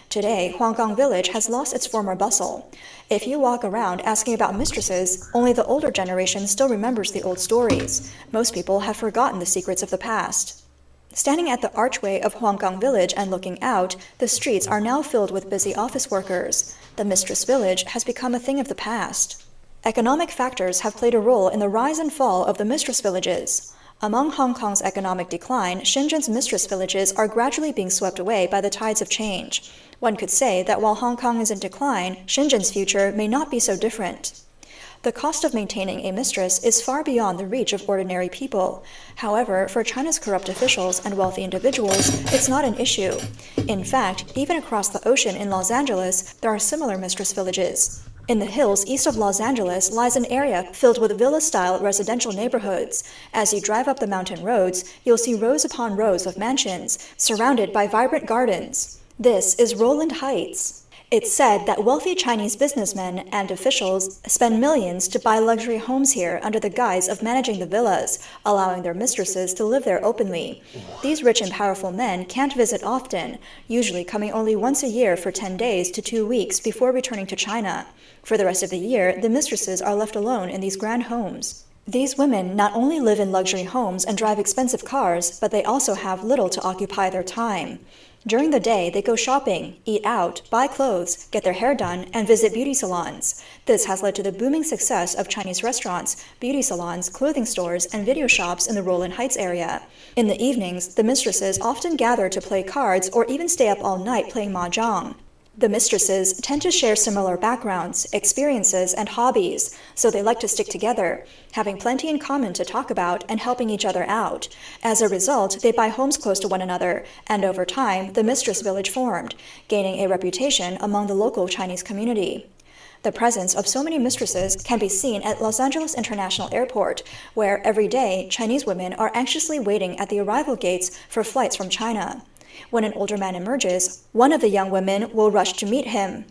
Today, Hong Kong Village has lost its former bustle. If you walk around asking about mistresses, only the older generation still remembers the old stories. Most people have forgotten the secrets of the past. Standing at the archway of Hong Kong Village and looking out, the streets are now filled with busy office workers. The mistress village has become a thing of the past. Economic factors have played a role in the rise and fall of the mistress villages. Among Hong Kong's economic decline, Shenzhen's mistress villages are gradually being swept away by the tides of change. One could say that while Hong Kong is in decline, Shenzhen's future may not be so different. The cost of maintaining a mistress is far beyond the reach of ordinary people. However, for China's corrupt officials and wealthy individuals, it's not an issue. In fact, even across the ocean in Los Angeles, there are similar mistress villages. In the hills east of Los Angeles lies an area filled with villa-style residential neighborhoods. As you drive up the mountain roads, you'll see rows upon rows of mansions, surrounded by vibrant gardens. This is Roland Heights. It's said that wealthy Chinese businessmen and officials spend millions to buy luxury homes here under the guise of managing the villas, allowing their mistresses to live there openly. These rich and powerful men can't visit often, usually coming only once a year for 10 days to 2 weeks before returning to China. For the rest of the year, the mistresses are left alone in these grand homes. These women not only live in luxury homes and drive expensive cars, but they also have little to occupy their time. During the day, they go shopping, eat out, buy clothes, get their hair done, and visit beauty salons. This has led to the booming success of Chinese restaurants, beauty salons, clothing stores, and video shops in the Roland Heights area. In the evenings, the mistresses often gather to play cards or even stay up all night playing mahjong. The mistresses tend to share similar backgrounds, experiences, and hobbies, so they like to stick together, having plenty in common to talk about and helping each other out. As a result, they buy homes close to one another, and over time, the mistress village formed, gaining a reputation among the local Chinese community. The presence of so many mistresses can be seen at Los Angeles International Airport, where every day Chinese women are anxiously waiting at the arrival gates for flights from China. When an older man emerges, one of the young women will rush to meet him,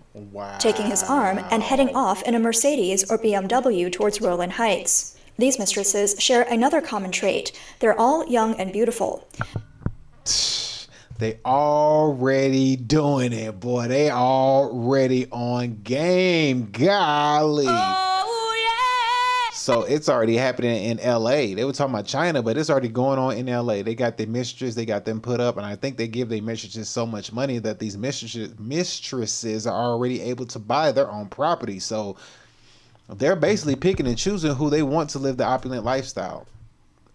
taking his arm and heading off in a Mercedes or BMW towards Roland Heights. These mistresses share another common trait. They're all young and beautiful. They already doing it, boy. They already on game. Golly. So it's already happening in LA. They were talking about China, but it's already going on in LA. They got their mistress, they got them put up, and I think they give their mistresses so much money that these mistresses are already able to buy their own property. So they're basically picking and choosing who they want to live the opulent lifestyle.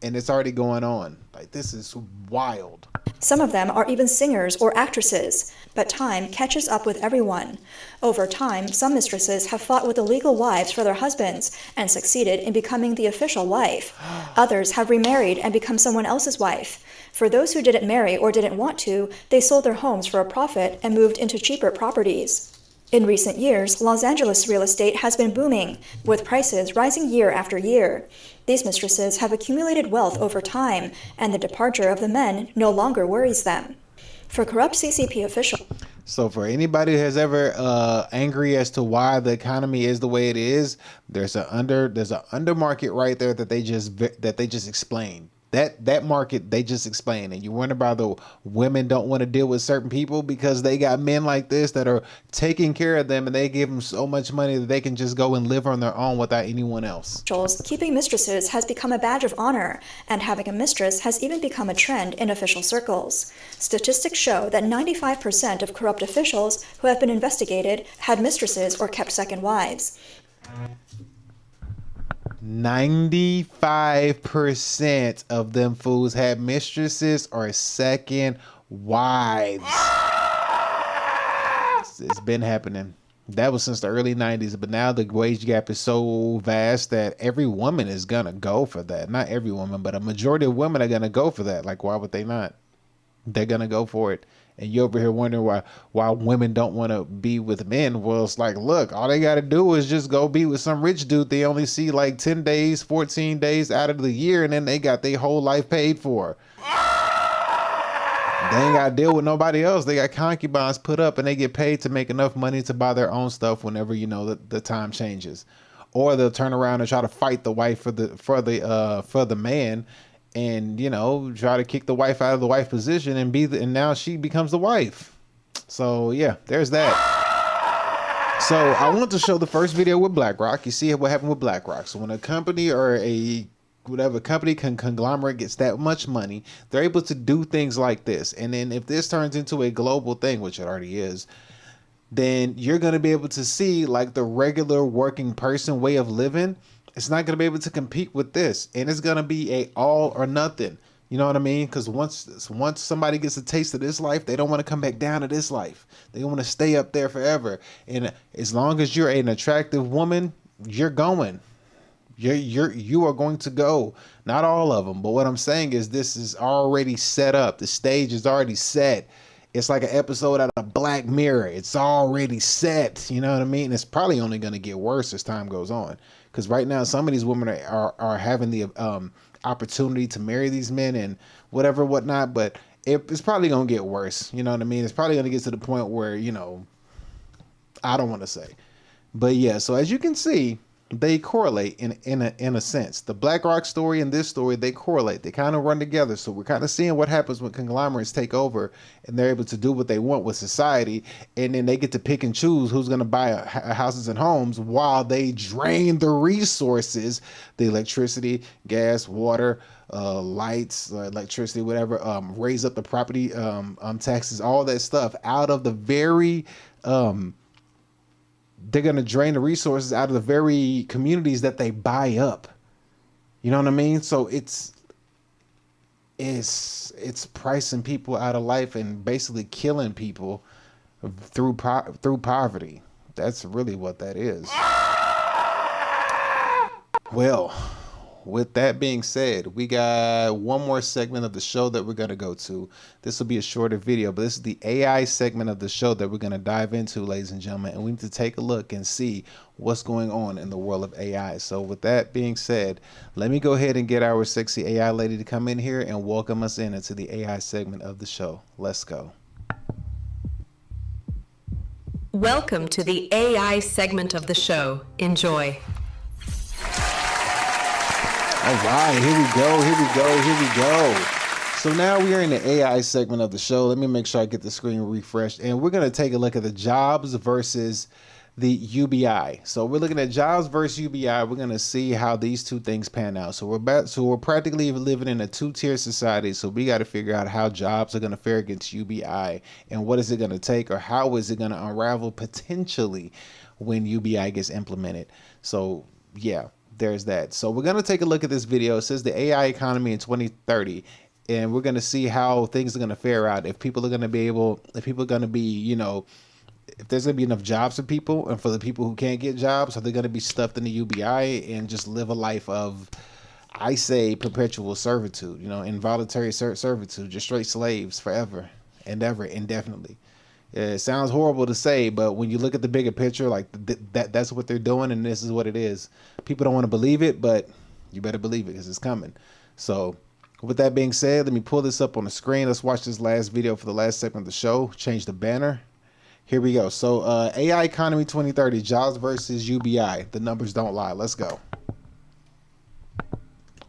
And it's already going on. Like, this is wild. Some of them are even singers or actresses, but time catches up with everyone. Over time, some mistresses have fought with the legal wives for their husbands and succeeded in becoming the official wife. Others have remarried and become someone else's wife. For those who didn't marry or didn't want to, they sold their homes for a profit and moved into cheaper properties. In recent years, Los Angeles real estate has been booming, with prices rising year after year. These mistresses have accumulated wealth over time, and the departure of the men no longer worries them. For corrupt CCP officials... So for anybody who has ever angry as to why the economy is the way it is, there's an under market right there that they just explained. That market they just explained, and you wonder why the women don't want to deal with certain people, because they got men like this that are taking care of them, and they give them so much money that they can just go and live on their own without anyone else. Keeping mistresses has become a badge of honor, and having a mistress has even become a trend in official circles. Statistics show that 95% of corrupt officials who have been investigated had mistresses or kept second wives. 95% of them fools had mistresses or second wives. It's been happening. That was since the early 90s, but now the wage gap is so vast that every woman is gonna go for that. Not every woman, but a majority of women are gonna go for that. Like, why would they not? they're gonna go for it. And you over here wondering why women don't want to be with men. Well, it's like, look, all they got to do is just go be with some rich dude they only see like 10 days, 14 days out of the year, and then they got their whole life paid for. They ain't got to deal with nobody else. They got concubines put up, and they get paid to make enough money to buy their own stuff whenever, you know, the time changes. Or they'll turn around and try to fight the wife for the man, and, you know, try to kick the wife out of the wife position and now she becomes the wife. So yeah, there's that. So I want to show the first video with Blackrock. You see what happened with Blackrock. So when a company or whatever company conglomerate gets that much money, they're able to do things like this. And then if this turns into a global thing, which it already is, then you're going to be able to see like the regular working person way of living. It's not going to be able to compete with this, and it's going to be a all or nothing. You know what I mean? Because once somebody gets a taste of this life, they don't want to come back down to this life. They want to stay up there forever. And as long as you're an attractive woman, you're going. You are going to go. Not all of them, but what I'm saying is this is already set up. The stage is already set. It's like an episode out of Black Mirror. It's already set. You know what I mean? It's probably only going to get worse as time goes on. Because right now, some of these women are having the opportunity to marry these men and whatnot. But it's probably going to get worse. You know what I mean? It's probably going to get to the point where, you know, I don't want to say. But yeah, so as you can see, they correlate in a sense. The Blackrock story and this story, they correlate. They kind of run together. So we're kind of seeing what happens when conglomerates take over and they're able to do what they want with society. And then they get to pick and choose who's going to buy houses and homes while they drain the resources, the electricity, gas, water, lights, electricity, whatever, raise up the property taxes, all that stuff out of the very... they're going to drain the resources out of the very communities that they buy up. You know what I mean? So it's pricing people out of life and basically killing people through poverty. That's really what that is. Well, with that being said, we got one more segment of the show that we're going to go to. This will be a shorter video, but this is the AI segment of the show that we're going to dive into, ladies and gentlemen. And we need to take a look and see what's going on in the world of AI. So with that being said, let me go ahead and get our sexy AI lady to come in here and welcome us into the AI segment of the show. Let's go. Welcome to the AI segment of the show. Enjoy. All right, here we go. So now we are in the AI segment of the show. Let me make sure I get the screen refreshed. And we're going to take a look at the jobs versus the UBI. So we're looking at jobs versus UBI. We're going to see how these two things pan out. So we're practically living in a two-tier society. So we got to figure out how jobs are going to fare against UBI and what is it going to take, or how is it going to unravel potentially when UBI gets implemented. So yeah. There's that. So we're going to take a look at this video. It says the AI economy in 2030, and we're going to see how things are going to fare out. If people are going to be you know, if there's going to be enough jobs for people, and for the people who can't get jobs, are they going to be stuffed in the UBI and just live a life of, I say, perpetual servitude, you know, involuntary servitude, just straight slaves forever and ever, indefinitely. It sounds horrible to say, but when you look at the bigger picture, like that's what they're doing, and this is what it is. People don't want to believe it, but you better believe it because it's coming. So with that being said, let me pull this up on the screen. Let's watch this last video for the last segment of the show. Change the banner. Here we go. So AI economy 2030, jobs versus UBI. The numbers don't lie. Let's go.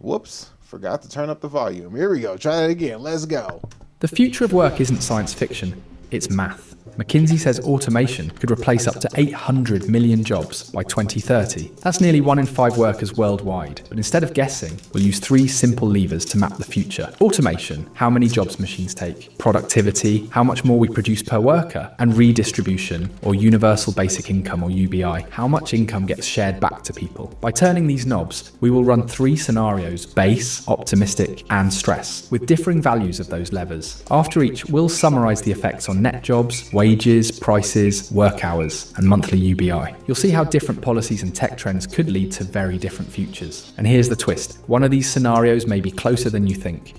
Whoops, forgot to turn up the volume. Here we go. Try that again. Let's go. The future of work isn't science fiction. It's math. McKinsey says automation could replace up to 800 million jobs by 2030. That's nearly 1 in 5 workers worldwide. But instead of guessing, we'll use 3 simple levers to map the future. Automation, how many jobs machines take. Productivity, how much more we produce per worker. And redistribution, or universal basic income, or UBI, how much income gets shared back to people. By turning these knobs, we will run 3 scenarios: base, optimistic, and stress, with differing values of those levers. After each, we'll summarize the effects on net jobs, wages, prices, work hours, and monthly UBI. You'll see how different policies and tech trends could lead to very different futures. And here's the twist. One of these scenarios may be closer than you think.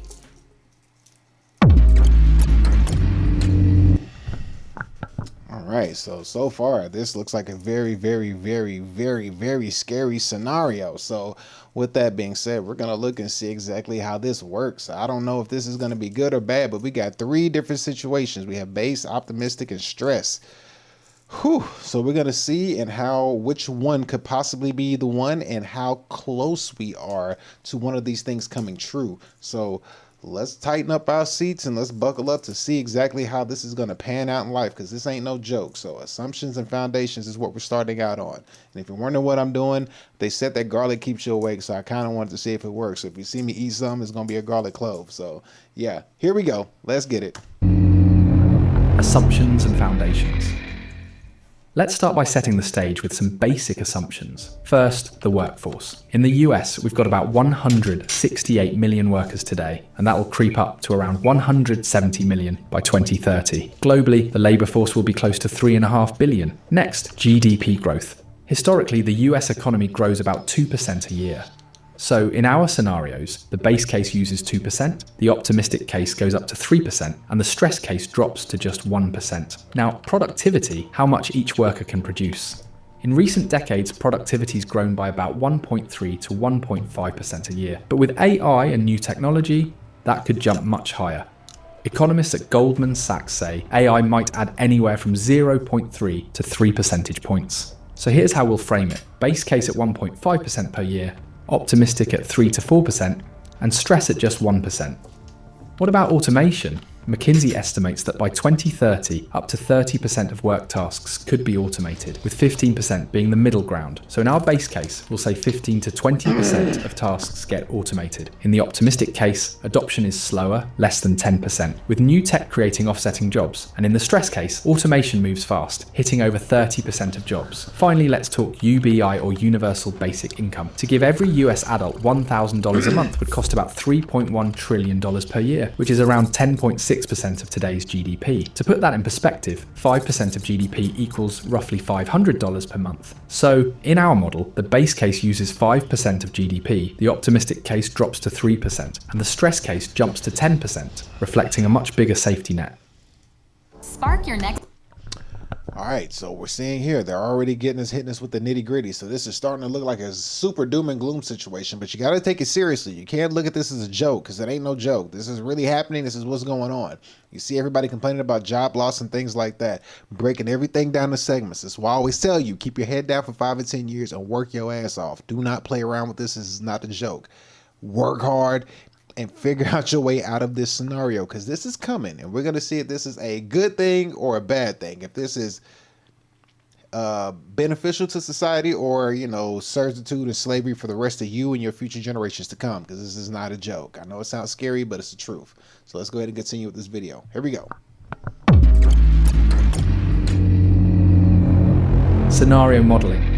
right, so far this looks like a very, very, very, very, very scary scenario. So with that being said, we're gonna look and see exactly how this works. I don't know if this is gonna be good or bad, but we got 3 different situations. We have base, optimistic, and stress. So we're gonna see which one could possibly be the one and how close we are to one of these things coming true. So let's tighten up our seats and let's buckle up to see exactly how this is going to pan out in life, because this ain't no joke. So assumptions and foundations is what we're starting out on. And if you're wondering what I'm doing, they said that garlic keeps you awake, so I kind of wanted to see if it works. So if you see me eat some, it's going to be a garlic clove. So yeah, here we go. Let's get it. Assumptions and foundations. Let's start by setting the stage with some basic assumptions. First, the workforce. In the US, we've got about 168 million workers today, and that will creep up to around 170 million by 2030. Globally, the labour force will be close to 3.5 billion. Next, GDP growth. Historically, the US economy grows about 2% a year. So in our scenarios, the base case uses 2%, the optimistic case goes up to 3%, and the stress case drops to just 1%. Now, productivity, how much each worker can produce. In recent decades, productivity's grown by about 1.3 to 1.5% a year. But with AI and new technology, that could jump much higher. Economists at Goldman Sachs say AI might add anywhere from 0.3 to 3 percentage points. So here's how we'll frame it. Base case at 1.5% per year, optimistic at 3 to 4%, and stress at just 1%. What about automation? McKinsey estimates that by 2030, up to 30% of work tasks could be automated, with 15% being the middle ground. So in our base case, we'll say 15 to 20% of tasks get automated. In the optimistic case, adoption is slower, less than 10%, with new tech creating offsetting jobs. And in the stress case, automation moves fast, hitting over 30% of jobs. Finally, let's talk UBI, or Universal Basic Income. To give every US adult $1,000 a month would cost about $3.1 trillion per year, which is around 10.6% of today's GDP. To put that in perspective, 5% of GDP equals roughly $500 per month. So, in our model, the base case uses 5% of GDP, the optimistic case drops to 3%, and the stress case jumps to 10%, reflecting a much bigger safety net. Spark your next. All right, so we're seeing here, they're already hitting us with the nitty gritty. So this is starting to look like a super doom and gloom situation, but you got to take it seriously. You can't look at this as a joke, because it ain't no joke. This is really happening. This is what's going on. You see everybody complaining about job loss and things like that, breaking everything down to segments. That's why I always tell you, keep your head down for 5 or 10 years and work your ass off. Do not play around with this. This is not a joke. Work hard and figure out your way out of this scenario, because this is coming, and we're going to see if this is a good thing or a bad thing. If this is beneficial to society, or, you know, servitude and slavery for the rest of you and your future generations to come, because this is not a joke. I know it sounds scary, but it's the truth. So let's go ahead and continue with this video. Here we go. Scenario modeling.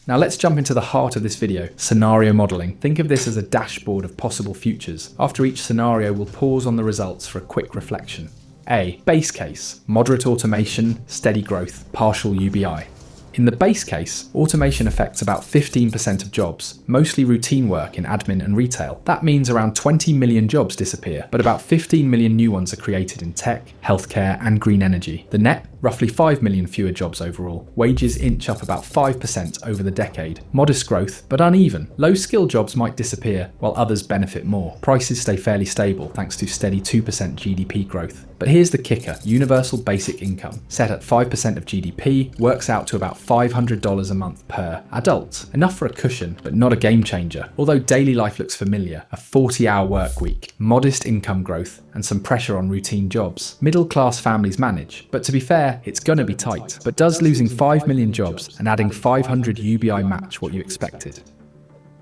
Now let's jump into the heart of this video, scenario modeling. Think of this as a dashboard of possible futures. After each scenario, we'll pause on the results for a quick reflection. A. Base case, moderate automation, steady growth, partial UBI. In the base case, automation affects about 15% of jobs, mostly routine work in admin and retail. That means around 20 million jobs disappear, but about 15 million new ones are created in tech, healthcare, and green energy. The net? Roughly 5 million fewer jobs overall. Wages inch up about 5% over the decade. Modest growth, but uneven. Low-skill jobs might disappear, while others benefit more. Prices stay fairly stable thanks to steady 2% GDP growth. But here's the kicker. Universal basic income, set at 5% of GDP, works out to about $500 a month per adult. Enough for a cushion, but not a game changer. Although daily life looks familiar, a 40-hour work week, modest income growth, and some pressure on routine jobs. Middle-class families manage, but to be fair, it's gonna be tight. But does losing 5 million jobs and adding 500 UBI match what you expected?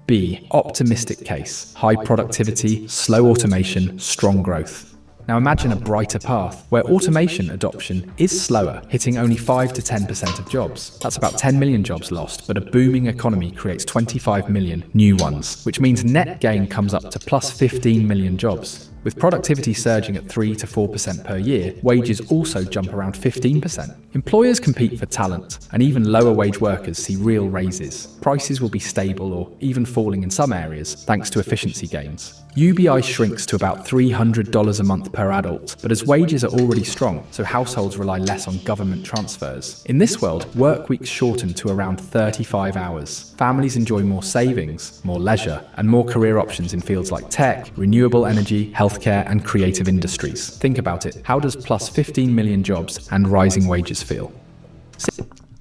B. Optimistic case. High productivity, slow automation, strong growth. Now imagine a brighter path, where automation adoption is slower, hitting only 5 to 10% of jobs. That's about 10 million jobs lost, but a booming economy creates 25 million new ones, which means net gain comes up to plus 15 million jobs. With productivity surging at 3 to 4% per year, wages also jump around 15%. Employers compete for talent, and even lower wage workers see real raises. Prices will be stable or even falling in some areas, thanks to efficiency gains. UBI shrinks to about $300 a month per adult, but as wages are already strong, so households rely less on government transfers. In this world, work weeks shorten to around 35 hours. Families enjoy more savings, more leisure, and more career options in fields like tech, renewable energy, healthcare, and creative industries. Think about it. How does plus 15 million jobs and rising wages feel?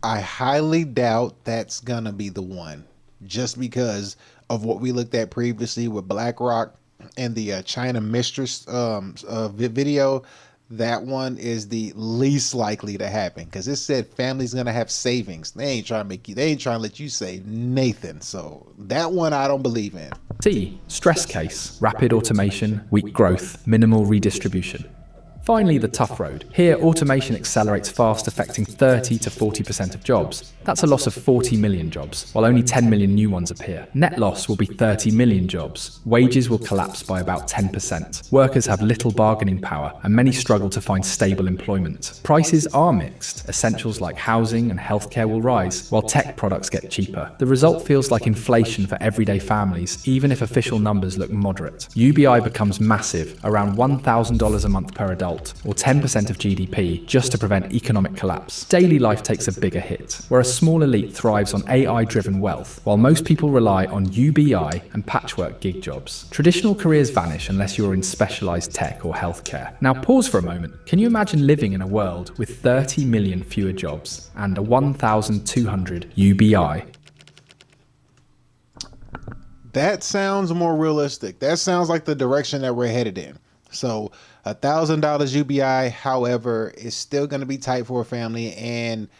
I highly doubt that's gonna be the one, just because of what we looked at previously with Blackrock and the China mistress video. That one is the least likely to happen because it said family's gonna have savings. They ain't trying to let you save Nathan. So that one I don't believe in. C. Stress case. Rapid automation, weak growth, minimal redistribution. Finally, the tough road. Here, automation accelerates fast, affecting 30 to 40% of jobs. That's a loss of 40 million jobs, while only 10 million new ones appear. Net loss will be 30 million jobs. Wages will collapse by about 10%. Workers have little bargaining power, and many struggle to find stable employment. Prices are mixed. Essentials like housing and healthcare will rise, while tech products get cheaper. The result feels like inflation for everyday families, even if official numbers look moderate. UBI becomes massive, around $1,000 a month per adult, or 10% of GDP, just to prevent economic collapse. Daily life takes a bigger hit, where a small elite thrives on AI-driven wealth, while most people rely on UBI and patchwork gig jobs. Traditional careers vanish unless you're in specialized tech or healthcare. Now pause for a moment. Can you imagine living in a world with 30 million fewer jobs and a 1,200 UBI? That sounds more realistic. That sounds like the direction that we're headed in. So $1,000 UBI, however, is still going to be tight for a family, and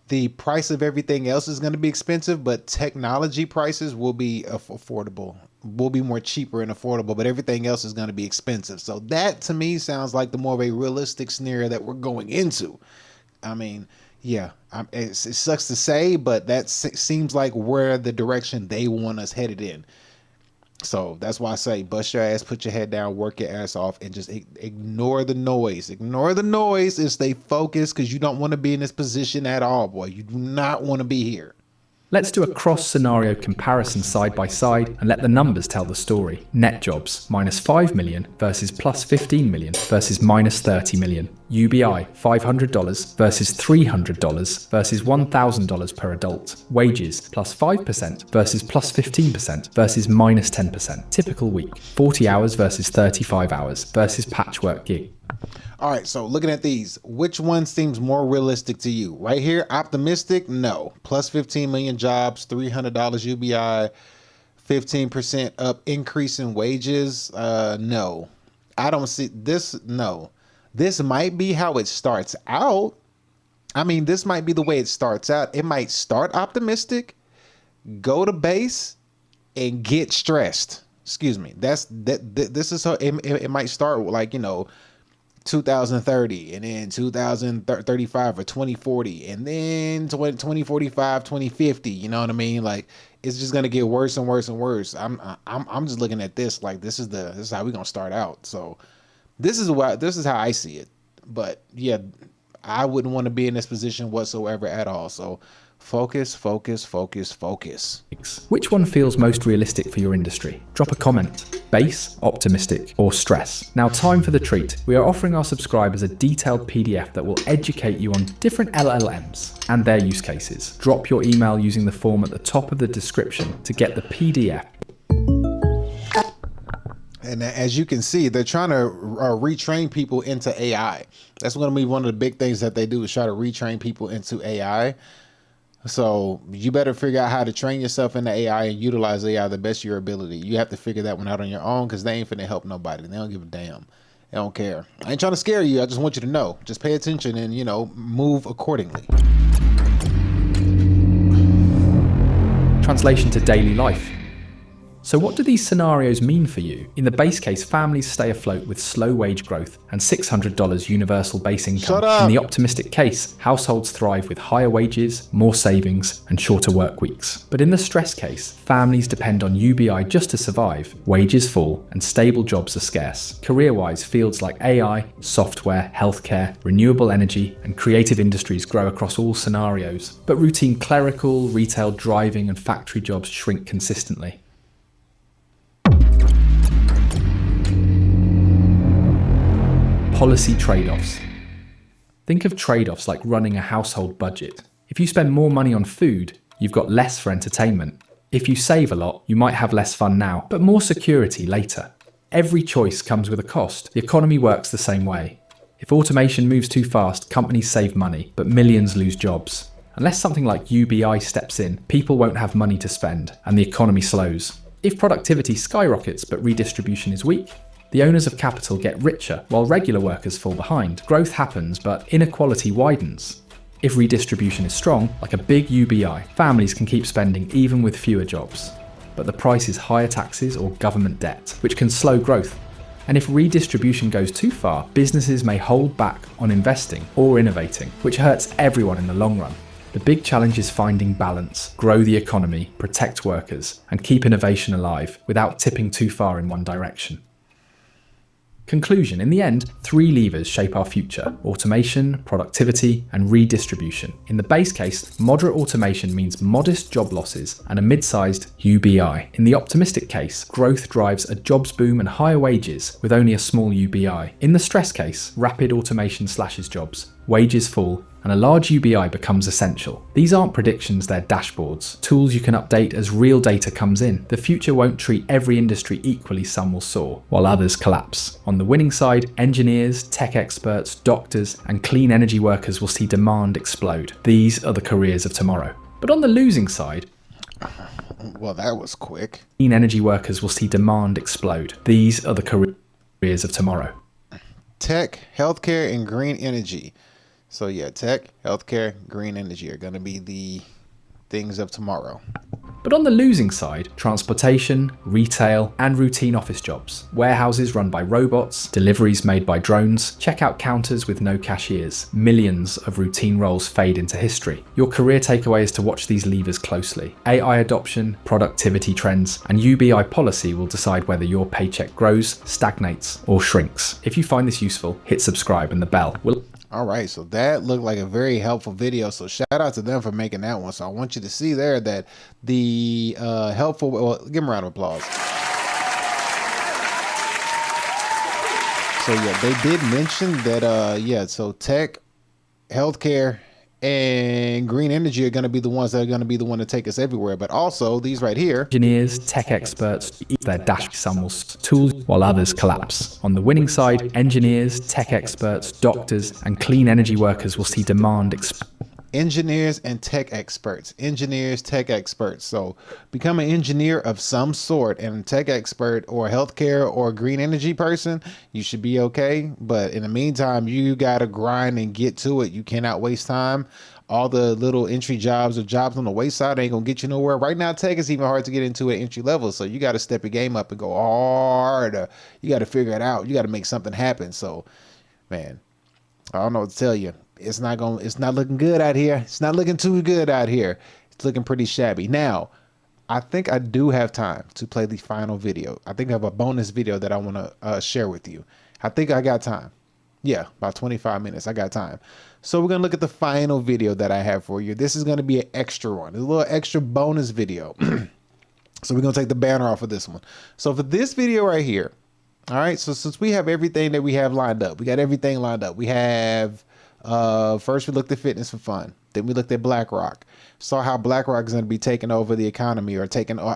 the price of everything else is going to be expensive, but technology prices will be affordable, will be more cheaper and affordable, but everything else is going to be expensive. So that to me sounds like the more of a realistic scenario that we're going into. I mean, yeah, it sucks to say, but that seems like where the direction they want us headed in. So that's why I say bust your ass, put your head down, work your ass off, and just ignore the noise. Ignore the noise and stay focused, because you don't want to be in this position at all, boy. You do not want to be here. Let's do a cross-scenario comparison side by side and let the numbers tell the story. Net jobs, minus 5 million versus plus 15 million versus minus 30 million. UBI, $500 versus $300 versus $1,000 per adult. Wages, plus 5% versus plus 15% versus minus 10%. Typical week, 40 hours versus 35 hours versus patchwork gig. All right, so looking at these, which one seems more realistic to you? Right here, optimistic? No. Plus 15 million jobs, $300 UBI, 15% up increase in wages? No. I don't see this. No. This might be how it starts out. I mean, this might be the way it starts out. It might start optimistic, go to base, and get stressed. Excuse me. This is how it might start, like, 2030, and then 2035 or 2040, and then 2045, 2050. You know what I mean? Like, it's just gonna get worse and worse and worse. I'm just looking at this like this is how we're gonna start out. So this is how I see it. But yeah, I wouldn't want to be in this position whatsoever at all. So focus, focus, focus, focus. Which one feels most realistic for your industry? Drop a comment. Base, optimistic, or stress? Now, time for the treat. We are offering our subscribers a detailed PDF that will educate you on different LLMs and their use cases. Drop your email using the form at the top of the description to get the PDF. And as you can see, they're trying to retrain people into AI. That's going to be one of the big things that they do, is try to retrain people into AI. So you better figure out how to train yourself into AI and utilize AI the best of your ability. You have to figure that one out on your own, because they ain't finna help nobody. They don't give a damn. They don't care. I ain't trying to scare you. I just want you to know. Just pay attention and, move accordingly. Translation to daily life. So what do these scenarios mean for you? In the base case, families stay afloat with slow wage growth and $600 universal base income. Shut up. In the optimistic case, households thrive with higher wages, more savings, and shorter work weeks. But in the stress case, families depend on UBI just to survive, wages fall, and stable jobs are scarce. Career-wise, fields like AI, software, healthcare, renewable energy, and creative industries grow across all scenarios. But routine clerical, retail, driving, and factory jobs shrink consistently. Policy trade-offs. Think of trade-offs like running a household budget. If you spend more money on food, you've got less for entertainment. If you save a lot, you might have less fun now, but more security later. Every choice comes with a cost. The economy works the same way. If automation moves too fast, companies save money, but millions lose jobs. Unless something like UBI steps in, people won't have money to spend, and the economy slows. If productivity skyrockets but redistribution is weak, the owners of capital get richer while regular workers fall behind. Growth happens, but inequality widens. If redistribution is strong, like a big UBI, families can keep spending even with fewer jobs. But the price is higher taxes or government debt, which can slow growth. And if redistribution goes too far, businesses may hold back on investing or innovating, which hurts everyone in the long run. The big challenge is finding balance, grow the economy, protect workers, and keep innovation alive without tipping too far in one direction. Conclusion: in the end, 3 levers shape our future: automation, productivity, and redistribution. In the base case, moderate automation means modest job losses and a mid-sized UBI. In the optimistic case, growth drives a jobs boom and higher wages with only a small UBI. In the stress case, rapid automation slashes jobs, wages fall, and a large UBI becomes essential. These aren't predictions, they're dashboards, tools you can update as real data comes in. The future won't treat every industry equally, some will soar, while others collapse. On the winning side, engineers, tech experts, doctors, and clean energy workers will see demand explode. These are the careers of tomorrow. But on the losing side, well, that was quick. Clean energy workers will see demand explode. These are the careers of tomorrow. Tech, healthcare, and green energy. So yeah, tech, healthcare, green energy are going to be the things of tomorrow. But on the losing side, transportation, retail, and routine office jobs. Warehouses run by robots, deliveries made by drones, checkout counters with no cashiers. Millions of routine roles fade into history. Your career takeaway is to watch these levers closely. AI adoption, productivity trends, and UBI policy will decide whether your paycheck grows, stagnates, or shrinks. If you find this useful, hit subscribe and the bell will... All right, so that looked like a very helpful video. So shout out to them for making that one. So I want you to see there that the helpful, well, give them a round of applause. So yeah, they did mention that, yeah, so tech, healthcare, and green energy are going to be the ones that are going to be the one to take us everywhere. But also these right here, engineers, tech experts, their dash summals tools while others collapse. On the winning side, engineers, tech experts, doctors, and clean energy workers will see demand engineers and tech experts. Engineers, tech experts. So become an engineer of some sort, and a tech expert or healthcare or green energy person, you should be okay. But in the meantime, you got to grind and get to it. You cannot waste time. All the little entry jobs or jobs on the wayside ain't gonna get you nowhere. Right now, tech is even hard to get into at entry level. So you got to step your game up and go hard. You got to figure it out. You got to make something happen. So, man, I don't know what to tell you. It's not looking good out here. It's not looking too good out here. It's looking pretty shabby. Now, I think I do have time to play the final video. I think I have a bonus video that I want to share with you. I think I got time. Yeah, about 25 minutes. I got time. So we're going to look at the final video that I have for you. This is going to be an extra one, a little extra bonus video. So we're going to take the banner off of this one. So for this video right here, all right, so since we have everything that we have lined up, we got everything lined up. We have... first we looked at fitness for fun. Then we looked at Blackrock. Saw how Blackrock is going to be taking over the economy, or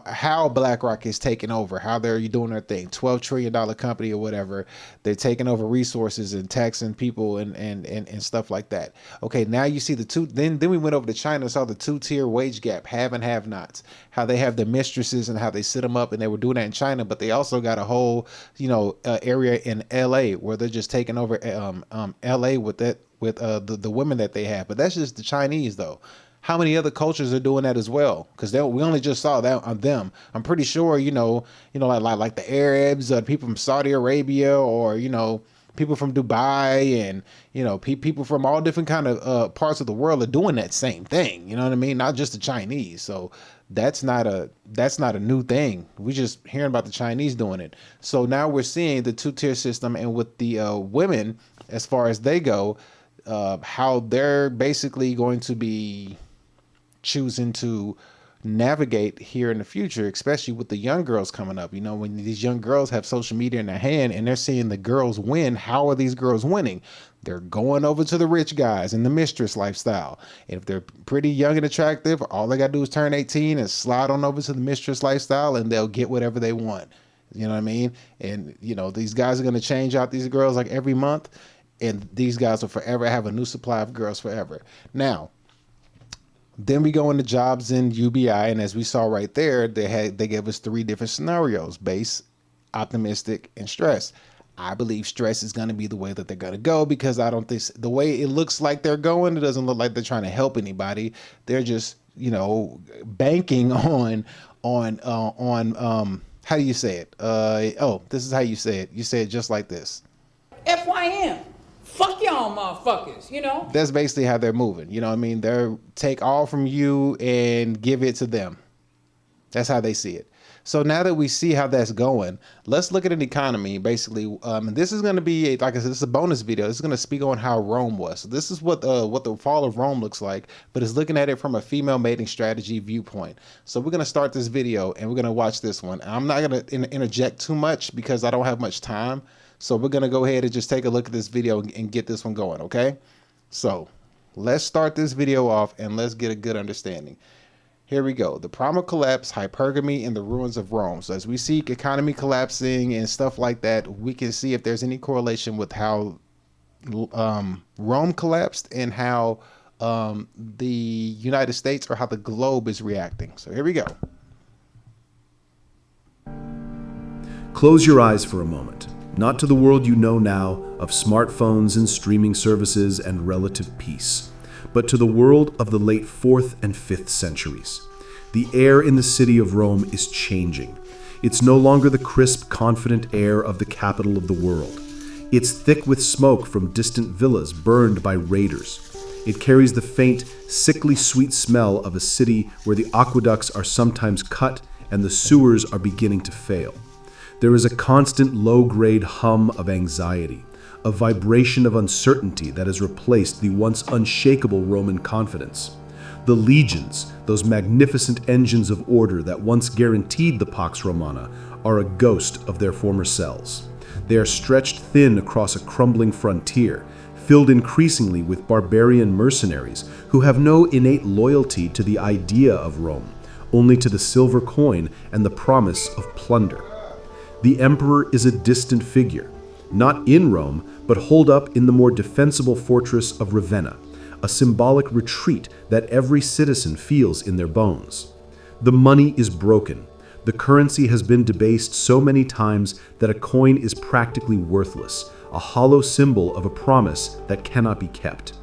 how Blackrock is taking over, how they're doing their thing. $12 trillion company or whatever. They're taking over resources and taxing people and stuff like that. Okay, now you see the two. Then we went over to China, saw the 2-tier wage gap, have and have nots. How they have the mistresses and how they sit them up, and they were doing that in China, but they also got a whole, area in LA where they're just taking over LA with that. With the women that they have. But that's just the Chinese though. how many other cultures are doing that as well? Because we only just saw that on them. I'm pretty sure, like the Arabs, people from Saudi Arabia, or, people from Dubai, and, people from all different kind of parts of the world are doing that same thing. You know what I mean? Not just the Chinese. So that's not a new thing. We just hearing about the Chinese doing it. So now we're seeing the two-tier system, and with the women, as far as they go, how they're basically going to be choosing to navigate here in the future, especially with the young girls coming up. When these young girls have social media in their hand and they're seeing the girls win, how are these girls winning? They're going over to the rich guys in the mistress lifestyle. And if they're pretty young and attractive, all they got to do is turn 18 and slide on over to the mistress lifestyle, and they'll get whatever they want. You know what I mean? And, these guys are going to change out these girls like every month, and these guys will forever have a new supply of girls forever. Now, then we go into jobs in UBI, and as we saw right there, they gave us 3 different scenarios: base, optimistic, and stress. I believe stress is going to be the way that they're going to go, because I don't think the way it looks like they're going, it doesn't look like they're trying to help anybody. They're just, banking on how do you say it? This is how you say it. You say it just like this. FYM. Fuck y'all motherfuckers, That's basically how they're moving. You know what I mean? They're take all from you and give it to them. That's how they see it. So now that we see how that's going, let's look at an economy, basically. And this is going to be, like I said, this is a bonus video. This is going to speak on how Rome was. So this is what the fall of Rome looks like, but it's looking at it from a female mating strategy viewpoint. So we're going to start this video, and we're going to watch this one. I'm not going to interject too much because I don't have much time. So we're going to go ahead and just take a look at this video and get this one going, okay? So let's start this video off, and let's get a good understanding. Here we go. The primal collapse, hypergamy, and the ruins of Rome. So as we see economy collapsing and stuff like that, we can see if there's any correlation with how Rome collapsed and how the United States, or how the globe is reacting. So here we go. Close your eyes for a moment. Not to the world you know now of smartphones and streaming services and relative peace, but to the world of the late 4th and 5th centuries. The air in the city of Rome is changing. It's no longer the crisp, confident air of the capital of the world. It's thick with smoke from distant villas burned by raiders. It carries the faint, sickly sweet smell of a city where the aqueducts are sometimes cut and the sewers are beginning to fail. There is a constant low-grade hum of anxiety, a vibration of uncertainty that has replaced the once unshakable Roman confidence. The legions, those magnificent engines of order that once guaranteed the Pax Romana, are a ghost of their former selves. They are stretched thin across a crumbling frontier, filled increasingly with barbarian mercenaries who have no innate loyalty to the idea of Rome, only to the silver coin and the promise of plunder. The emperor is a distant figure, not in Rome, but holed up in the more defensible fortress of Ravenna, a symbolic retreat that every citizen feels in their bones. The money is broken. The currency has been debased so many times that a coin is practically worthless, a hollow symbol of a promise that cannot be kept.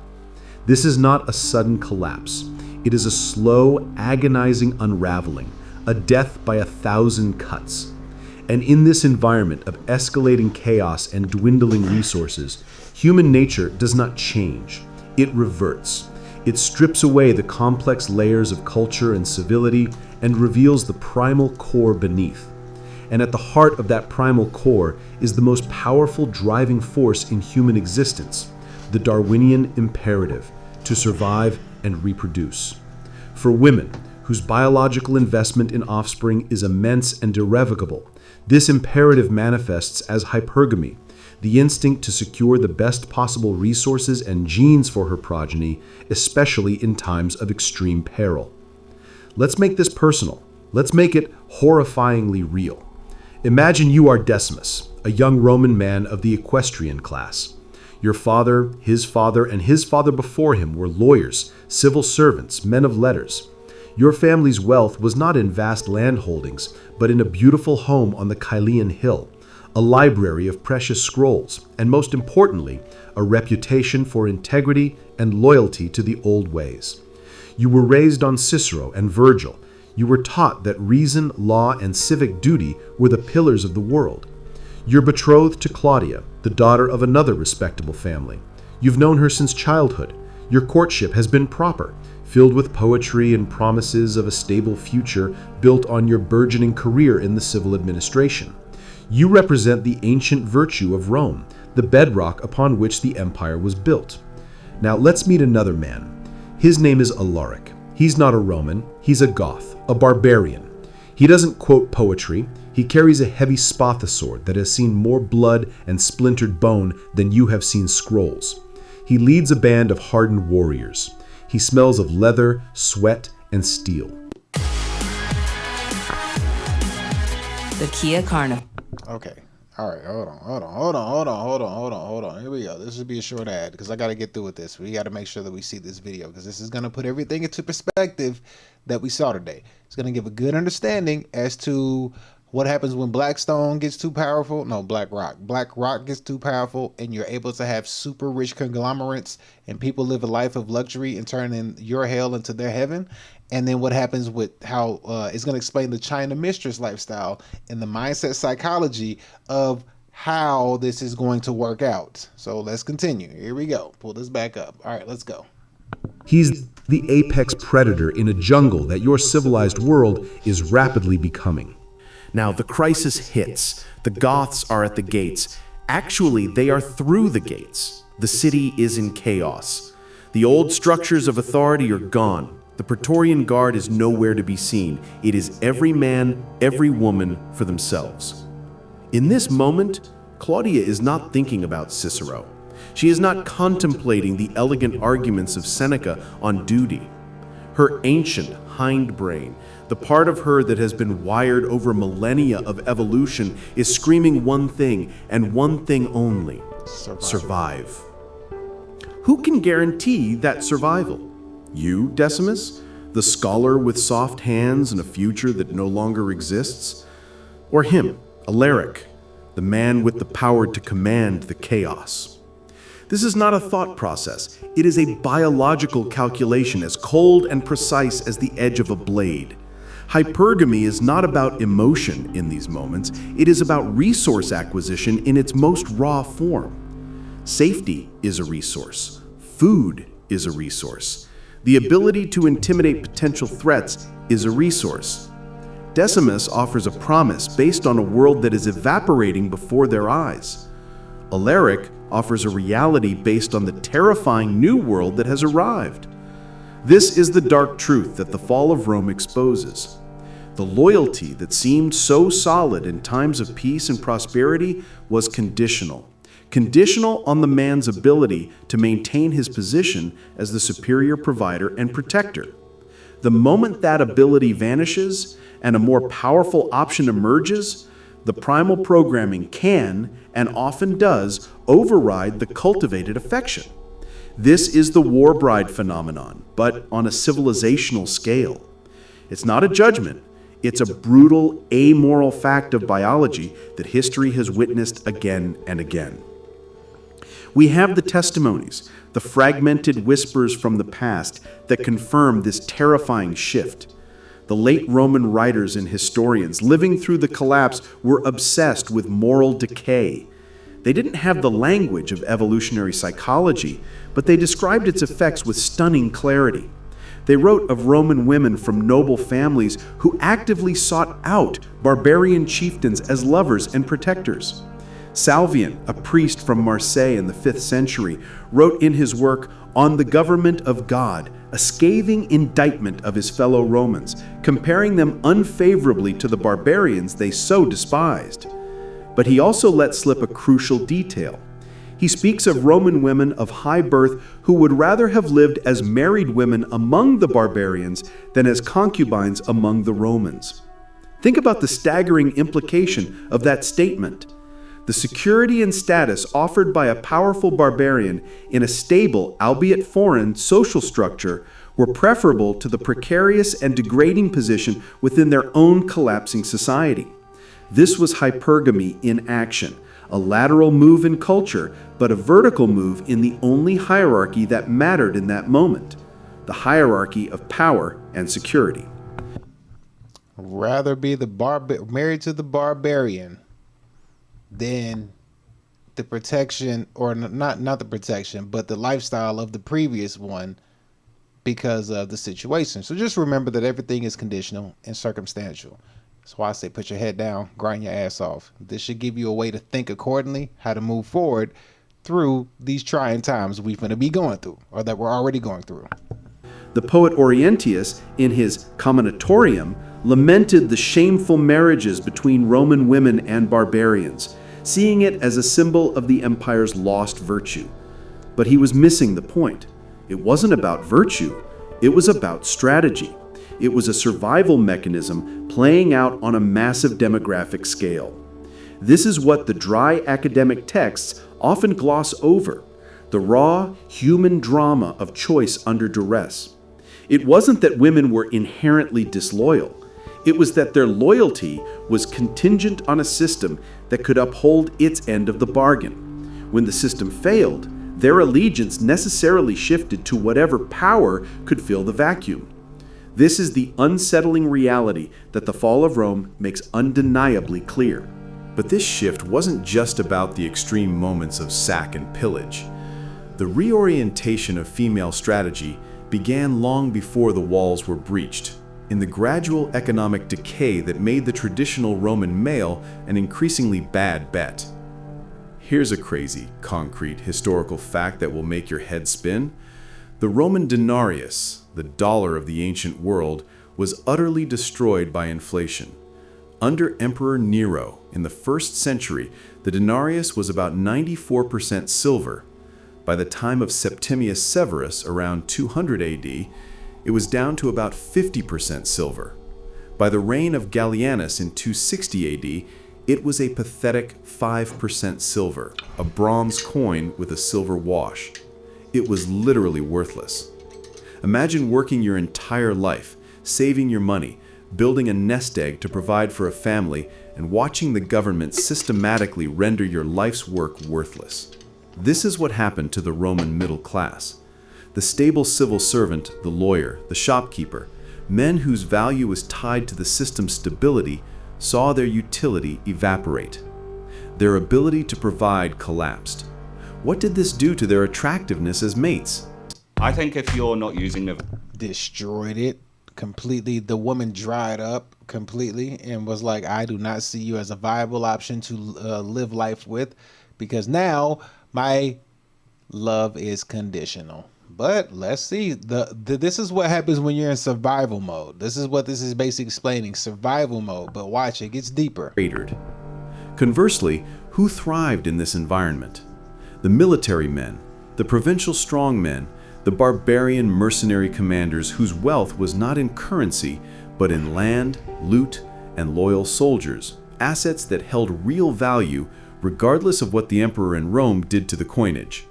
This is not a sudden collapse. It is a slow, agonizing unraveling, a death by 1,000 cuts. And in this environment of escalating chaos and dwindling resources, human nature does not change. It reverts. It strips away the complex layers of culture and civility and reveals the primal core beneath. And at the heart of that primal core is the most powerful driving force in human existence, the Darwinian imperative to survive and reproduce. For women, whose biological investment in offspring is immense and irrevocable, this imperative manifests as hypergamy, the instinct to secure the best possible resources and genes for her progeny, especially in times of extreme peril. Let's make this personal. Let's make it horrifyingly real. Imagine you are Decimus, a young Roman man of the equestrian class. Your father, and his father before him were lawyers, civil servants, men of letters. Your family's wealth was not in vast land holdings, but in a beautiful home on the Caelian Hill, a library of precious scrolls, and most importantly, a reputation for integrity and loyalty to the old ways. You were raised on Cicero and Virgil. You were taught that reason, law, and civic duty were the pillars of the world. You're betrothed to Claudia, the daughter of another respectable family. You've known her since childhood. Your courtship has been proper, filled with poetry and promises of a stable future built on your burgeoning career in the civil administration. You represent the ancient virtue of Rome, the bedrock upon which the empire was built. Now let's meet another man. His name is Alaric. He's not a Roman, he's a Goth, a barbarian. He doesn't quote poetry, he carries a heavy spatha sword that has seen more blood and splintered bone than you have seen scrolls. He leads a band of hardened warriors. He smells of leather, sweat, and steel. The Kia Carnival. Okay. All right. Hold on. Here we go. This should be a short ad because I got to get through with this. We got to make sure that we see this video because this is going to put everything into perspective that we saw today. It's going to give a good understanding as to what happens when Blackstone gets too powerful. No, Blackrock. Blackrock gets too powerful and you're able to have super rich conglomerates and people live a life of luxury and turning your hell into their heaven. And then what happens with how it's going to explain the China mistress lifestyle and the mindset psychology of how this is going to work out. So let's continue. Here we go. Pull this back up. All right, let's go. He's the apex predator in a jungle that your civilized world is rapidly becoming. Now, the crisis hits. The Goths are at the gates. Actually, they are through the gates. The city is in chaos. The old structures of authority are gone. The Praetorian Guard is nowhere to be seen. It is every man, every woman for themselves. In this moment, Claudia is not thinking about Cicero. She is not contemplating the elegant arguments of Seneca on duty. Her ancient hindbrain, the part of her that has been wired over millennia of evolution, is screaming one thing and one thing only: survive. Who can guarantee that survival? You, Decimus, the scholar with soft hands and a future that no longer exists? Or him, Alaric, the man with the power to command the chaos? This is not a thought process. It is a biological calculation as cold and precise as the edge of a blade. Hypergamy is not about emotion in these moments. It is about resource acquisition in its most raw form. Safety is a resource. Food is a resource. The ability to intimidate potential threats is a resource. Decimus offers a promise based on a world that is evaporating before their eyes. Alaric offers a reality based on the terrifying new world that has arrived. This is the dark truth that the fall of Rome exposes. The loyalty that seemed so solid in times of peace and prosperity was conditional. Conditional on the man's ability to maintain his position as the superior provider and protector. The moment that ability vanishes and a more powerful option emerges, the primal programming can, and often does, override the cultivated affection. This is the war bride phenomenon, but on a civilizational scale. It's not a judgment. It's a brutal, amoral fact of biology that history has witnessed again and again. We have the testimonies, the fragmented whispers from the past that confirm this terrifying shift. The late Roman writers and historians living through the collapse were obsessed with moral decay. They didn't have the language of evolutionary psychology, but they described its effects with stunning clarity. They wrote of Roman women from noble families who actively sought out barbarian chieftains as lovers and protectors. Salvian, a priest from Marseille in the 5th century, wrote in his work On the Government of God a scathing indictment of his fellow Romans, comparing them unfavorably to the barbarians they so despised. But he also let slip a crucial detail. He speaks of Roman women of high birth who would rather have lived as married women among the barbarians than as concubines among the Romans. Think about the staggering implication of that statement. The security and status offered by a powerful barbarian in a stable, albeit foreign, social structure were preferable to the precarious and degrading position within their own collapsing society. This was hypergamy in action, a lateral move in culture, but a vertical move in the only hierarchy that mattered in that moment. the hierarchy of power and security. Rather be married to the barbarian than the protection, or not the protection, but the lifestyle of the previous one because of the situation. So just remember that everything is conditional and circumstantial. That's why I say put your head down, grind your ass off. This should give you a way to think accordingly, how to move forward through these trying times we're going to be going through, or that we're already going through. The poet Orientius, in his Commentatorium, lamented the shameful marriages between Roman women and barbarians, seeing it as a symbol of the empire's lost virtue. But he was missing the point. It wasn't about virtue, it was about strategy. It was a survival mechanism playing out on a massive demographic scale. This is what the dry academic texts often gloss over, the raw human drama of choice under duress. It wasn't that women were inherently disloyal. It was that their loyalty was contingent on a system that could uphold its end of the bargain. When the system failed, their allegiance necessarily shifted to whatever power could fill the vacuum. This is the unsettling reality that the fall of Rome makes undeniably clear. But this shift wasn't just about the extreme moments of sack and pillage. The reorientation of female strategy began long before the walls were breached, in the gradual economic decay that made the traditional Roman male an increasingly bad bet. Here's a crazy, concrete, historical fact that will make your head spin. The Roman denarius, the dollar of the ancient world, was utterly destroyed by inflation. Under Emperor Nero, in the 1st century, the denarius was about 94% silver. By the time of Septimius Severus, around 200 AD, it was down to about 50% silver. By the reign of Gallienus in 260 AD, it was a pathetic 5% silver, a bronze coin with a silver wash. It was literally worthless. Imagine working your entire life, saving your money, building a nest egg to provide for a family, and watching the government systematically render your life's work worthless. This is what happened to the Roman middle class. The stable civil servant, the lawyer, the shopkeeper, men whose value was tied to the system's stability, saw their utility evaporate. Their ability to provide collapsed. What did this do to their attractiveness as mates? I think if you're not using the... Destroyed it completely. The woman dried up completely and was like, I do not see you as a viable option to live life with, because now my love is conditional. But let's see. This is what happens when you're in survival mode. This is what this is basically explaining, survival mode. But watch, it gets deeper. Conversely, who thrived in this environment? The military men, the provincial strongmen, the barbarian mercenary commanders whose wealth was not in currency, but in land, loot, and loyal soldiers, assets that held real value regardless of what the emperor in Rome did to the coinage.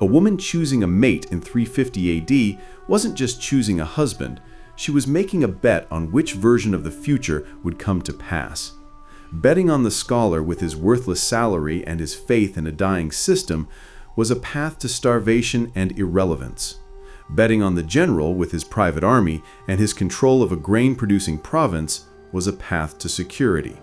A woman choosing a mate in 350 AD wasn't just choosing a husband, she was making a bet on which version of the future would come to pass. Betting on the scholar with his worthless salary and his faith in a dying system was a path to starvation and irrelevance. Betting on the general with his private army and his control of a grain-producing province was a path to security.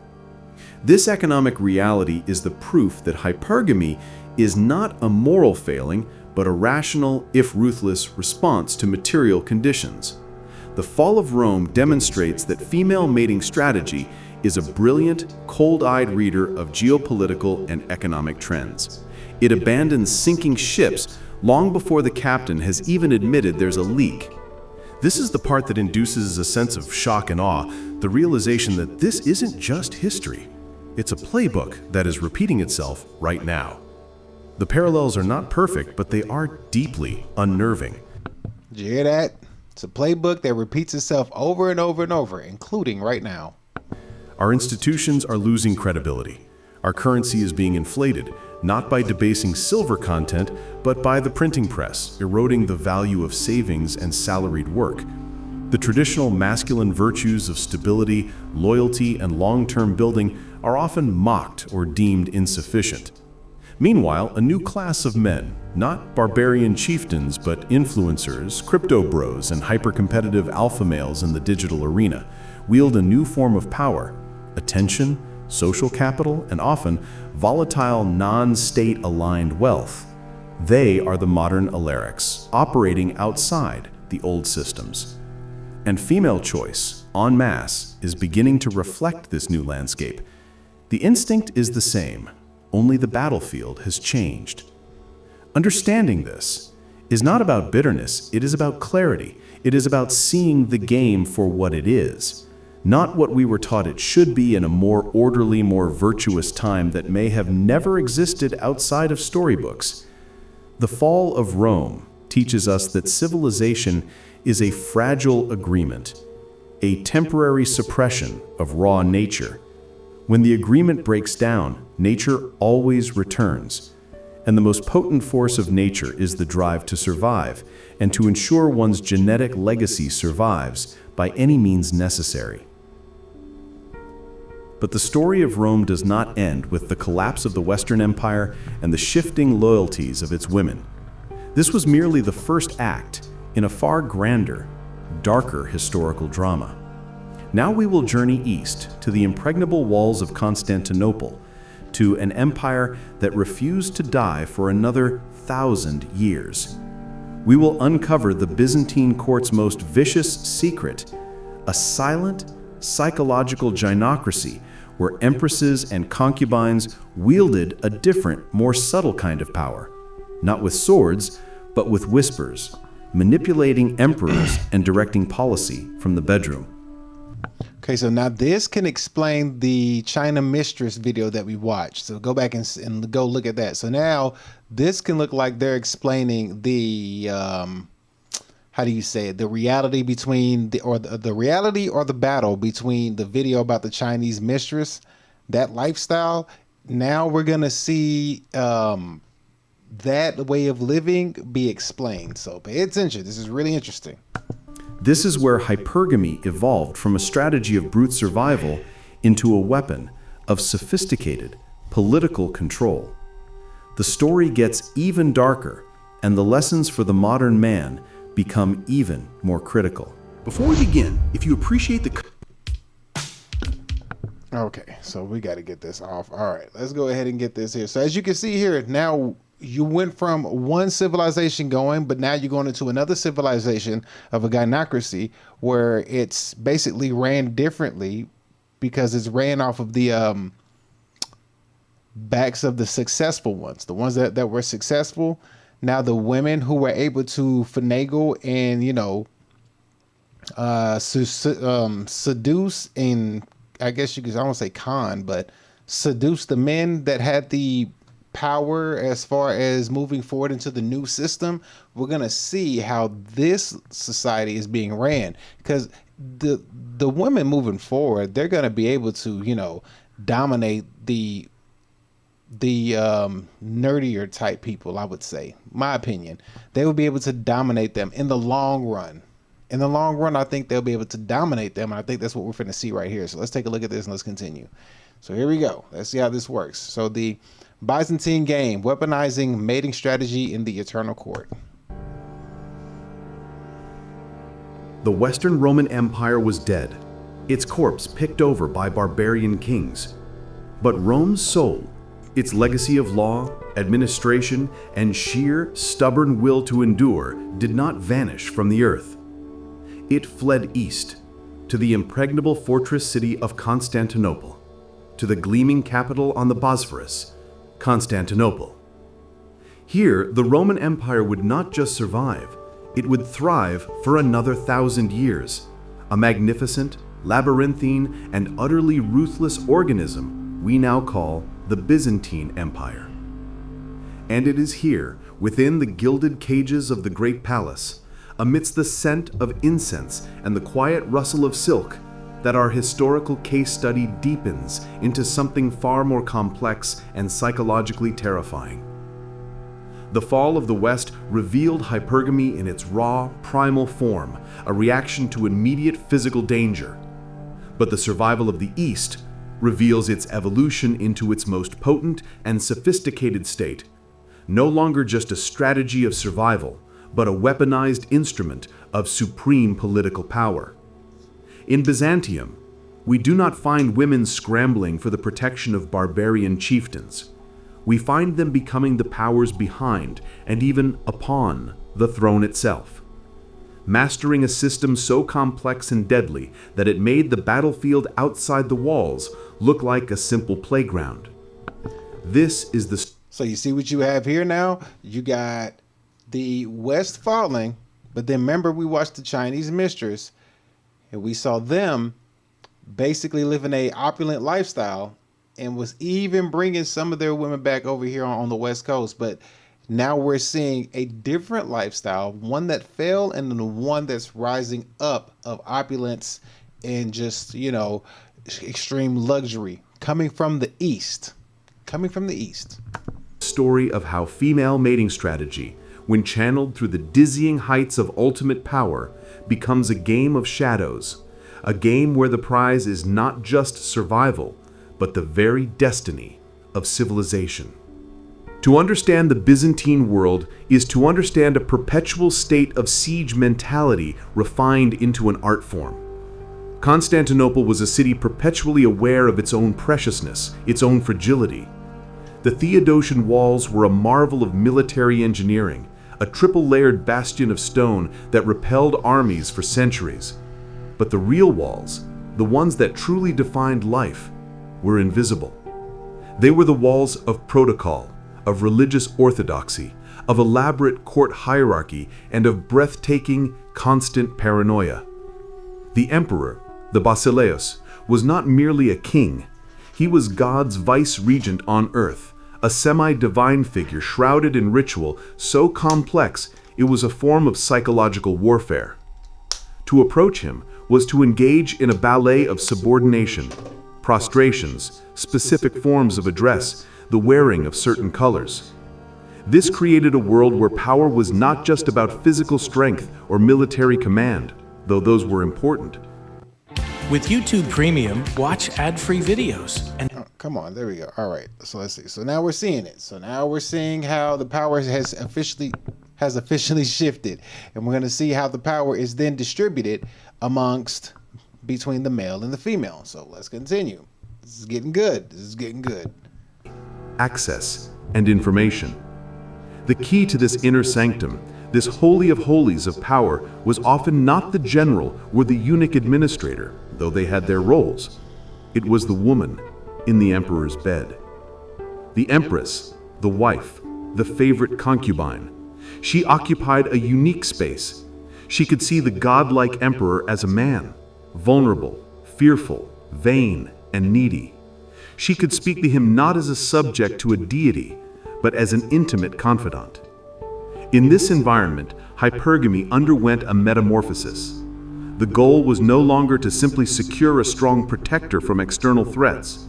This economic reality is the proof that hypergamy is not a moral failing, but a rational, if ruthless, response to material conditions. The fall of Rome demonstrates that female mating strategy is a brilliant, cold-eyed reader of geopolitical and economic trends. It abandons sinking ships long before the captain has even admitted there's a leak. This is the part that induces a sense of shock and awe, the realization that this isn't just history. It's a playbook that is repeating itself right now. The parallels are not perfect, but they are deeply unnerving. Did you hear that? It's a playbook that repeats itself over and over and over, including right now. Our institutions are losing credibility. Our currency is being inflated, not by debasing silver content, but by the printing press, eroding the value of savings and salaried work. The traditional masculine virtues of stability, loyalty, and long-term building are often mocked or deemed insufficient. Meanwhile, a new class of men, not barbarian chieftains, but influencers, crypto bros, and hyper-competitive alpha males in the digital arena, wield a new form of power: attention, social capital, and often volatile non-state aligned wealth. They are the modern LIVESTREAM, operating outside the old systems. And female choice, en masse, is beginning to reflect this new landscape. The instinct is the same, only the battlefield has changed. Understanding this is not about bitterness, it is about clarity. It is about seeing the game for what it is, not what we were taught it should be in a more orderly, more virtuous time that may have never existed outside of storybooks. The fall of Rome teaches us that civilization is a fragile agreement, a temporary suppression of raw nature. When the agreement breaks down, nature always returns. And the most potent force of nature is the drive to survive and to ensure one's genetic legacy survives by any means necessary. But the story of Rome does not end with the collapse of the Western Empire and the shifting loyalties of its women. This was merely the first act in a far grander, darker historical drama. Now we will journey east to the impregnable walls of Constantinople, to an empire that refused to die for another 1,000 years. We will uncover the Byzantine court's most vicious secret, a silent, psychological gynocracy where empresses and concubines wielded a different, more subtle kind of power, not with swords, but with whispers, manipulating emperors and directing policy from the bedroom. Okay, so now this can explain the China mistress video that we watched. So go back and go look at that. So now this can look like they're explaining the how do you say it? The reality between the reality or the battle between the video about the Chinese mistress, that lifestyle. Now we're gonna see that way of living be explained. So pay attention. This is really interesting. This is where hypergamy evolved from a strategy of brute survival into a weapon of sophisticated political control. The story gets even darker, and the lessons for the modern man become even more critical. Before we begin, if you appreciate the... Okay, so we got to get this off. All right, let's go ahead and get this here. So as you can see here, now you went from one civilization going, but now you're going into another civilization of a gynocracy where it's basically ran differently because it's ran off of the backs of the successful ones, the ones that were successful. Now the women who were able to finagle and, you know, seduce and I guess you could, I won't say con, but seduce the men that had the power as far as moving forward into the new system. We're gonna see how this society is being ran, because the women moving forward, they're gonna be able to, you know, dominate the nerdier type people. I would say, my opinion, they will be able to dominate them in the long run. In the long run, I think they'll be able to dominate them, and I think that's what we're finna see right here. So let's take a look at this and let's continue. So here we go. Let's see how this works. So the Byzantine game, weaponizing mating strategy in the Eternal Court. The Western Roman Empire was dead, its corpse picked over by barbarian kings. But Rome's soul, its legacy of law, administration, and sheer, stubborn will to endure, did not vanish from the earth. It fled east, to the impregnable fortress city of Constantinople, to the gleaming capital on the Bosphorus, Constantinople. Here, the Roman Empire would not just survive, it would thrive for another 1,000 years, a magnificent, labyrinthine, and utterly ruthless organism we now call the Byzantine Empire. And it is here, within the gilded cages of the Great Palace, amidst the scent of incense and the quiet rustle of silk, that our historical case study deepens into something far more complex and psychologically terrifying. The fall of the West revealed hypergamy in its raw, primal form, a reaction to immediate physical danger. But the survival of the East, reveals its evolution into its most potent and sophisticated state, no longer just a strategy of survival, but a weaponized instrument of supreme political power. In Byzantium, we do not find women scrambling for the protection of barbarian chieftains. We find them becoming the powers behind and even upon the throne itself, mastering a system so complex and deadly that it made the battlefield outside the walls look like a simple playground. This is the... So you see what you have here now? You got the West falling, but then remember we watched the Chinese mistress, and we saw them basically living a opulent lifestyle and was even bringing some of their women back over here on the West Coast. But now we're seeing a different lifestyle, one that fell and the one that's rising up of opulence and just, you know, extreme luxury coming from the East. Story of how female mating strategy, when channeled through the dizzying heights of ultimate power, becomes a game of shadows, a game where the prize is not just survival, but the very destiny of civilization. To understand the Byzantine world is to understand a perpetual state of siege mentality refined into an art form. Constantinople was a city perpetually aware of its own preciousness, its own fragility. The Theodosian walls were a marvel of military engineering, a triple-layered bastion of stone that repelled armies for centuries. But the real walls, the ones that truly defined life, were invisible. They were the walls of protocol, of religious orthodoxy, of elaborate court hierarchy, and of breathtaking, constant paranoia. The emperor, the Basileus, was not merely a king. He was God's vice-regent on earth, a semi-divine figure shrouded in ritual so complex it was a form of psychological warfare. To approach him was to engage in a ballet of subordination, prostrations, specific forms of address, the wearing of certain colors. This created a world where power was not just about physical strength or military command, though those were important. With YouTube Premium, watch ad-free videos. And come on, there we go. All right, so let's see. So now we're seeing it. So now we're seeing how the power has officially shifted, and we're going to see how the power is then distributed between the male and the female. So let's continue. This is getting good. Access and information. The key to this inner sanctum, this holy of holies of power, was often not the general or the eunuch administrator, though they had their roles. It was the woman in the emperor's bed. The empress, the wife, the favorite concubine. She occupied a unique space. She could see the godlike emperor as a man, vulnerable, fearful, vain, and needy. She could speak to him not as a subject to a deity, but as an intimate confidant. In this environment, hypergamy underwent a metamorphosis. The goal was no longer to simply secure a strong protector from external threats.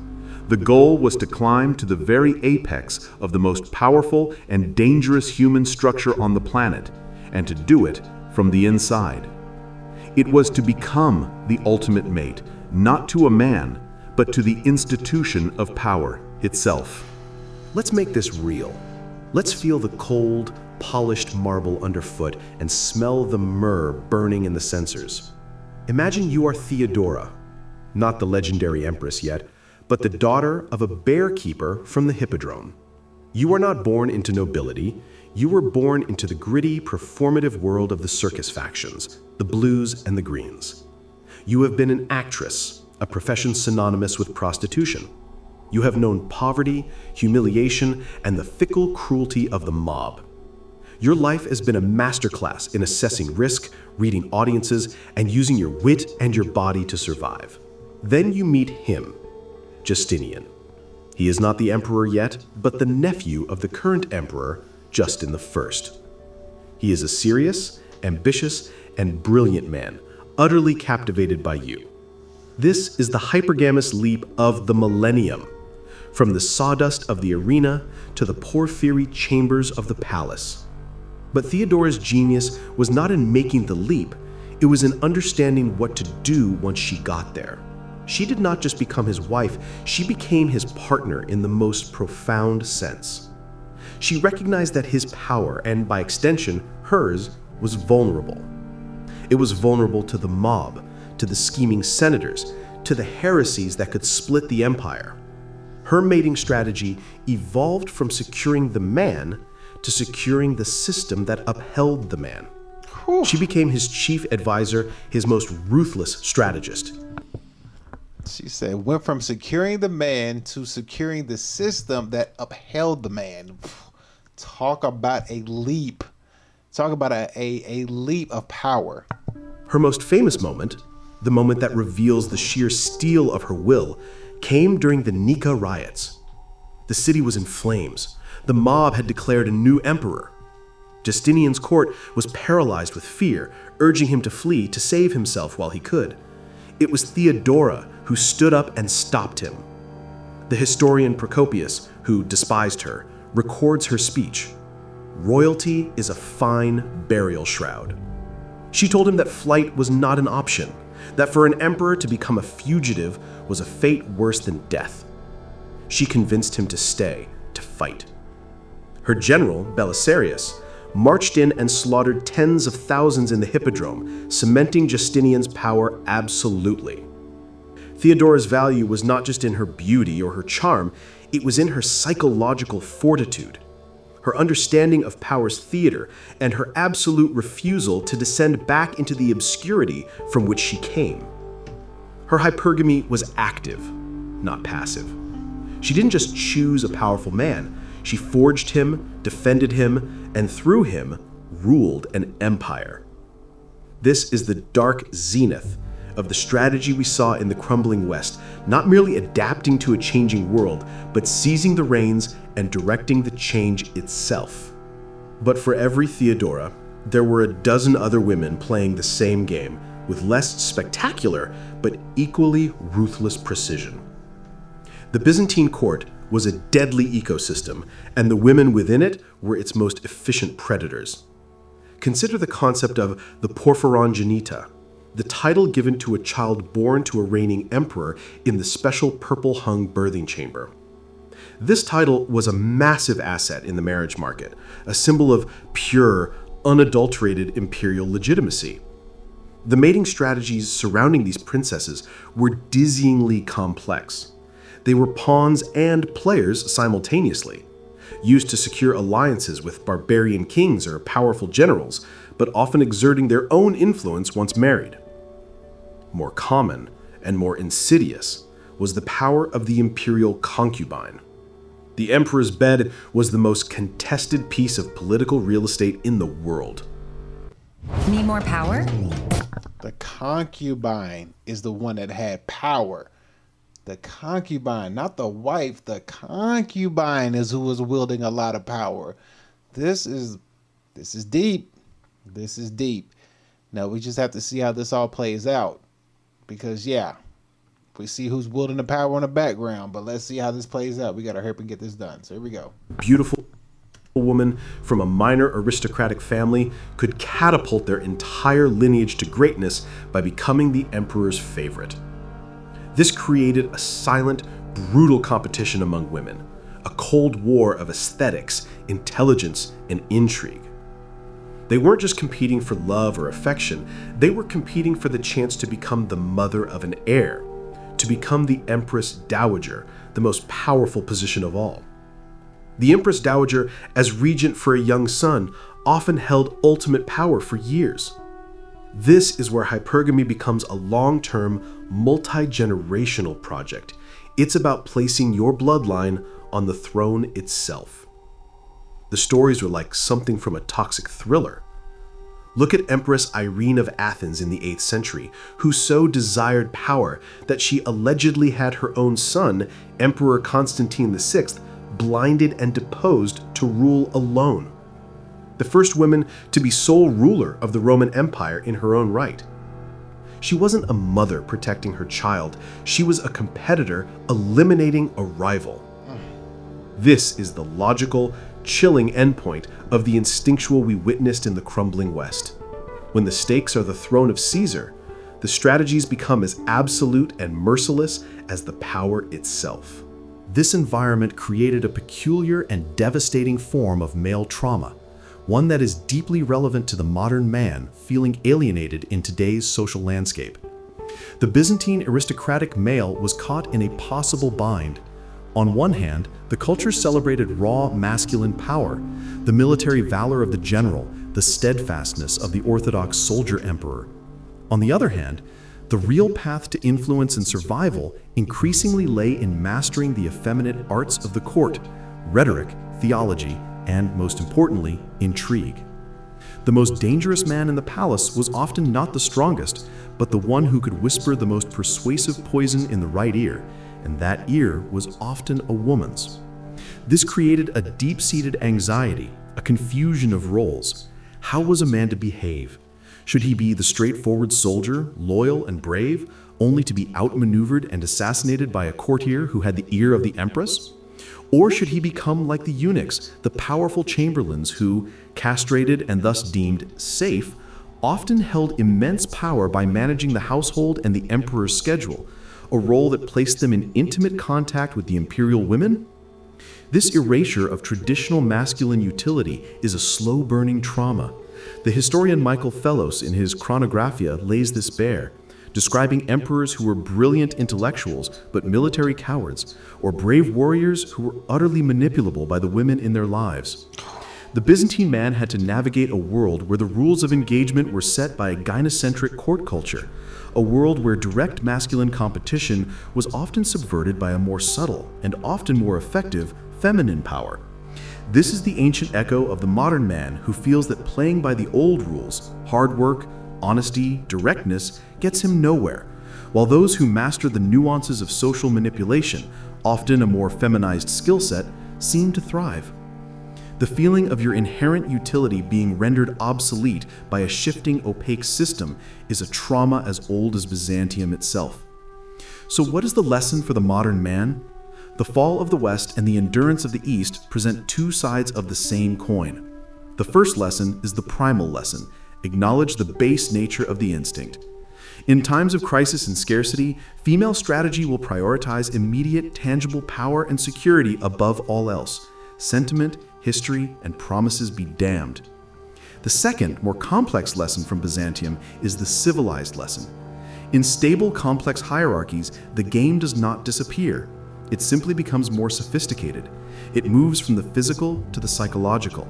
The goal was to climb to the very apex of the most powerful and dangerous human structure on the planet, and to do it from the inside. It was to become the ultimate mate, not to a man, but to the institution of power itself. Let's make this real. Let's feel the cold, polished marble underfoot and smell the myrrh burning in the censers. Imagine you are Theodora, not the legendary empress yet, but the daughter of a bear keeper from the hippodrome. You are not born into nobility. You were born into the gritty, performative world of the circus factions, the blues and the greens. You have been an actress, a profession synonymous with prostitution. You have known poverty, humiliation, and the fickle cruelty of the mob. Your life has been a masterclass in assessing risk, reading audiences, and using your wit and your body to survive. Then you meet him, Justinian. He is not the emperor yet, but the nephew of the current emperor, Justin I. He is a serious, ambitious, and brilliant man, utterly captivated by you. This is the hypergamous leap of the millennium, from the sawdust of the arena to the porphyry chambers of the palace. But Theodora's genius was not in making the leap, it was in understanding what to do once she got there. She did not just become his wife, she became his partner in the most profound sense. She recognized that his power, and by extension, hers, was vulnerable. It was vulnerable to the mob, to the scheming senators, to the heresies that could split the empire. Her mating strategy evolved from securing the man to securing the system that upheld the man. She became his chief advisor, his most ruthless strategist. She said, went from securing the man to securing the system that upheld the man. Talk about a leap. Talk about a leap of power. Her most famous moment, the moment that reveals the sheer steel of her will, came during the Nika riots. The city was in flames. The mob had declared a new emperor. Justinian's court was paralyzed with fear, urging him to flee to save himself while he could. It was Theodora who stood up and stopped him. The historian Procopius, who despised her, records her speech. Royalty is a fine burial shroud. She told him that flight was not an option, that for an emperor to become a fugitive was a fate worse than death. She convinced him to stay, to fight. Her general, Belisarius, marched in and slaughtered tens of thousands in the Hippodrome, cementing Justinian's power absolutely. Theodora's value was not just in her beauty or her charm, it was in her psychological fortitude, her understanding of power's theater, and her absolute refusal to descend back into the obscurity from which she came. Her hypergamy was active, not passive. She didn't just choose a powerful man, she forged him, defended him, and through him, ruled an empire. This is the dark zenith of the strategy we saw in the crumbling West, not merely adapting to a changing world, but seizing the reins and directing the change itself. But for every Theodora, there were a dozen other women playing the same game, with less spectacular, but equally ruthless precision. The Byzantine court was a deadly ecosystem, and the women within it were its most efficient predators. Consider the concept of the Porphyrogenita, the title given to a child born to a reigning emperor in the special purple-hung birthing chamber. This title was a massive asset in the marriage market, a symbol of pure, unadulterated imperial legitimacy. The mating strategies surrounding these princesses were dizzyingly complex. They were pawns and players simultaneously, used to secure alliances with barbarian kings or powerful generals, but often exerting their own influence once married. More common and more insidious was the power of the imperial concubine. The emperor's bed was the most contested piece of political real estate in the world. Need more power? The concubine is the one that had power. The concubine, not the wife, the concubine is who was wielding a lot of power. This is deep. This is deep. Now we just have to see how this all plays out. Because yeah, we see who's wielding the power in the background, but let's see how this plays out. We gotta hurry up and get this done. So here we go. Beautiful woman from a minor aristocratic family could catapult their entire lineage to greatness by becoming the emperor's favorite. This created a silent, brutal competition among women, a cold war of aesthetics, intelligence, and intrigue. They weren't just competing for love or affection, they were competing for the chance to become the mother of an heir, to become the Empress Dowager, the most powerful position of all. The Empress Dowager, as regent for a young son, often held ultimate power for years. This is where hypergamy becomes a long-term, multi-generational project. It's about placing your bloodline on the throne itself. The stories were like something from a toxic thriller. Look at Empress Irene of Athens in the 8th century, who so desired power that she allegedly had her own son, Emperor Constantine VI, blinded and deposed to rule alone. The first woman to be sole ruler of the Roman Empire in her own right. She wasn't a mother protecting her child, she was a competitor eliminating a rival. This is the logical, chilling endpoint of the instinctual we witnessed in the crumbling West. When the stakes are the throne of Caesar, The strategies become as absolute and merciless as the power itself. This environment created a peculiar and devastating form of male trauma, one that is deeply relevant to the modern man feeling alienated in today's social landscape. The Byzantine aristocratic male was caught in a possible bind. On one hand, the culture celebrated raw masculine power, the military valor of the general, the steadfastness of the orthodox soldier emperor. On the other hand, the real path to influence and survival increasingly lay in mastering the effeminate arts of the court, rhetoric, theology, and, most importantly, intrigue. The most dangerous man in the palace was often not the strongest, but the one who could whisper the most persuasive poison in the right ear, and that ear was often a woman's. This created a deep-seated anxiety, a confusion of roles. How was a man to behave? Should he be the straightforward soldier, loyal and brave, only to be outmaneuvered and assassinated by a courtier who had the ear of the empress? Or should he become like the eunuchs, the powerful chamberlains who, castrated and thus deemed safe, often held immense power by managing the household and the emperor's schedule, a role that placed them in intimate contact with the imperial women? This erasure of traditional masculine utility is a slow-burning trauma. The historian Michael Fellows, in his Chronographia, lays this bare, describing emperors who were brilliant intellectuals but military cowards, or brave warriors who were utterly manipulable by the women in their lives. The Byzantine man had to navigate a world where the rules of engagement were set by a gynocentric court culture, a world where direct masculine competition was often subverted by a more subtle and often more effective feminine power. This is the ancient echo of the modern man who feels that playing by the old rules, hard work, honesty, directness, gets him nowhere, while those who master the nuances of social manipulation, often a more feminized skill set, seem to thrive. The feeling of your inherent utility being rendered obsolete by a shifting, opaque system is a trauma as old as Byzantium itself. So what is the lesson for the modern man? The fall of the West and the endurance of the East present two sides of the same coin. The first lesson is the primal lesson: acknowledge the base nature of the instinct. In times of crisis and scarcity, female strategy will prioritize immediate, tangible power and security above all else. Sentiment, history, and promises be damned. The second, more complex lesson from Byzantium is the civilized lesson. In stable, complex hierarchies, the game does not disappear. It simply becomes more sophisticated. It moves from the physical to the psychological.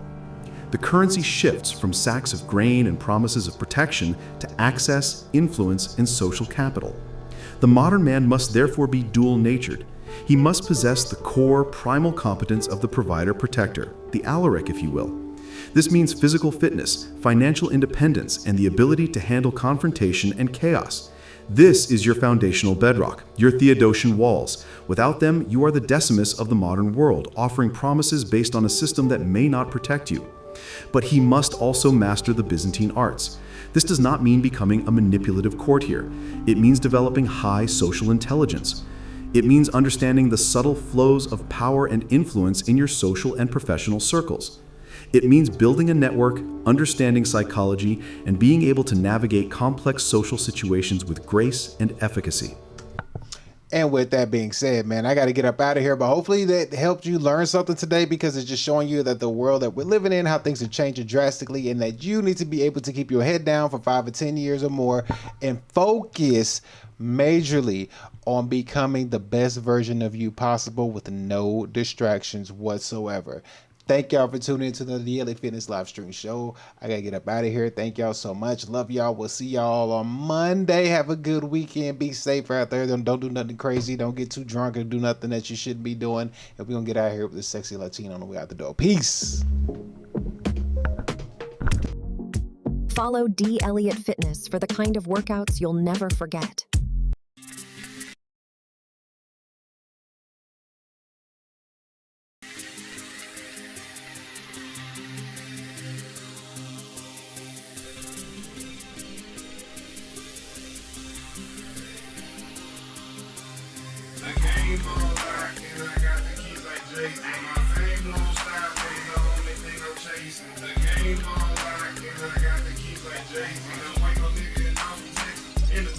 The currency shifts from sacks of grain and promises of protection to access, influence, and social capital. The modern man must therefore be dual-natured. He must possess the core, primal competence of the provider-protector, the Alaric, if you will. This means physical fitness, financial independence, and the ability to handle confrontation and chaos. This is your foundational bedrock, your Theodosian walls. Without them, you are the Decimus of the modern world, offering promises based on a system that may not protect you. But he must also master the Byzantine arts. This does not mean becoming a manipulative courtier. It means developing high social intelligence. It means understanding the subtle flows of power and influence in your social and professional circles. It means building a network, understanding psychology, and being able to navigate complex social situations with grace and efficacy. And with that being said, man, I got to get up out of here, but hopefully that helped you learn something today, because it's just showing you that the world that we're living in, how things are changing drastically, and that you need to be able to keep your head down for 5 or 10 years or more and focus majorly on becoming the best version of you possible with no distractions whatsoever. Thank y'all for tuning into the Daily Fitness live stream show. I gotta get up out of here. Thank y'all so much. Love y'all. We'll see y'all on Monday. Have a good weekend. Be safe out there. Don't do nothing crazy. Don't get too drunk or do nothing that you shouldn't be doing. And we're gonna get out of here with this sexy Latino on the way out the door. Peace. Follow D. Elliott Fitness for the kind of workouts you'll never forget. In the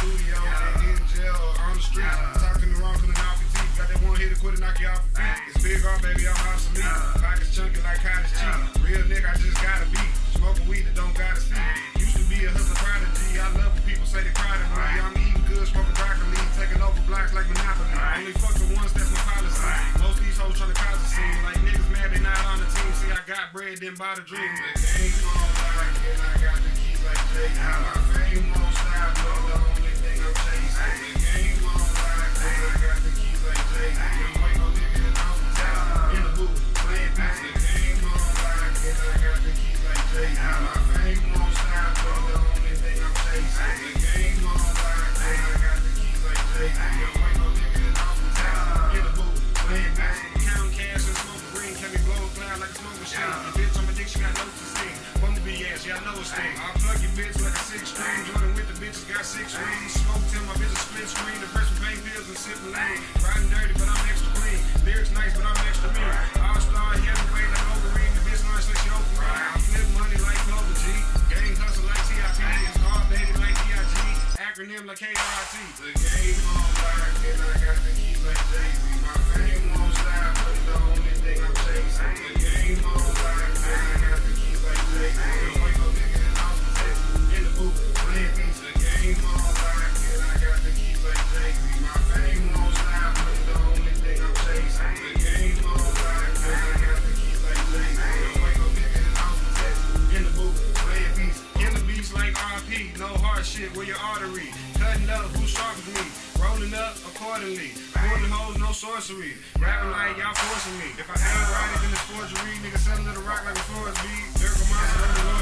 studio, in jail, or on the street. Talking the wrong, cooling off your teeth. Got that one hit to quit it, knock you off your feet. It's big on, baby, I'm obsolete. Pockets chunky like cottage cheese. Real nigga, I just gotta be. Smoking weed that don't gotta see. Used to be a hustler prodigy. I love when people say they proud of me. I'm eating good, smoking broccoli. Taking over blocks like Monopoly. Only fuck the ones that's my policy. Most of these hoes tryna cause a scene. Like niggas mad they not on the team. See, I got bread, then buy the dream. The game on like, and I got the keys like Jay. My fame won't stop, no, the only thing I'm chasing. The game on like, and I got the keys like Jay. I'm waiting on nigga in the hospital. In the booth, playing beats. The game on like, and I got the keys like Jay. My fame won't stop, no, the only thing I'm chasing. The game on like, and I got the keys like Jay. I'm waiting on nigga in the hospital. In the booth, playing beats. Counting cash and smoking green, can me blow a cloud like a smoke machine. Your bitch on my dick, she got no to sing. From the BS, yeah, I know it's thing. I'll plug your bitch like a 6-string. Jordan with the bitches got 6 rings. Smoke till my bitch a split screen. The fresh from pain pills and sipping lane. Riding dirty, but I'm extra clean. Lyrics nice, but I'm extra mean. All-star, heavyweight like Overeem. The bitch nice like she over me. I flip money like Clover G. Gang hustle like TIP. It's all baby like DIG. Acronym like KRIT. The game on lock, and I got the keys like Jay-Z. My fame won't stop, but the only thing I'm chasing. The game on lock, and I got the keys like Jay-Z. I'm waiting on nigga in hospital. In the booth, playing beats. The game on lock, and I got the keys like Jay-Z. My fame won't stop, but the only thing I'm chasing. The game on lock, and I got the keys like Jay-Z. I'm waiting on nigga in hospital. In the booth, playing beats. In the beats like RP. No hard shit where your artery. Cutting up, who sharp as me? Rolling up accordingly. Pulling hoes, no sorcery. Rapping like y'all forcing me. If I ain't right, then it's forgery. Niggas selling to the rock like a force beat. Lyrical monster on the